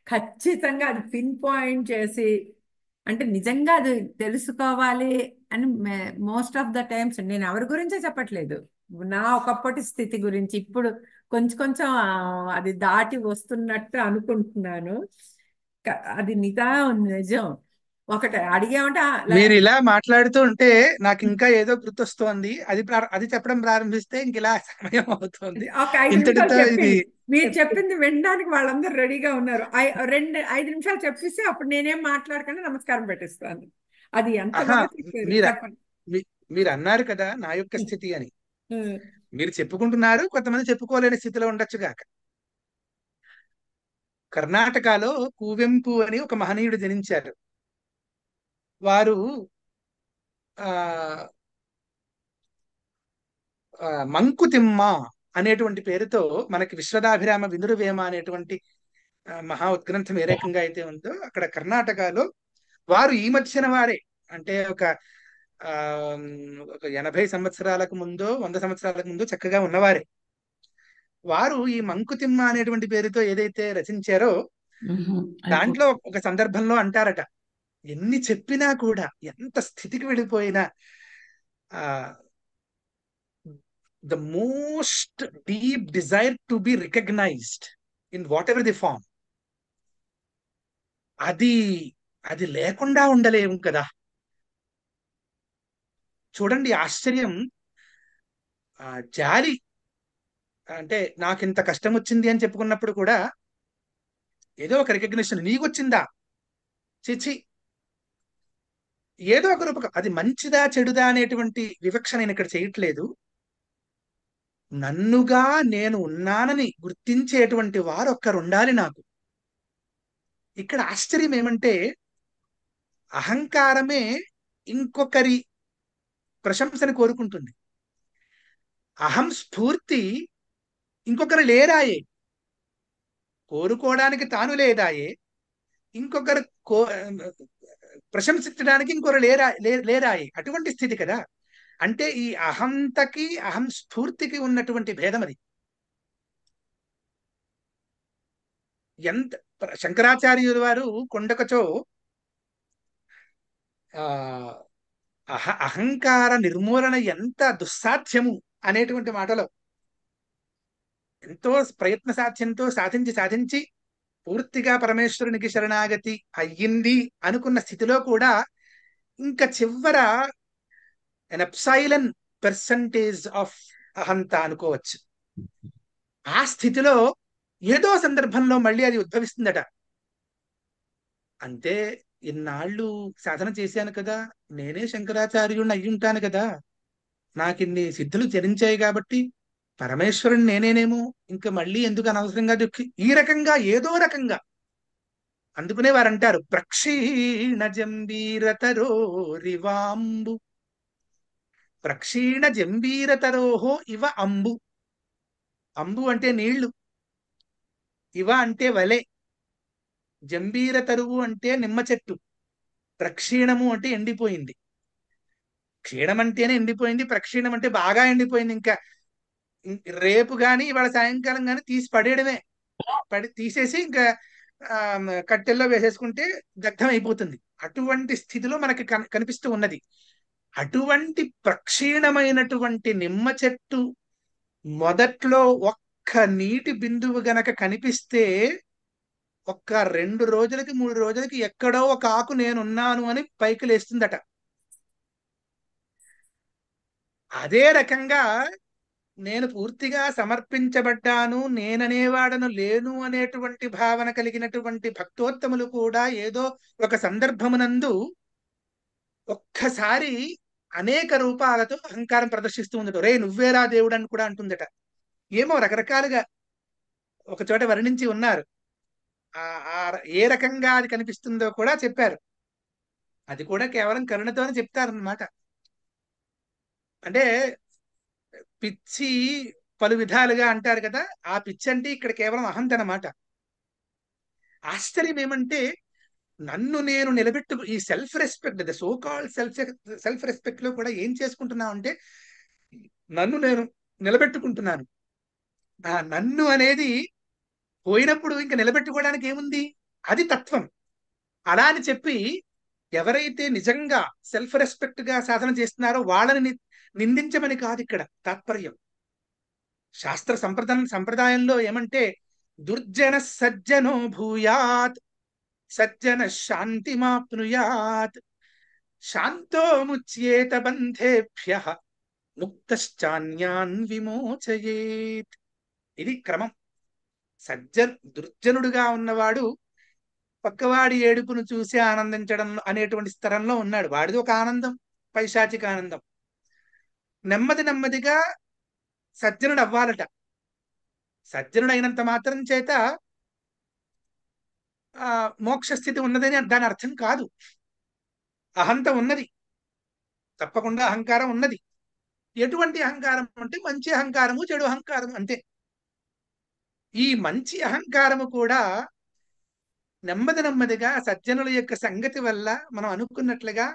ఖచ్చితంగా అది పిన్ పాయింట్ చేసి, అంటే నిజంగా అది తెలుసుకోవాలి అని మోస్ట్ ఆఫ్ ద టైమ్స్ నేను ఎవరి గురించే చెప్పట్లేదు, నా ఒకప్పటి స్థితి గురించి ఇప్పుడు కొంచెం కొంచెం అది దాటి వస్తున్నట్టు అనుకుంటున్నాను. అది నిజం. ఒకటి అడిగామంటే మీరు ఇలా మాట్లాడుతూ ఉంటే నాకు ఇంకా ఏదో గుర్తొస్తోంది. అది చెప్పడం ప్రారంభిస్తే ఇంక ఇలా సమయం అవుతుంది. ఒక 5 నిమిషాలు ఇంతటితో చెప్పి ఇది మీరు చెప్పింది వినడానికి వాళ్ళందరూ రెడీగా ఉన్నారు. 5 నిమిషాలు చెప్పిస్తే అప్పుడు నేనేం మాట్లాడకుండా నమస్కారం పెట్టిస్తాను. అది ఎంత ఆహా బాగా చెప్పారు. మీరు చెప్పండి. మీరు అన్నారు కదా నా యొక్క స్థితి అని. మీరు చెప్పుకుంటున్నారు, కొంతమంది చెప్పుకోలేని స్థితిలో ఉండొచ్చుగాక. కర్ణాటకలో కువెంపు అని ఒక మహనీయుడు జనించారు. వారు ఆ మంకుతిమ్మ అనేటువంటి పేరుతో మనకి విశ్వదాభిరామ వినురవేమ అనేటువంటి మహా ఉద్గ్రంథం ఏ రకంగా అయితే ఉందో అక్కడ కర్ణాటకలో వారు ఈ మధ్యన వారే, అంటే ఒక 80 సంవత్సరాలకు ముందో 100 సంవత్సరాలకు ముందో చక్కగా ఉన్నవారే. వారు ఈ మంకుతిమ్మ అనేటువంటి పేరుతో ఏదైతే రచించారో దాంట్లో ఒక సందర్భంలో అంటారట, ఎన్ని చెప్పినా కూడా, ఎంత స్థితికి వెళ్ళిపోయినా, the most deep desire to be recognized in whatever the form, అది లేకుండా ఉండలేము కదా. చూడండి ఆశ్చర్యం. జాలి అంటే నాకు ఇంత కష్టం వచ్చింది అని చెప్పుకున్నప్పుడు కూడా ఏదో ఒక రికగ్నిషన్, నీకొచ్చిందా, చిచి, ఏదో ఒక రూపకం, అది మంచిదా చెడుదా అనేటువంటి వివక్ష నేను ఇక్కడ చేయట్లేదు. నన్నుగా నేను ఉన్నానని గుర్తించేటువంటి వారు ఒక్కరు ఉండాలి నాకు. ఇక్కడ ఆశ్చర్యం ఏమంటే అహంకారమే ఇంకొకరి ప్రశంసను కోరుకుంటుంది. అహం స్ఫూర్తి ఇంకొకరు లేరాయే, కోరుకోవడానికి తాను లేదాయే, ఇంకొకరు ప్రశంసించడానికి ఇంకొకరు లేరాయే. అటువంటి స్థితి కదా. అంటే ఈ అహంతకి అహం స్ఫూర్తికి ఉన్నటువంటి భేదం అది. ఎంత శంకరాచార్యుల వారు కొండకచో అహంకార నిర్మూలన ఎంత దుస్సాధ్యము అనేటువంటి మాటలో ఎంతో ప్రయత్న సాధ్యంతో సాధించి పూర్తిగా పరమేశ్వరునికి శరణాగతి అయ్యింది అనుకున్న స్థితిలో కూడా ఇంకా చివర an epsilon percentage ఆఫ్ అహంత అనుకోవచ్చు. ఆ స్థితిలో ఏదో సందర్భంలో మళ్ళీ అది ఉద్భవిస్తుందట. అంతే, ఇన్నాళ్ళు సాధన చేశాను కదా, నేనే శంకరాచార్యుడిని అయ్యుంటాను కదా, నాకిన్ని సిద్ధులు చరించాయి కాబట్టి పరమేశ్వరుని నేనేనేమో, ఇంకా మళ్ళీ ఎందుకు అనవసరంగా దుఃఖి, ఈ రకంగా ఏదో రకంగా. అందుకునే వారు అంటారు ప్రక్షీణ జంబీరతరో రివాంబు, ప్రక్షీణ జంబీరతరోహో ఇవ అంబు. అంబు అంటే నీళ్లు, ఇవ అంటే వలె, జంబీర తరువు అంటే నిమ్మ చెట్టు, ప్రక్షీణము అంటే ఎండిపోయింది. క్షీణం అంటేనే ఎండిపోయింది, ప్రక్షీణం అంటే బాగా ఎండిపోయింది. ఇంకా రేపు గాని ఇవాళ సాయంకాలం గాని తీసి పడేయడమే, తీసేసి ఇంకా కట్టెల్లో వేసేసుకుంటే దగ్ధం అయిపోతుంది. అటువంటి స్థితిలో మనకి కనిపిస్తూ ఉన్నది. అటువంటి ప్రక్షీణమైనటువంటి నిమ్మ చెట్టు మొదట్లో ఒక్క నీటి బిందువు గనక కనిపిస్తే ఒక్క 2 రోజులకి 3 రోజులకి ఎక్కడో ఒక ఆకు నేనున్నాను అని పైకి లేస్తుందట. అదే రకంగా నేను పూర్తిగా సమర్పించబడ్డాను, నేననేవాడను లేను అనేటువంటి భావన కలిగినటువంటి భక్తోత్తములు కూడా ఏదో ఒక సందర్భమునందు ఒక్కసారి అనేక రూపాలతో అహంకారం ప్రదర్శిస్తూ ఉందట. రే నువ్వేరా దేవుడు అని కూడా అంటుందట. ఏమో రకరకాలుగా ఒక చోట వర్ణించి ఉన్నారు. ఆ ఆ ఏ రకంగా అది కనిపిస్తుందో కూడా చెప్పారు. అది కూడా కేవలం కరుణతోనే చెప్తారన్నమాట. అంటే పిచ్చి పలు విధాలుగా అంటారు కదా, ఆ పిచ్చి అంటే ఇక్కడ కేవలం అహంత అన్నమాట. ఆశ్చర్యం ఏమంటే నన్ను నేను ఈ self respect, the so called self respect లో కూడా ఏం చేసుకుంటున్నావు అంటే నన్ను నేను నిలబెట్టుకుంటున్నాను. ఆ నన్ను అనేది పోయినప్పుడు ఇంకా నిలబెట్టుకోవడానికి ఏముంది, అది తత్వం. అలా అని చెప్పి ఎవరైతే నిజంగా సెల్ఫ్ రెస్పెక్ట్ గా సాధన చేస్తున్నారో వాళ్ళని నిందించమని కాదు ఇక్కడ తాత్పర్యం. శాస్త్ర సంప్రదాయంలో ఏమంటే దుర్జన సజ్జనో భూయాత్ సజ్జన శాంతిమాప్నుయాత్ శాంతో ముచ్యేత బంధేభ్యః ముక్తశ్చాన్యాన్ విమోచయేత్. ఇది క్రమం. దుర్జనుడుగా ఉన్నవాడు పక్కవాడి ఏడుపును చూసి ఆనందించడం అనేటువంటి స్థలంలో ఉన్నాడు. వాడిది ఒక ఆనందం, పైశాచిక ఆనందం. నెమ్మదిగా సజ్జనుడు అవ్వాలట. సజ్జనుడు అయినంత మాత్రం చేత మోక్ష స్థితి ఉన్నదని దాని అర్థం కాదు. అహంత ఉన్నది, తప్పకుండా అహంకారం ఉన్నది. ఎటువంటి అహంకారం అంటే మంచి అహంకారము, చెడు అహంకారము అంతే. ఈ మంచి అహంకారము కూడా నెమ్మదిగా సజ్జనుల యొక్క సంగతి వల్ల మనం అనుకున్నట్లుగా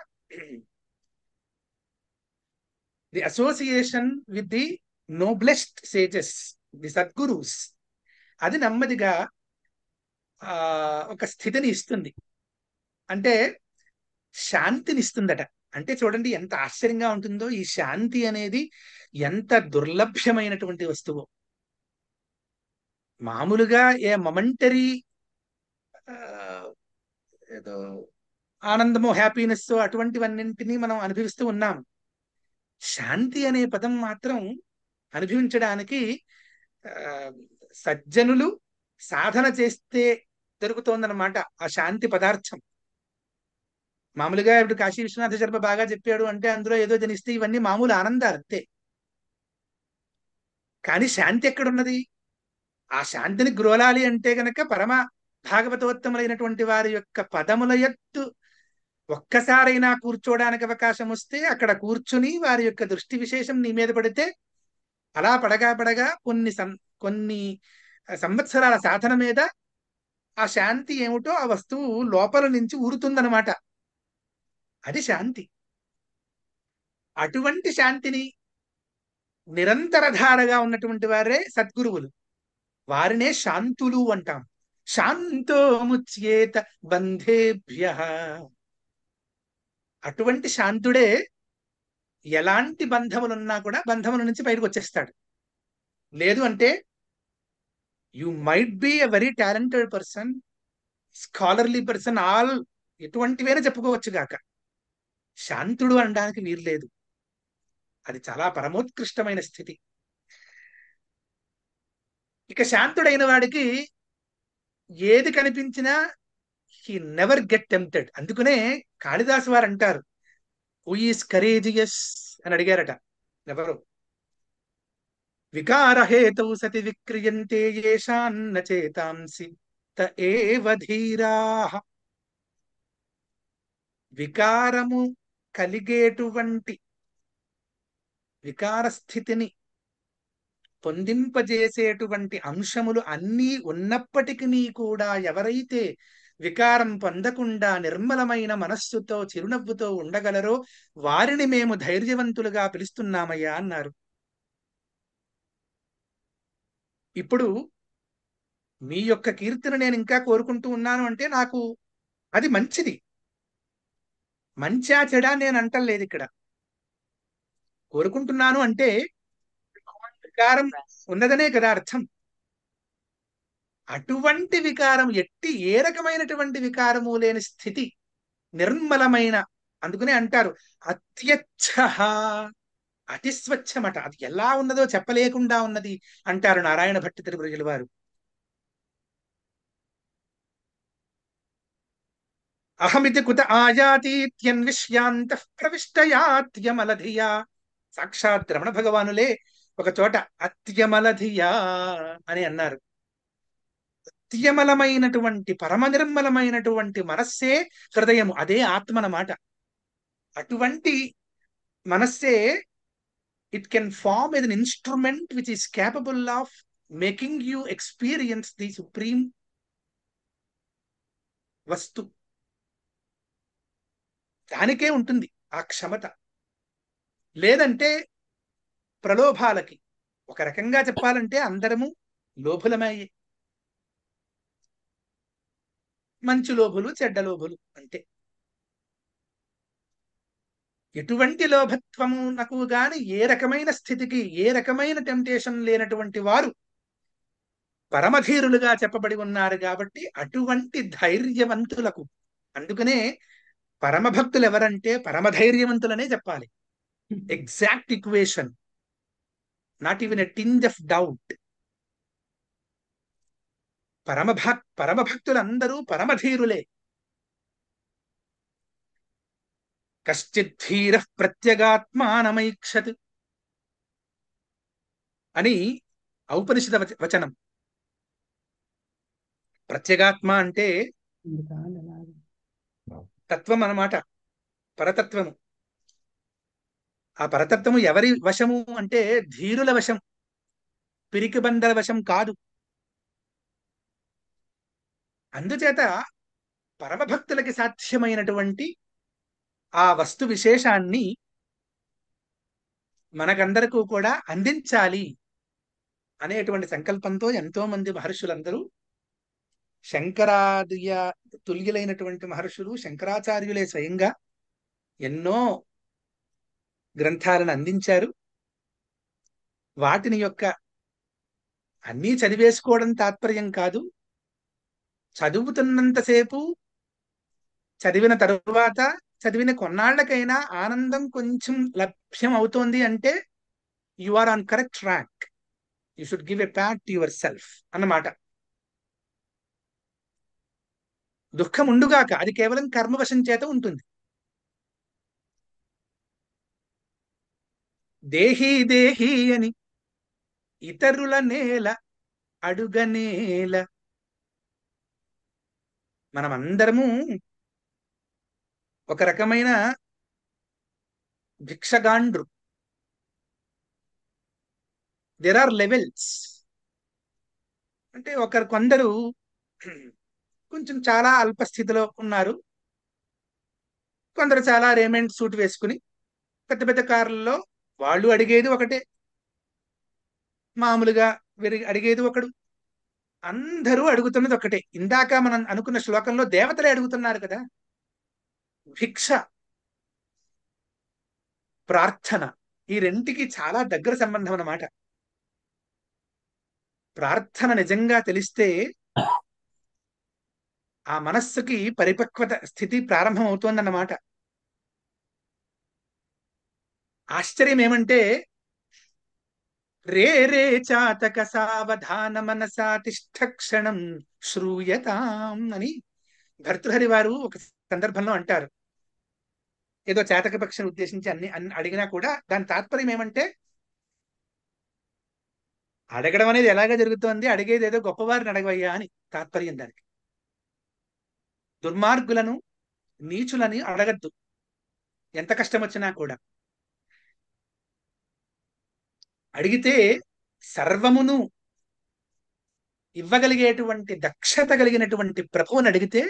the association with the noblest sages, the sadgurus, అది నెమ్మదిగా ఒక స్థితిని ఇస్తుంది. అంటే శాంతిని ఇస్తుందట. అంటే చూడండి ఎంత ఆశ్చర్యంగా ఉంటుందో. ఈ శాంతి అనేది ఎంత దుర్లభ్యమైనటువంటి వస్తువు. మామూలుగా ఏ మొమెంటరీ ఏదో ఆనందమో హ్యాపీనెస్ అటువంటివన్నింటినీ మనం అనుభవిస్తూ ఉన్నాం. శాంతి అనే పదం మాత్రం అనుభవించడానికి సజ్జనులు సాధన చేస్తే దొరుకుతోందనమాట ఆ శాంతి పదార్థం. మామూలుగా ఇప్పుడు కాశీ విశ్వనాథ శర్మ బాగా చెప్పాడు అంటే అందులో ఏదో జనిస్తే ఇవన్నీ మామూలు ఆనందాలు అంతే. కానీ శాంతి ఎక్కడున్నది? ఆ శాంతిని గ్రోలాలి అంటే గనక పరమ భాగవతోత్తములైనటువంటి వారి యొక్క పదముల ఎత్తు ఒక్కసారైనా కూర్చోడానికి అవకాశం వస్తే అక్కడ కూర్చుని వారి యొక్క దృష్టి విశేషం నీ మీద పడితే అలా పడగా కొన్ని సంవత్సరాల సాధన మీద ఆ శాంతి ఏమిటో ఆ వస్తువు లోపల నుంచి ఊరుతుందనమాట. అది శాంతి. అటువంటి శాంతిని నిరంతరధారగా ఉన్నటువంటి వారే సద్గురువులు. వారినే శాంతులు అంటాం. శాంతో ముచ్యేత బంధేభ్యః. అటువంటి శాంతుడే ఎలాంటి బంధములున్నా కూడా బంధముల నుంచి బయటకు వచ్చేస్తాడు. లేదు అంటే you might be a very talented person, scholarly person, all ఎటువంటివైనా చెప్పుకోవచ్చు గాక, శాంతుడు అనడానికి వీలు లేదు. అది చాలా పరమోత్కృష్టమైన స్థితి. ఇక శాంతుడైన వాడికి ఏది కనిపించినా హీ నెవర్ గెట్ టెంప్టెడ్. అందుకనే కాళిదాసు వారు అంటారు, హూ ఈస్ కరేజియస్ అని అడిగారట ఎవరు. వికారహేతౌ సతి విక్రియంతే యేషాన్న చేతాంసి త ఏవ ధీరాః. వికారము కలిగేటువంటి వికార స్థితిని పొందింపజేసేటువంటి అంశములు అన్నీ ఉన్నప్పటికీ కూడా ఎవరైతే వికారం పొందకుండా నిర్మలమైన మనస్సుతో చిరునవ్వుతో ఉండగలరో వారిని మేము ధైర్యవంతులుగా పిలుస్తున్నామయ్యా అన్నారు. ఇప్పుడు మీ యొక్క కీర్తన నేను ఇంకా కోరుకుంటూ ఉన్నాను అంటే నాకు అది మంచిది. మంచా చెడా నేను అంటలేదు. ఇక్కడ కోరుకుంటున్నాను అంటే వికారం ఉన్నదనే కదా అర్థం. అటువంటి వికారం ఏ రకమైనటువంటి వికారము లేని స్థితి, నిర్మలమైన, అందుకనే అంటారు అత్యచ్ఛః అతి స్వచ్ఛమట. అది ఎలా ఉన్నదో చెప్పలేకుండా ఉన్నది అంటారు నారాయణ భట్ట త్రిపురజుల వారు. అహమితి కుత ఆయాతీత్యన్విష్యాంత ప్రవిష్టయాత్యమలధియా. సాక్షాత్ రమణ భగవానులే ఒక చోట అత్యమలధియా అని అన్నారు. అత్యమలమైనటువంటి పరమ నిర్మలమైనటువంటి మనస్సే హృదయము, అదే ఆత్మనమాట. అటువంటి మనస్సే it can form as an instrument which is capable of making you experience the supreme వస్తు. దానికే ఉంటుంది ఆ క్షమత. లేదంటే ప్రలోభాలకి, ఒక రకంగా చెప్పాలంటే అందరము లోభులమయ్యే, మంచి లోభులు చెడ్డ లోభులు అంతే. ఎటువంటి లోభత్వము నాకు గాని ఏ రకమైన స్థితికి, ఏ రకమైన టెంప్టేషన్ లేనటువంటి వారు పరమధీరులుగా చెప్పబడి ఉన్నారు. కాబట్టి అటువంటి ధైర్యవంతులకు, అందుకనే పరమభక్తులు ఎవరంటే పరమధైర్యవంతులనే చెప్పాలి. Exact equation, not even a tinge of doubt. పరమభక్తులందరూ పరమధీరులే. కశ్చిద్ధీర ప్రత్యగాత్మానమైక్షత్ అని ఔపనిషద వచనం. ప్రత్యేగాత్మ అంటే తత్వం అన్నమాట, పరతత్వము. ఆ పరతత్వము ఎవరి వశము అంటే ధీరుల వశం, పిరికిబందల వశం కాదు. అందుచేత పరమభక్తులకి సాధ్యమైనటువంటి ఆ వస్తు విశేషాన్ని మనకందరకు కూడా అందించాలి అనేటువంటి సంకల్పంతో ఎంతో మంది మహర్షులందరూ, శంకరాదియ తుల్యులైనటువంటి మహర్షులు, శంకరాచార్యులే స్వయంగా ఎన్నో గ్రంథాలను అందించారు. వాటిని యొక్క అన్నీ చదివేసుకోవడం తాత్పర్యం కాదు. చదువుతున్నంతసేపు, చదివిన తరువాత, చదివిన కొన్నాళ్లకైనా ఆనందం కొంచెం లభ్యం అవుతోంది అంటే you are on correct track. You should give a pat to yourself అన్నమాట. దుఃఖం ఉండుగాక, అది కేవలం కర్మవశం చేత ఉంటుంది. దేహీ దేహీ అని ఇతరుల నేల అడుగనేల. మనమందరము ఒక రకమైన భిక్షగాండ్రు. There are levels. అంటే కొందరు కొంచెం చాలా అల్పస్థితిలో ఉన్నారు. కొందరు చాలా రేమెంట్ సూట్ వేసుకుని పెద్ద పెద్ద కార్లలో, వాళ్ళు అడిగేది ఒకటే, మామూలుగా అడిగేది ఒకడు, అందరూ అడుగుతున్నది ఒకటే. ఇందాక మనం అనుకున్న శ్లోకంలో దేవతలే అడుగుతున్నారు కదా. భిక్ష, ప్రార్థన, ఈ రెంటికి చాలా దగ్గర సంబంధం అన్నమాట. ప్రార్థన నిజంగా తెలిస్తే ఆ మనస్సుకి పరిపక్వత స్థితి ప్రారంభం అవుతోందన్నమాట. ఆశ్చర్యం ఏమంటే, రే రే చాతక సావధాన మనసా తిష్ఠ క్షణం శ్రూయతాం అని భర్తృహరి వారు ఒక సందర్భంలో అంటారు. ఏదో చాతక పక్షిని ఉద్దేశించి అన్ని అడిగినా కూడా దాని తాత్పర్యం ఏమంటే, అడగడం అనేది ఎలాగా జరుగుతోంది, అడిగేది ఏదో గొప్పవారిని అడగవయ్యా అని తాత్పర్యం దానికి. దుర్మార్గులను, నీచులని అడగద్దు ఎంత కష్టం వచ్చినా కూడా. అడిగితే సర్వమును ఇవ్వగలిగేటువంటి దక్షత కలిగినటువంటి ప్రభువుని అడిగితే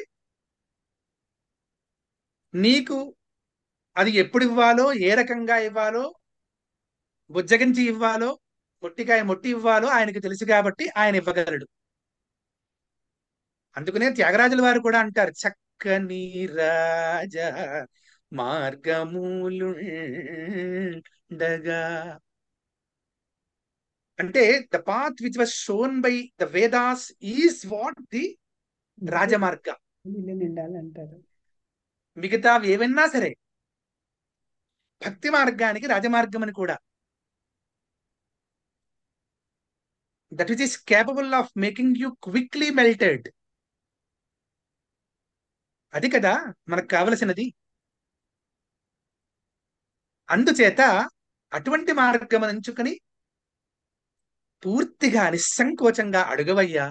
నీకు అది ఎప్పుడు ఇవ్వాలో, ఏ రకంగా ఇవ్వాలో, బుజ్జగించి ఇవ్వాలో, మొట్టికాయ మొట్టి ఇవ్వాలో ఆయనకి తెలుసు కాబట్టి ఆయన ఇవ్వగలడు. అందుకనే త్యాగరాజుల వారు కూడా అంటారు, చక్కని రాజ మార్గములుండగా. అంటే the path which was shown by the Vedas is what the rajamarga. నిండాలంటారు. మిగతా ఏవైనా సరే భక్తి మార్గానికి రాజమార్గం అని కూడా. That which is capable of making you quickly melted. అది కదా మనకు కావలసినది. అందుచేత అటువంటి మార్గం ఎంచుకొని పూర్తిగా నిస్సంకోచంగా అడగవయ్యా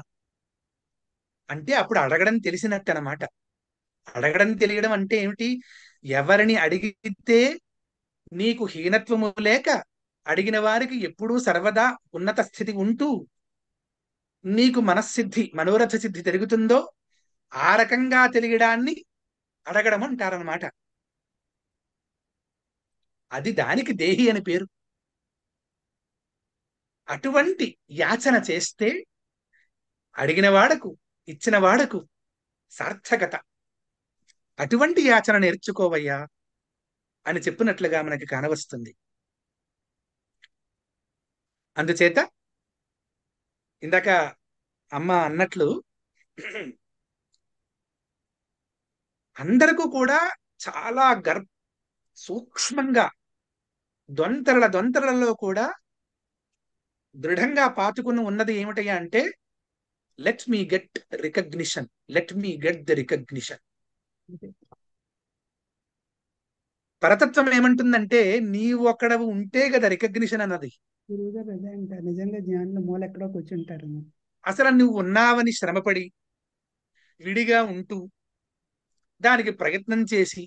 అంటే అప్పుడు అడగడం తెలిసినట్టు అన్నమాట. అడగడం తెలియడం అంటే ఏమిటి? ఎవరిని అడిగితే నీకు హీనత్వము లేక అడిగిన వారికి ఎప్పుడూ సర్వదా ఉన్నత స్థితి ఉంటూ నీకు మనస్సిద్ధి మనోరథ సిద్ధి జరుగుతుందో ఆ రకంగా తెలియడాన్ని అడగడం అంటారనమాట. అది దానికి దేహి అని పేరు. అటువంటి యాచన చేస్తే అడిగిన వాడకు ఇచ్చిన వాడకు సార్థకత. అటువంటి యాచన నేర్చుకోవయ్యా అని చెప్పినట్లుగా మనకి కానవస్తుంది. అందుచేత ఇందాక అమ్మ అన్నట్లు అందరికీ కూడా చాలా సూక్ష్మంగా దొంతరలలో కూడా దృఢంగా పాతుకుని ఉన్నది ఏమిటయ్యా అంటే let me get recognition, let me get the recognition. పరతత్వం ఏమంటుందంటే నీవు అక్కడ ఉంటే కదా రికగ్నిషన్ అన్నది. గురువు గారు అదే అంటారు, నిజంగా జ్ఞానులు మూల ఎక్కడో కూర్చుంటారు. అసలు నువ్వు ఉన్నావని శ్రమపడి విడిగా ఉంటూ దానికి ప్రయత్నం చేసి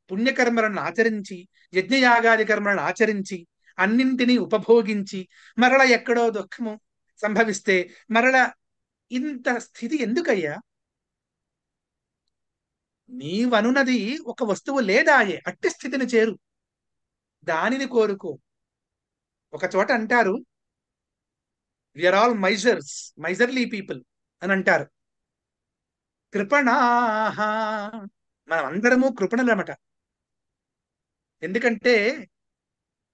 పుణ్యకర్మలను ఆచరించి యజ్ఞయాగాది కర్మలను ఆచరించి అన్నింటినీ ఉపభోగించి మరల ఎక్కడో దుఃఖము సంభవిస్తే మరల ఇంత స్థితి ఎందుకయ్యా? నీవనున్నది ఒక వస్తువు లేదాయే, అట్టి స్థితిని చేరు, దానిని కోరుకో. ఒక చోట అంటారు విఆర్ ఆల్ మైజర్లీ పీపుల్ అని అంటారు. కృపణాహ, మనం అందరము కృపణలమట. ఎందుకంటే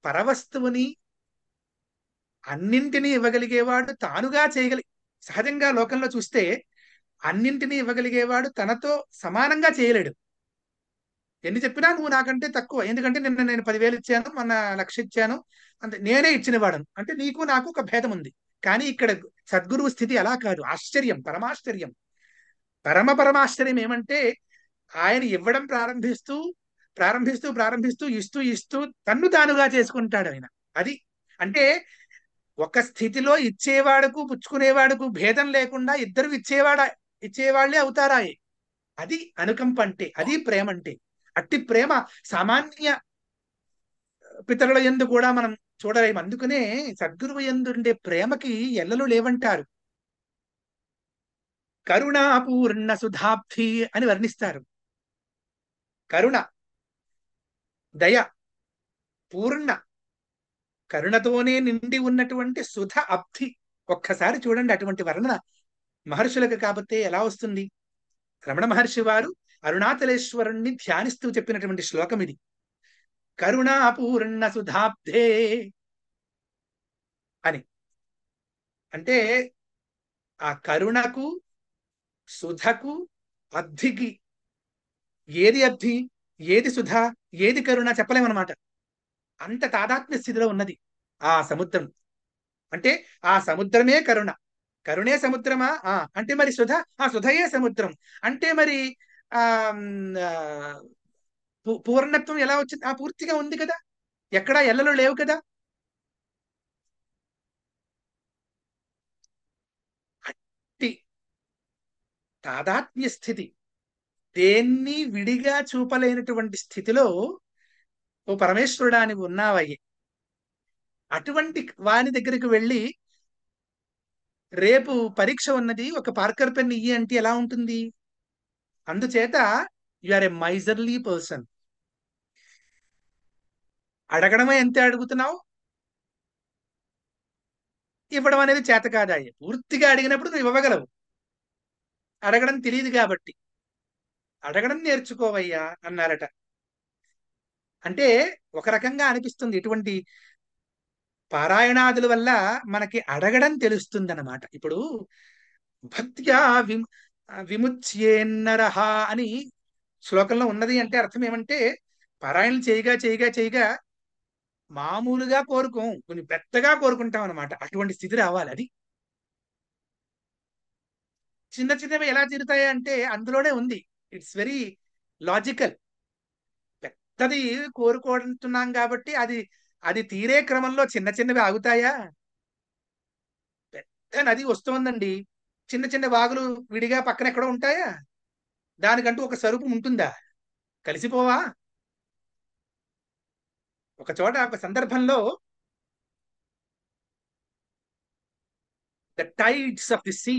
పరవస్తువుని అన్నింటినీ ఇవ్వగలిగేవాడు తానుగా సహజంగా లోకంలో చూస్తే అన్నింటినీ ఇవ్వగలిగేవాడు తనతో సమానంగా చేయలేడు. ఎన్ని చెప్పినా నువ్వు నాకంటే తక్కువ, ఎందుకంటే నిన్న నేను 10,000 ఇచ్చాను, మొన్న 1,00,000 ఇచ్చాను, అంటే నేనే ఇచ్చినవాడను, అంటే నీకు నాకు ఒక భేదం ఉంది. కానీ ఇక్కడ సద్గురువు స్థితి అలా కాదు. ఆశ్చర్యం, పరమాశ్చర్యం. పరమాశ్చర్యం ఏమంటే ఆయన ఇవ్వడం ప్రారంభిస్తూ ఇస్తూ తన్ను తానుగా చేసుకుంటాడు ఆయన. అది అంటే ఒక స్థితిలో ఇచ్చేవాడుకు పుచ్చుకునేవాడుకు భేదం లేకుండా ఇద్దరు ఇచ్చేవాళ్లే అవుతారా. అది అనుకంప అంటే, అది ప్రేమ అంటే. అట్టి ప్రేమ సామాన్య పితరుల యందు కూడా మనం చూడలేము. అందుకనే సద్గురువు యందు ఉండే ప్రేమకి ఎల్లలు లేవంటారు. కరుణాపూర్ణ సుధాబ్ధి అని వర్ణిస్తారు. కరుణ, దయ, పూర్ణ, కరుణతోనే నిండి ఉన్నటువంటి సుధ అబ్ధి. ఒక్కసారి చూడండి అటువంటి వర్ణన మహర్షులకు కాబట్టి ఎలా వస్తుంది. రమణ మహర్షి వారు అరుణాచలేశ్వరుణ్ణి ధ్యానిస్తూ చెప్పినటువంటి శ్లోకం ఇది. కరుణాపూర్ణ సుధాబ్ధే అని. అంటే ఆ కరుణకు సుధకు అబ్ధికి ఏది అబ్ధి, ఏది సుధ, ఏది కరుణ చెప్పలేమన్నమాట. అంత తాదాత్మ్య స్థితిలో ఉన్నది ఆ సముద్రం. అంటే ఆ సముద్రమే కరుణ, కరుణే సముద్రమా అంటే మరి సుధయే సముద్రం అంటే మరి ఆ పూర్ణత్వం ఎలా వచ్చింది? పూర్తిగా ఉంది కదా, ఎక్కడా ఎల్లలు లేవు కదా. అట్టి తాదాత్మ్య స్థితి, దేన్ని విడిగా చూపలేనటువంటి స్థితిలో ఓ పరమేశ్వరుడా అని ఉన్నావయ్యే. అటువంటి వాని దగ్గరికి వెళ్ళి రేపు పరీక్ష ఉన్నది, ఒక పార్కర్ పెన్ ఇయ్యి అంటే ఎలా ఉంటుంది? అందుచేత you are a miserly person. అడగడమే ఎంత అడుగుతున్నావు, ఇవ్వడం అనేది చేత కాదాయే. పూర్తిగా అడిగినప్పుడు నువ్వు ఇవ్వగలవు, అడగడం తెలియదు కాబట్టి. అడగడం నేర్చుకోవయ్యా అన్నారట. అంటే ఒక రకంగా అనిపిస్తుంది, ఇటువంటి పారాయణాదుల వల్ల మనకి అడగడం తెలుస్తుంది అన్నమాట. ఇప్పుడు భక్త్యా విముచ్యేన్నరహ అని శ్లోకంలో ఉన్నది. అంటే అర్థం ఏమంటే పారాయణలు చేయగా మామూలుగా కోరుకోం, కొన్ని పెద్దగా కోరుకుంటాం అనమాట. అటువంటి స్థితి రావాలి. అది చిన్న చిన్నవి ఎలా తీరుతాయి అంటే అందులోనే ఉంది. It's very logical. పెద్దది కోరుకుంటున్నాం కాబట్టి అది అది తీరే క్రమంలో చిన్న చిన్నవి ఆగుతాయా? పెద్ద నది వస్తోందండి, చిన్న చిన్న వాగులు విడిగా పక్కన ఎక్కడో ఉంటాయా? దానికంటూ ఒక స్వరూపం ఉంటుందా? కలిసిపోవా? ఒక చోట ఒక సందర్భంలో the tides of the sea,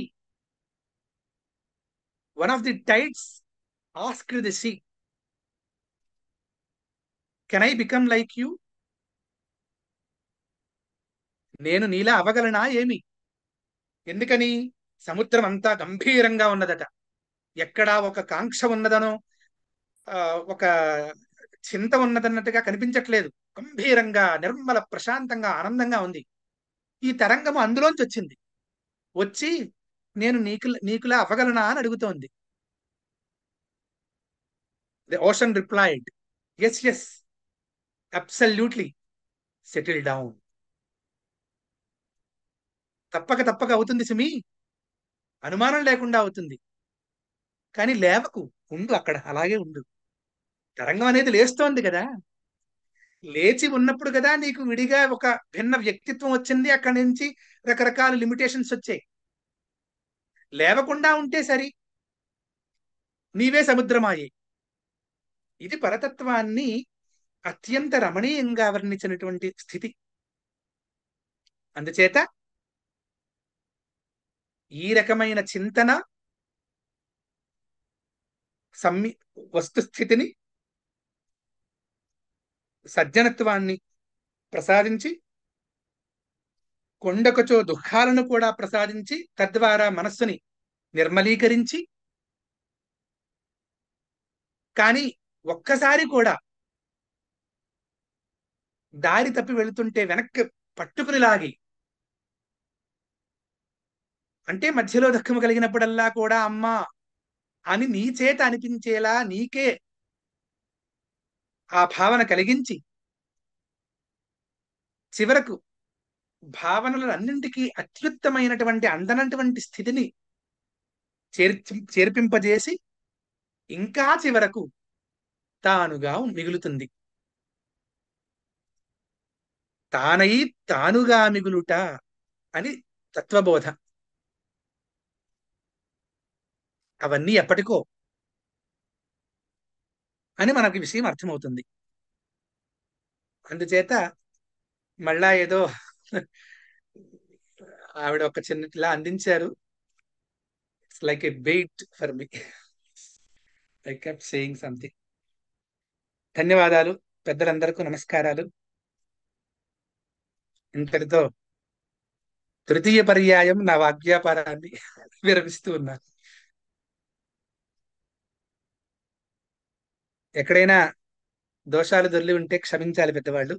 one of the tides asked the sea, can I become like you? నేను నీలా అవగలనా ఏమి? ఎందుకని? సముద్రం అంతా గంభీరంగా ఉన్నదట. ఎక్కడా ఒక కాంక్ష ఉన్నదనో ఒక చింత ఉన్నదన్నట్టుగా కనిపించట్లేదు. గంభీరంగా, నిర్మల, ప్రశాంతంగా, ఆనందంగా ఉంది. ఈ తరంగము అందులోంచి వచ్చింది. వచ్చి నేను నీకులా అవ్వగలనా అని అడుగుతోంది. The ocean replied, yes yes, absolutely, settle down. తప్పక తప్పక అవుతుంది సుమి, అనుమానం లేకుండా అవుతుంది. కానీ లేవకు, ఉండు అక్కడ, అలాగే ఉండు. తరంగం అనేది లేస్తోంది కదా, లేచి ఉన్నప్పుడు కదా నీకు విడిగా ఒక భిన్న వ్యక్తిత్వం వచ్చింది. అక్కడి నుంచి రకరకాల లిమిటేషన్స్ వచ్చాయి. లేవకుండా ఉంటే సరి, నీవే సముద్రమాయే. ఇది పరతత్వాన్ని అత్యంత రమణీయంగా వర్ణించినటువంటి స్థితి. అందుచేత ఈ రకమైన చింతన వస్తుస్థితిని, సజ్జనత్వాన్ని ప్రసాదించి, కొండకొచో దుఃఖాలను కూడా ప్రసాదించి, తద్వారా మనస్సుని నిర్మలీకరించి, కానీ ఒక్కసారి కూడా దారి తప్పి వెళుతుంటే వెనక్కి పట్టుకుని లాగి, అంటే మధ్యలో దుఃఖము కలిగినప్పుడల్లా కూడా అమ్మా అని నీ చేత అనిపించేలా నీకే ఆ భావన కలిగించి, చివరకు భావనలన్నింటికీ అత్యుత్తమైనటువంటి అందనటువంటి స్థితిని చేర్పింపజేసి, ఇంకా చివరకు తానుగా మిగులుతుంది. తానై తానుగా మిగులుట అని తత్వబోధ. అవన్నీ ఎప్పటికో అని మనకి విషయం అర్థమవుతుంది. అందుచేత మళ్ళా ఏదో ఆవిడ ఒక చిన్నలా అందించారు. It's like a bait for me. I kept saying something. ధన్యవాదాలు. పెద్దలందరికీ నమస్కారాలు. ఇంతటితో తృతీయ పర్యాయం నా వాగ్వ్యాపారాన్ని విరమిస్తూ ఉన్నాను. ఎక్కడైనా దోషాలు దొర్లి ఉంటే క్షమించాలి పెద్దవాళ్ళు.